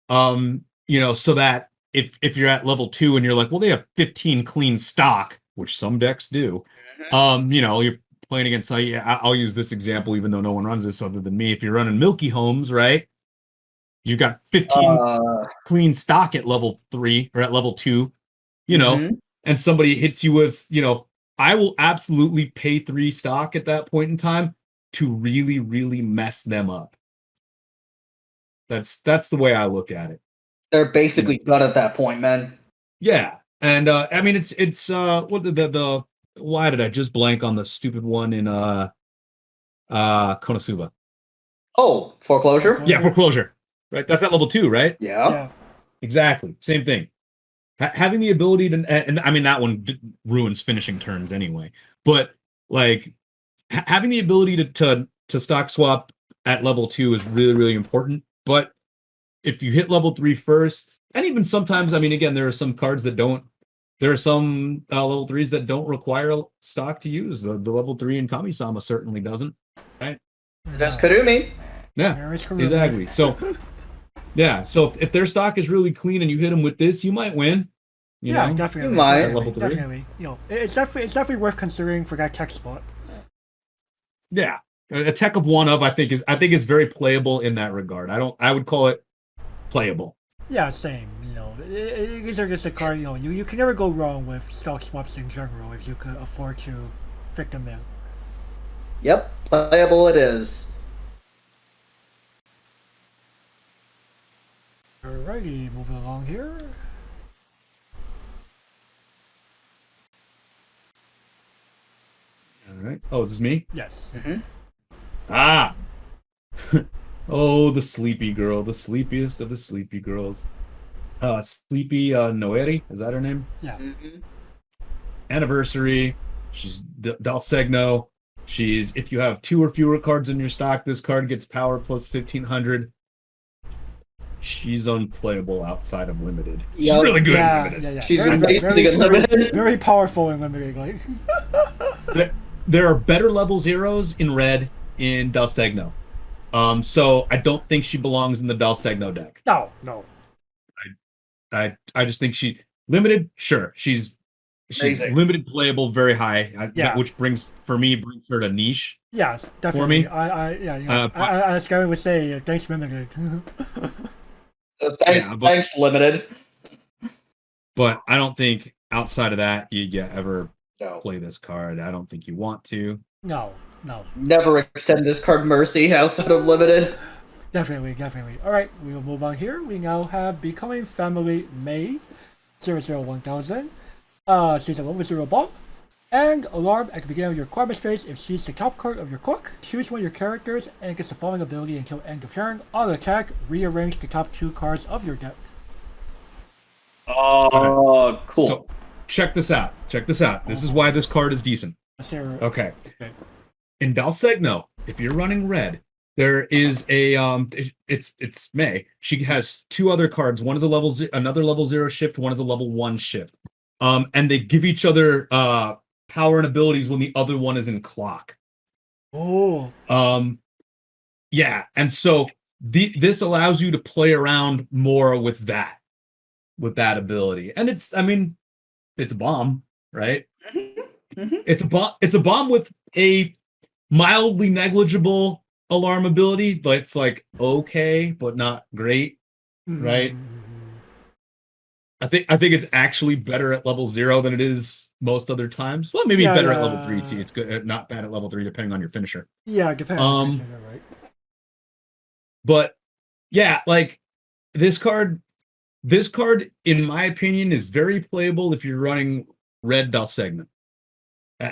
so that if you're at level 2 and you're like, well, they have 15 clean stock, which some decks do, you're playing against, I'll use this example, even though no one runs this other than me. If you're running Milky Homes, right? You've got 15 clean stock at level 3 or at level 2, and somebody hits you with, I will absolutely pay 3 stock at that point in time to really, really mess them up. That's the way I look at it. They're basically done at that point, man. Yeah. And I mean it's what the why did I just blank on the stupid one in Konosuba? Oh, foreclosure? Yeah, foreclosure. Right. That's at level 2, right? Yeah. Exactly. Same thing. Having the ability to, and I mean that one ruins finishing turns anyway. But having the ability to stock swap at level 2 is really, really important. But if you hit level 3 first, and even sometimes, I mean, again, there are some cards that don't. There are some level 3s that don't require stock to use. The level 3 in Kami-sama certainly doesn't. Right? That's Kurumi. Yeah, exactly. So, yeah. So if their stock is really clean and you hit them with this, you might win. You know? Definitely. You might. Level 3. Definitely. It's definitely worth considering for that tech spot. Yeah. A tech of one of I think is very playable in that regard. I would call it playable. Yeah, same. These are just a card. You can never go wrong with stock swaps in general if you can afford to fit them in. Yep, playable it is. Alrighty, moving along here. All right. Oh, is this me? Yes. Ah. Oh, the sleepy girl, the sleepiest of the sleepy girls. Sleepy Noeri, is that her name? Yeah. Anniversary. She's Dal Segno. She's if you have 2 or fewer cards in your stock, this card gets power plus 1500. She's unplayable outside of limited. She's Yep. really good Yeah, in limited. yeah, yeah. She's very, amazing in very, limited. very powerful in limited. Like, There are better level zeros in red in Dal Segno. So I don't think she belongs in the Dal Segno deck. no. I just think she limited. Sure, she's Amazing. limited playable, very high. Yeah. Which brings her to niche. Yes, definitely. me? As Gary would say, thanks limited. Thanks, limited. But I don't think outside of that you ever No. play this card. I don't think you want to. No. Never extend this card mercy outside of limited. Definitely. All right, we will move on here. We now have Becoming Family May 001,000. She's a level 0 bomb. And alarm at the beginning of your requirement phase. If she's the top card of your cook, choose one of your characters and gets the following ability until end of turn. On attack, rearrange the top 2 cards of your deck. Oh, cool. So check this out. This is why this card is decent. Okay. In Dal Segno, if you're running red, there is a it's May. She has 2 other cards. One is another level 0 shift, one is a level 1 shift. And they give each other power and abilities when the other one is in clock. Oh. Yeah, and so this allows you to play around more with that ability. And it's a bomb, right? It's a bomb with a mildly negligible alarm ability, but it's like okay, but not great, right? I think it's actually better at level 0 than it is most other times. Well, maybe better at level 3 too. It's good, not bad at level 3 depending on your finisher. Yeah, depending on your finisher, right? But yeah, like this card, in my opinion, is very playable if you're running red Dal Segno.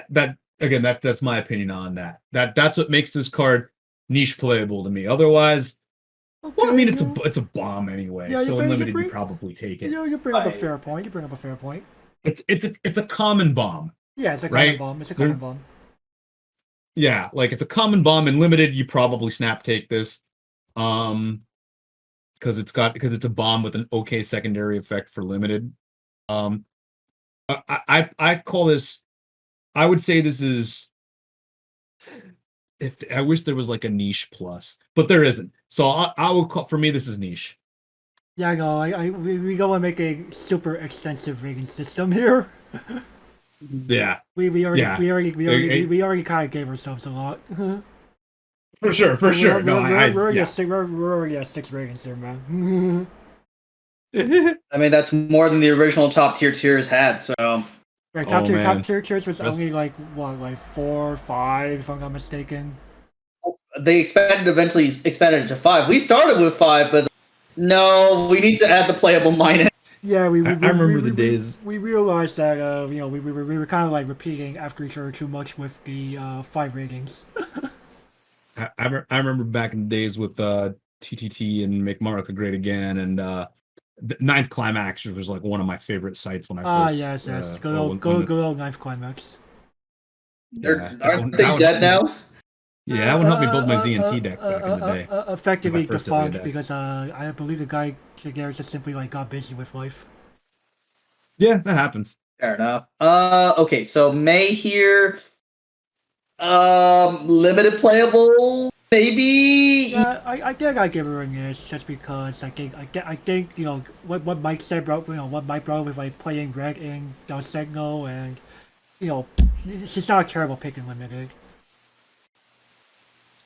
That's my opinion on that. That's what makes this card niche playable to me. Otherwise, well, I mean, it's a bomb anyway. Yeah, so in limited, you probably take it. You bring up a fair point. It's a common bomb. Yeah, it's a right? common bomb. It's a common bomb. Yeah, like it's a common bomb in limited. You probably snap take this, because it's a bomb with an okay secondary effect for limited. I call this. I would say this is. I wish there was like a niche plus, but there isn't. So I would call, for me, this is niche. Yeah, I know. We gotta make a super extensive rating system here. Yeah. We already kind of gave ourselves a lot. For sure. We're already at 6 ratings here, man. I mean, that's more than the original top tiers had. So right, top tiers was only like 4 or 5, if I'm not mistaken. They eventually expanded it to 5. We started with 5, but no, we need to add the playable minus. Yeah, I remember the days. We realized that we were kind of like repeating after each other too much with the 5 ratings. I remember back in the days with TTT and Make America Great Again, and the Ninth Climax was like one of my favorite sites when I first. Yes. Good old Ninth Climax. Aren't they dead now? Yeah, that one helped me build my ZNT deck back in the day. Effectively defunct because I believe the guy Gary just simply like got busy with life. Yeah, that happens. Fair enough. Okay, so May here. Limited playable, maybe. Yeah, I think I give her a niche just because I think what Mike said about what Mike brought with like playing red in Dal Segno, and she's not a terrible pick in limited.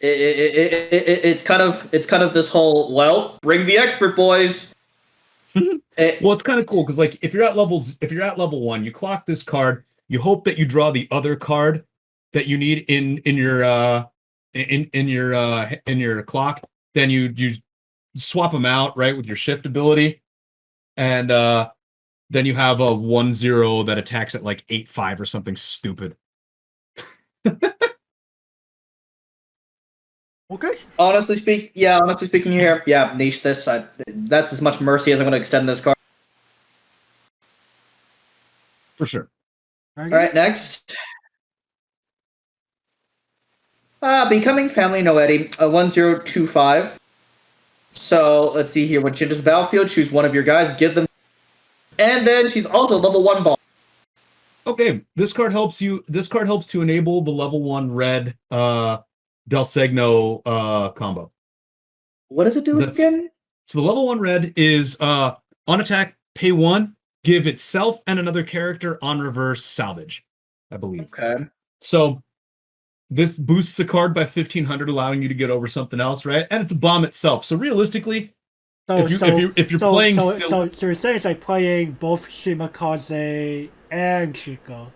It's kind of this whole, well, bring the expert, boys. Well, it's kind of cool because like if you're at level 1, you clock this card. You hope that you draw the other card that you need in your clock. Then you swap them out, right, with your shift ability, and then you have a 1/0 that attacks at like 8/5 or something stupid. Okay. Honestly speaking here, niche this. That's as much mercy as I'm going to extend this card. For sure. All right, next. Becoming Family Noetti, a 1025. So let's see here. When she enters the battlefield, choose one of your guys, give them, and then she's also level 1 bomb. Okay, this card helps to enable the level 1 red Dal Segno combo. What does it do again? So the level 1 red is on attack, pay 1, give itself and another character on reverse salvage, I believe. Okay. So this boosts a card by 1500, allowing you to get over something else, right? And it's a bomb itself. So realistically, if you're playing, so you're saying it's like playing both Shimakaze and Chico.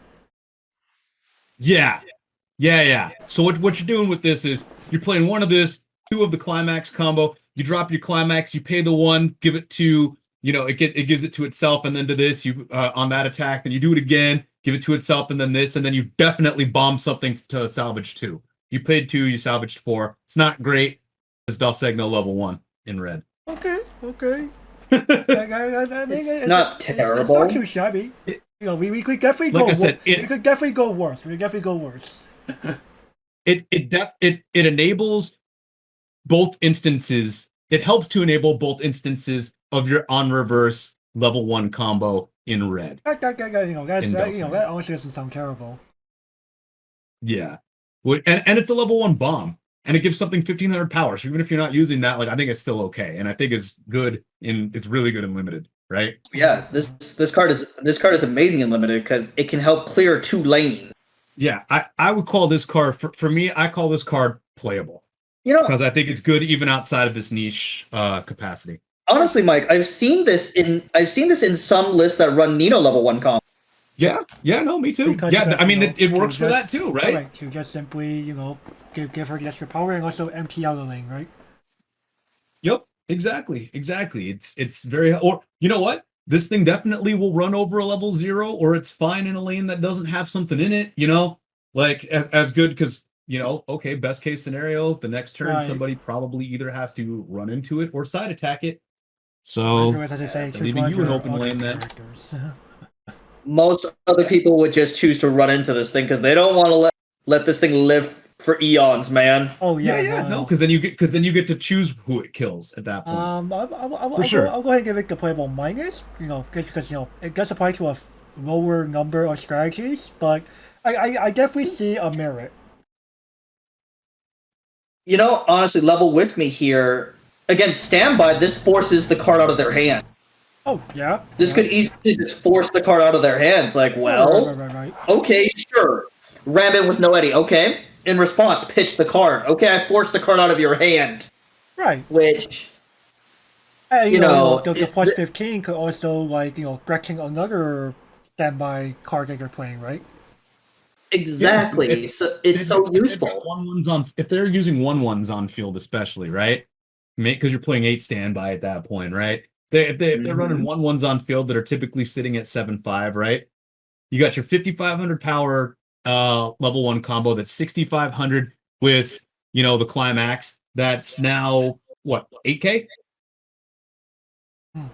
Yeah. So what you're doing with this is you're playing one of this, 2 of the climax combo. You drop your climax, you pay the 1, give it to, it gives it to itself, and then to this, you on that attack, then you do it again, give it to itself, and then this, and then you definitely bomb something to salvage 2. You paid 2, you salvaged 4. It's not great. It's Dal Segno level 1 in red. Okay. It's not terrible. It's not too shabby. We could definitely go. Like I said, we could definitely go worse. We could definitely go worse. It enables both instances. It helps to enable both instances of your on reverse level 1 combo in red. That honestly doesn't sound terrible. Yeah, and it's a level 1 bomb, and it gives something 1500 power. So even if you're not using that, like I think it's still okay, and I think it's good it's really good in limited, right? Yeah, this card is amazing in limited because it can help clear 2 lanes. Yeah, I would call this card for me. I call this card playable. Because I think it's good even outside of this niche capacity. Honestly, Mike, I've seen this in some lists that run Nino level 1 comp. Yeah, no, me too. Because it works for that too, right? Right, to just simply, give her the extra power and also empty out the lane, right? Yep, exactly. It's very, or you know what? This thing definitely will run over a level 0, or it's fine in a lane that doesn't have something in it, like as good because, okay, best case scenario, the next turn somebody probably either has to run into it or side attack it. So leaving you an open lane then. Most other people would just choose to run into this thing because they don't want to let this thing live for eons, man. Oh yeah, no, because then you get to choose who it kills at that point. I'll go ahead and give it the playable minus, because it does apply to a lower number of strategies, but I definitely see a merit. Honestly, level with me here. Again, standby. This forces the card out of their hand. Oh yeah. This could easily just force the card out of their hands. Like, well, right. Okay, sure. Ram it with Noetti. Okay. In response, pitch the card. Okay, I forced the card out of your hand. Right. Which, the plus 15 could also, correcting another standby card that you're playing, right? Exactly. Yeah, it's so useful. If they're using 1/1s on field, especially, right? Because you're playing 8 standby at that point, right? If they're running 1/1s on field that are typically sitting at 7/5, right? You got your 5500 power level 1 combo that's 6500 with the climax that's now what 8k,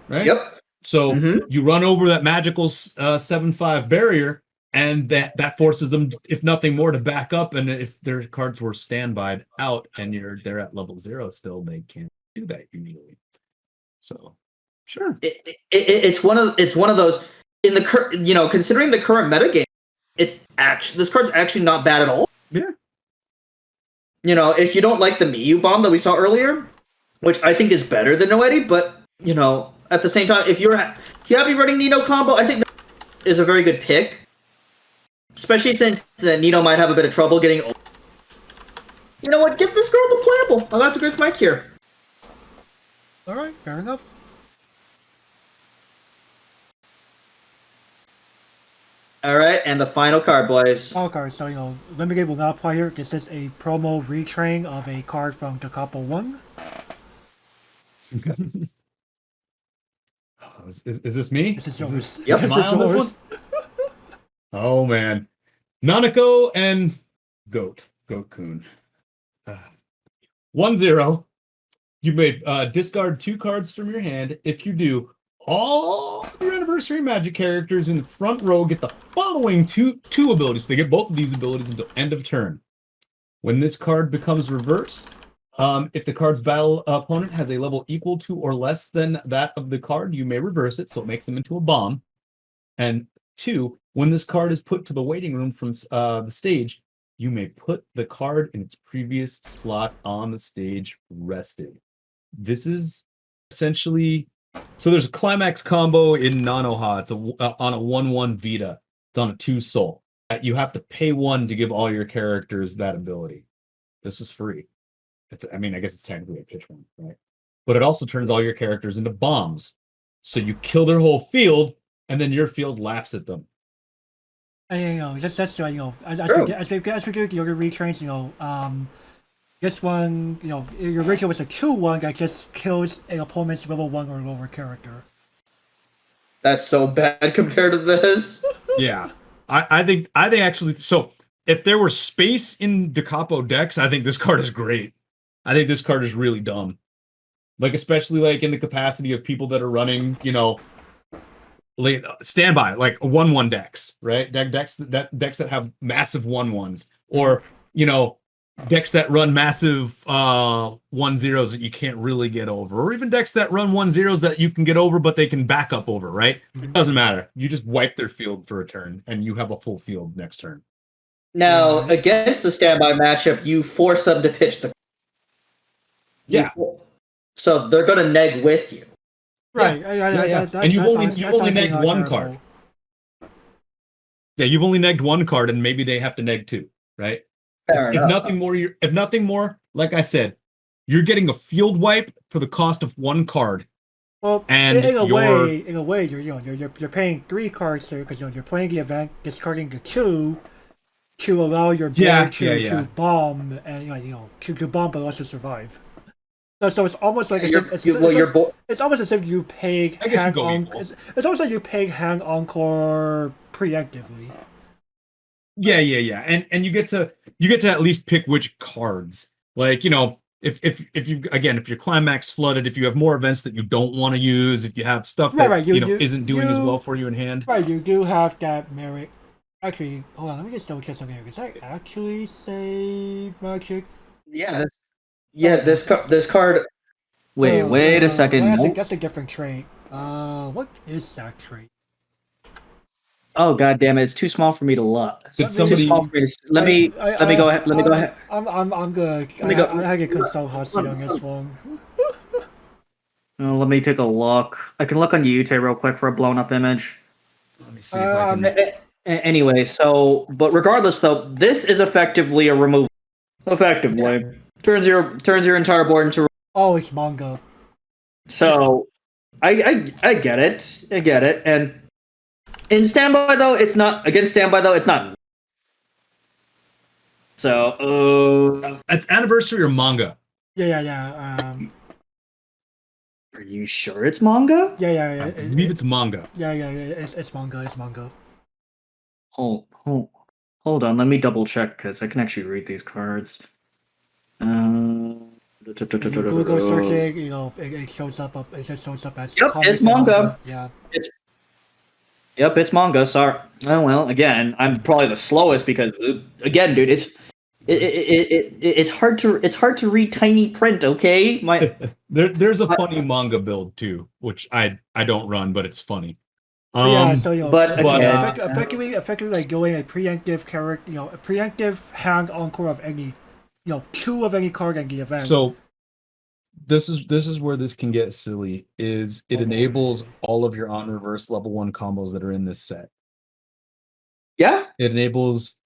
right? Yep. So you run over that magical 7/5 barrier, and that forces them, if nothing more, to back up. And if their cards were standbyed out and they're at level 0 still, they can't do that usually. So sure, it's one of those in the considering the current metagame. This card's actually not bad at all. Yeah. If you don't like the Miyu bomb that we saw earlier, which I think is better than Noetti, but at the same time, if you have me running Nino combo, I think is a very good pick. Especially since Nino might have a bit of trouble getting You know what? Give this girl the playable. I'll have to agree with Mike here. All right, fair enough. All right, and the final card, boys. Okay, so limited will not apply here. This is a promo retrain of a card from the Capo 1. Is this me? This is yours. Yep. Am I on this one? Oh man, Nanako and Goat-kun. 1-0. You may discard 2 cards from your hand. If you do, all of your anniversary magic characters in the front row get the following two abilities. They get both of these abilities until end of turn. When this card becomes reversed, if the card's battle opponent has a level equal to or less than that of the card, you may reverse it, so it makes them into a bomb. And 2, when this card is put to the waiting room from the stage, you may put the card in its previous slot on the stage rested. This is essentially... So there's a climax combo in Nanoha. It's on a 1/1 Vita. It's on a 2 soul. You have to pay 1 to give all your characters that ability. This is free. I guess it's technically a pitch 1, right? But it also turns all your characters into bombs. So you kill their whole field, and then your field laughs at them. And that's as we do the other retrains, this one, your original was a 2/1 that just kills an opponent's level 1 or lower character. That's so bad compared to this. Yeah. I think actually, so if there were space in the Capo decks, I think this card is great. I think this card is really dumb. Like, especially like in the capacity of people that are running, late standby, like 1/1 decks, right? Decks that have massive 1/1s, or decks that run massive 1/0s that you can't really get over, or even decks that run 1/0s that you can get over but they can back up over, right? It doesn't matter. You just wipe their field for a turn and you have a full field next turn. Now, against the standby matchup, you force them to pitch the... Yeah. So they're going to neg with you. Right. Yeah. And you've only negged 1 card. Yeah, you've only negged 1 card, and maybe they have to neg 2, right? If nothing more, like I said, you're getting a field wipe for the cost of 1 card. Well, and in a way, you're paying 3 cards here because you're playing the event, discarding the 2 to allow your board to bomb and to bomb but also survive. So it's almost like it's almost as if you pay Hang Encore. It's almost like you pay Hang Encore preemptively. Yeah. And you get to at least pick which cards. Like, if you're climax flooded, if you have more events that you don't want to use, if you have stuff that isn't doing as well for you in hand. Right, you do have that merit. Actually, hold on, let me just double check something here. Does that actually say magic? Yeah. This card. Wait a second. That's a different trait. What is that trait? Oh, god damn it! It's too small for me to look. Let me go ahead. I'm good. Let me go. I get consult Husky on this one. Let me take a look. I can look on YouTube real quick for a blown up image. Let me see if I can. Anyway, but regardless though, this is effectively a removal. Effectively, turns your entire board into. Oh, it's manga. So, I get it, and in standby though, it's not. Against standby though, it's not. So, it's anniversary or manga? Yeah. Are you sure it's manga? Yeah. I believe it's manga. Yeah. It's manga. It's manga. Hold on. Let me double check because I can actually read these cards. Google searching, it shows up. It just shows up as. Yep, it's manga. Yeah. It's manga. Sorry. Oh well. Again, I'm probably the slowest because again, dude, it's hard to read tiny print. Okay, there's a funny manga build too, which I don't run, but it's funny. Effectively like going a preemptive character, a preemptive hand encore of any, 2 of any card in the event. So this is where this can get silly. Is it enables all of your on reverse level 1 combos that are in this set? Yeah, it enables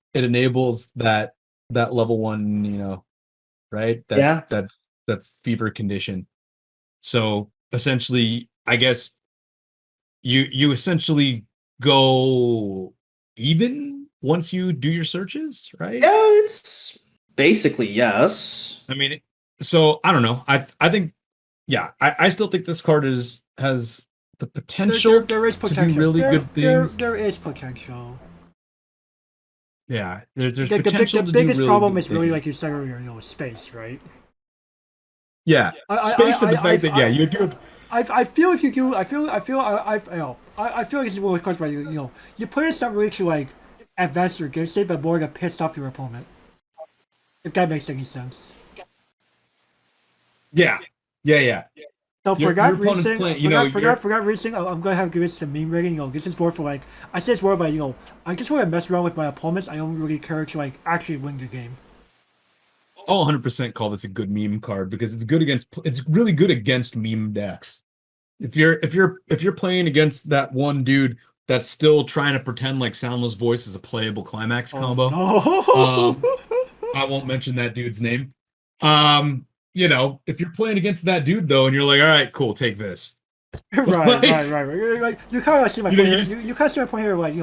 that level 1, right? Yeah. That's fever condition. So essentially, I guess you essentially go even once you do your searches, right? Yeah, it's basically yes. I mean, so I don't know. I think yeah, I still think this card has the potential There is to do potential. really good things. There is potential. Yeah, there's The potential to do biggest really problem good is really things. like you said earlier, space, right? Yeah, space and the fact that yeah, you do have. I feel if you do, I feel like it's one of those cards where you put in something really to like advance your game state, but more to piss off your opponent. If that makes any sense. Yeah, yeah. So Your opponent's playing, forgot racing. I'm gonna have to give this the meme rating. This is more for like I say it's more of like I just want to mess around with my opponents. I don't really care to like actually win the game. I'll 100% call this a good meme card because it's really good against meme decks. If you're playing against that one dude that's still trying to pretend like Soundless Voice is a playable climax combo, Oh, no. I won't mention that dude's name. If you're playing against that dude though, and you're like, all right, cool, take this. Right. You kind of see my You point know, you here. just- You kind of see my point here, like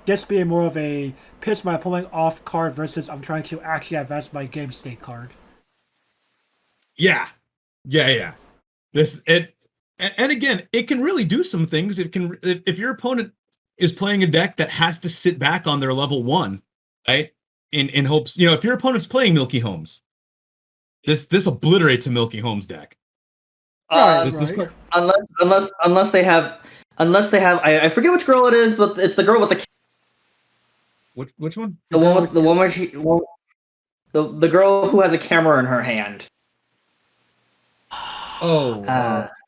this being more of a piss my opponent off card versus I'm trying to actually advance my game state card. Yeah. And again, it can really do some things. It can if your opponent is playing a deck that has to sit back on their level 1, right? In hopes, if your opponent's playing Milky Homes, this obliterates a Milky Homes deck. This card, Unless they have I forget which girl it is, but it's the girl with the which one? the one where the girl who has a camera in her hand. Oh,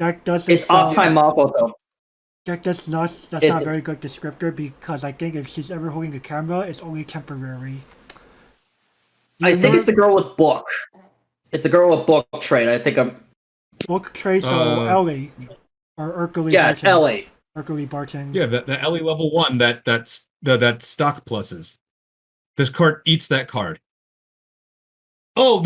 That doesn't. It's off time Makoto. That's not a very good descriptor because I think if she's ever holding a camera, it's only temporary. I think it's the girl with book. It's the girl with book trade. I think I'm Book trace or Ellie or Urkely. yeah, it's Ellie. Urkely Barton. yeah, the Ellie level 1 that stock pluses. This card eats that card. Oh,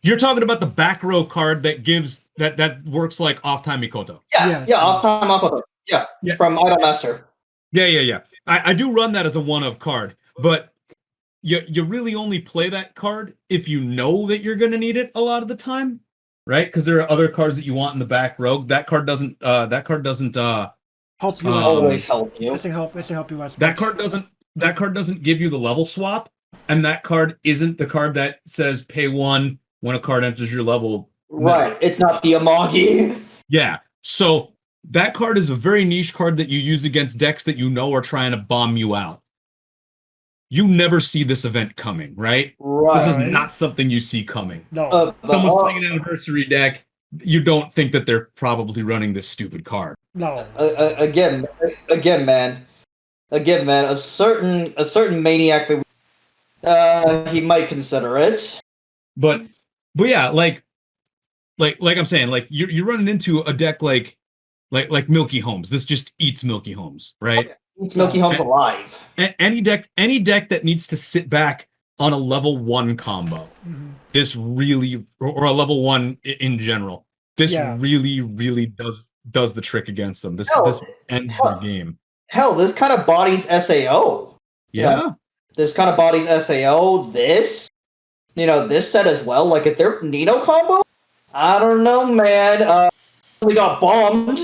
you're talking about the back row card that gives that works like off time Mikoto. Yeah, off time Makoto. Yeah, from Idol Master. Yeah. I do run that as a one-of card, but you really only play that card if you know that you're going to need it a lot of the time, right? Because there are other cards that you want in the back row. That card doesn't. Help you. Always help you. Doesn't help you as That card doesn't give you the level swap, and that card isn't the card that says pay 1 when a card enters your level. Right. No. It's not the Amagi. Yeah. So that card is a very niche card that you use against decks that are trying to bomb you out. You never see this event coming, right? Right. This is not something you see coming. No. Someone's playing an anniversary deck. You don't think that they're probably running this stupid card. No. Again, man. A certain maniac that he might consider it. But yeah, like I'm saying, like you're running into a deck like Milky Homes. This just eats Milky Homes, right? Eats Milky Homes alive. Any deck that needs to sit back on a level 1 combo, this really, or a level 1 in general, this really does the trick against them. This ends their game. Hell, this kind of bodies SAO. Yeah. This kind of bodies SAO. This set as well. Like if they're Nino combo, I don't know, man. We got bombed.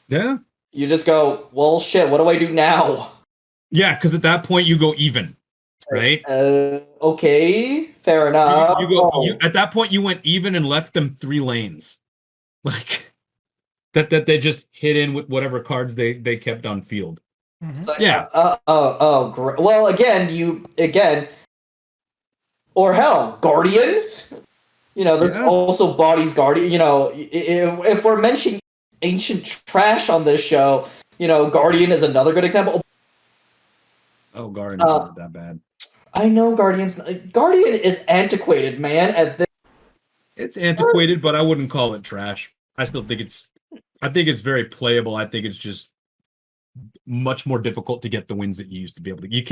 Yeah. You just go, well, shit. What do I do now? Yeah, because at that point you go even, right? Okay, fair enough. At that point you went even and left them 3 lanes, like that they just hit in with whatever cards they kept on field. So, yeah. Great. Well, again, or hell, Guardian. There's also bodies Guardian. If we're mentioning ancient trash on this show, Guardian is another good example. Oh, Guardian isn't that bad. I know Guardian is antiquated, man. It's antiquated, but I wouldn't call it trash. I think it's very playable. I think it's just much more difficult to get the wins that you used to be able to. You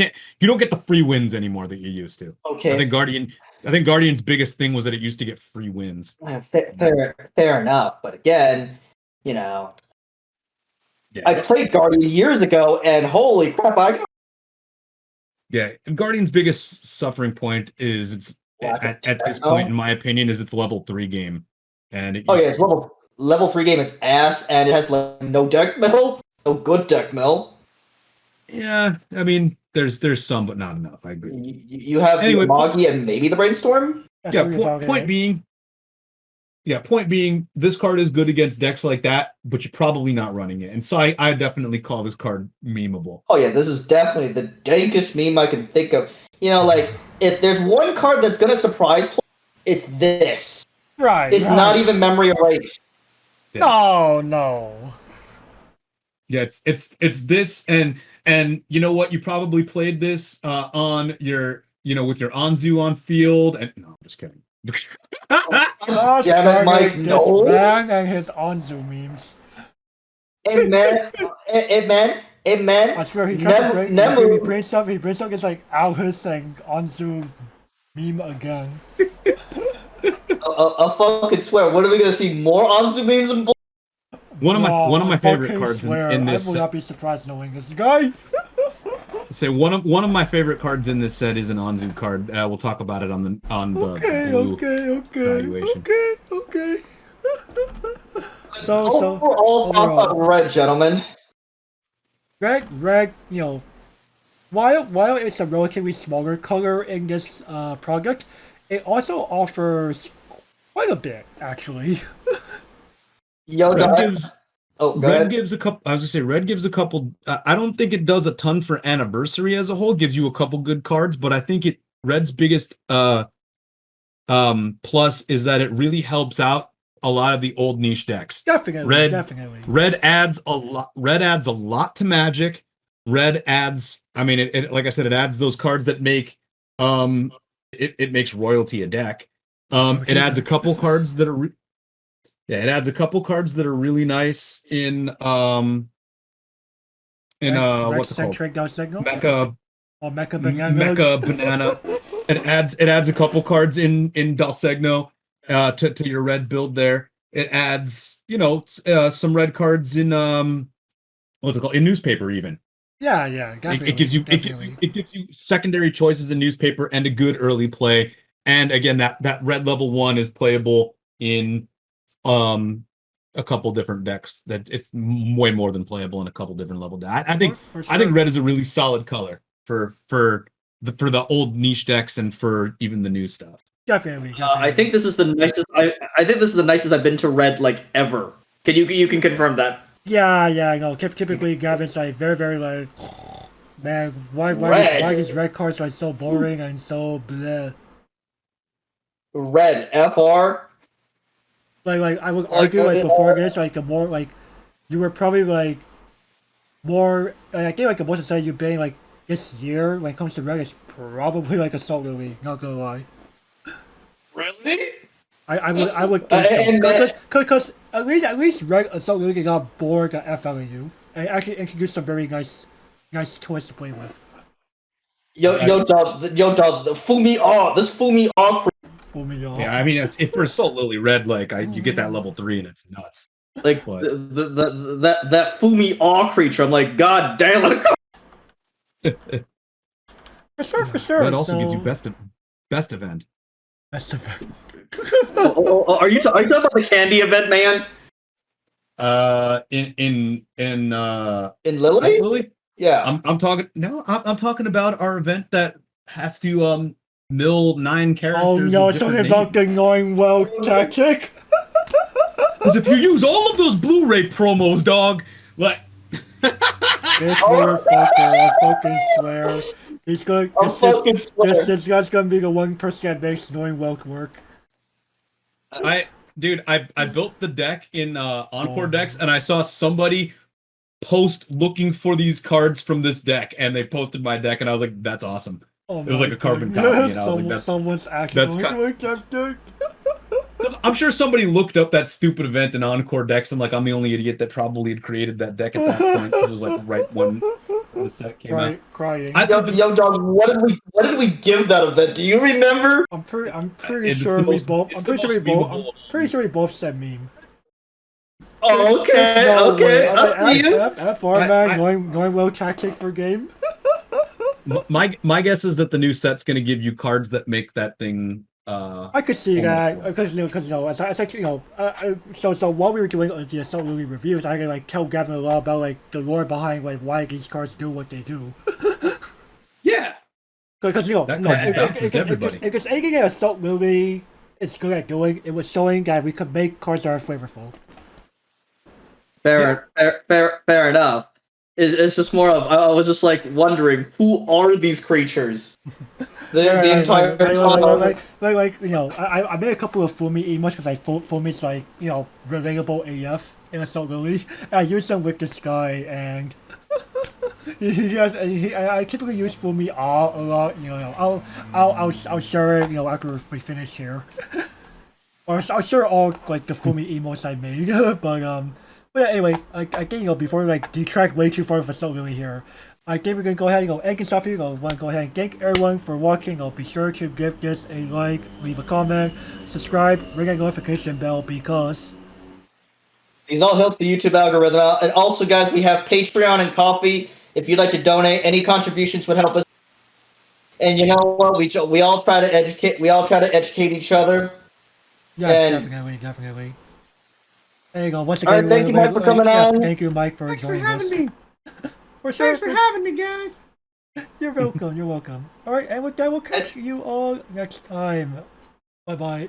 don't get the free wins anymore that you used to. Okay. I think Guardian's biggest thing was that it used to get free wins. Fair enough, but again, Yeah. I played Guardian years ago, and holy crap, Yeah, Guardian's biggest suffering point is it's at this point, in my opinion, is its level 3 game, and it's level 3 game is ass, and it has like no deck mill, no good deck mill. Yeah, I mean, there's some, but not enough. I agree. You have the Magi and maybe the Brainstorm. Point being, this card is good against decks like that, but you're probably not running it, and so I definitely call this card memeable. Oh yeah, this is definitely the dankest meme I can think of. Like if there's one card that's gonna surprise play, it's this. Right. It's not even memory erased. No. Yeah, it's this, and you know what? You probably played this on your, with your Anzu on field, and no, I'm just kidding. Yeah, Mike, no. Man and his Anzu memes. Hey man. I swear he brings up his like Alhus and Anzu meme again. I fucking swear, what are we gonna see? More Anzu memes and one of my favorite cards in this. I will not be surprised knowing this guy. Say one of my favorite cards in this set is an Anzu card. We'll talk about it on the blue evaluation. Okay. Overall thoughts on red, gentlemen. Red, while it's a relatively smaller color in this product, it also offers quite a bit, actually. Red gives a couple. I was gonna say Red gives a couple. I don't think it does a ton for Anniversary as a whole. It gives you a couple good cards, but I think Red's biggest plus is that it really helps out a lot of the old niche decks. Definitely. Red adds a lot. Red adds a lot to Magic. Red adds. I mean, it like I said, it adds those cards that make it makes Royalty a deck. It adds a couple cards that are. It adds a couple cards that are really nice in what's it called? Dal Segno? Mecha Banana. It adds a couple cards in Dal Segno to your red build there. It adds some red cards in what's it called, in Newspaper even. Yeah, definitely. It gives you secondary choices in Newspaper and a good early play. And again, that red level 1 is playable in a couple different decks. That it's way more than playable in a couple different level decks. I think red is a really solid color for the old niche decks and for even the new stuff. Definitely. I think this is the nicest. I think this is the nicest I've been to red like ever. You can confirm that? Yeah. No, typically Gavin's like very like, man, why these red cards like so boring and so bleh. Red FR. Like I would argue like before this, like the more like you were probably like more. I think like the most excited you've been like this year when it comes to red is probably like Assault Lily. Not gonna lie. Really? I would think so. Because at least red Assault Lily got bored at FLU and actually introduced some very nice toys to play with. Yo, dog, the Fumi off. This Fumi off. Yeah, I mean, if for Assault Lily red, like you get that level 3 and it's nuts. Like that Fumi awe creature. I'm like, god damn it. For sure. Red also gives you best event. Best event. Are you talking about the candy event, man? In Lily? Lily? Yeah. I'm talking about our event that has to mill 9 characters. Oh no, it's talking about the annoying well tactic. Because if you use all of those Blu-ray promos, dog, like this motherfucker, I fucking swear. He's going. This guy's gonna be the 1% makes annoying well work. I built the deck in Encore decks, and I saw somebody post looking for these cards from this deck, and they posted my deck, and I was like, that's awesome. It was like a carbon copy, and I was like, someone's actually I'm sure somebody looked up that stupid event in Encore decks, and like I'm the only idiot that probably had created that deck at that point. This was like right when the set came out. Crying. I think Young dog, what did we give that event? Do you remember? I'm pretty it's sure the we most- both. it's I'm the pretty sure we most both. memeable. I'm pretty sure we both said meme. Oh, okay, There's no okay. way. I'll see you. FR man, going well tactic for game. My guess is that the new set's going to give you cards that make that thing. I could see almost that because it's like so while we were doing the Assault Lily reviews, I could like tell Gavin a lot about like the lore behind like why these cards do what they do. Yeah. Because That card just bounces everybody. Because anything that Assault Lily is good at doing, it was showing that we could make cards that are flavorful. Fair enough. It's just more of I was just like wondering who are these creatures. The entire time. I made a couple of Fumi emos because like Fumi's like relatable AF in Assault Lily. And I use them with this guy and I typically use Fumi a lot. I'll share it after we finish here. Or I'll share all like the Fumi emos I made. But anyway, I think before we like detract way too far of Assault Lily here, I think we're gonna go ahead and end this off here. Want to go ahead and thank everyone for watching. Be sure to give this a like, leave a comment, subscribe, ring that notification bell because These all help the YouTube algorithm out. And also, guys, we have Patreon and Coffee. If you'd like to donate, any contributions would help us. And you know what? We all try to educate. We all try to educate each other. yes, definitely. There you go. Once again, All right, thank you, Mike, for coming on. Thank you, Mike, for joining us. me. For sure. Thanks for having me, guys. You're welcome. You're welcome. All right, and with that, we'll catch you all next time. Bye bye.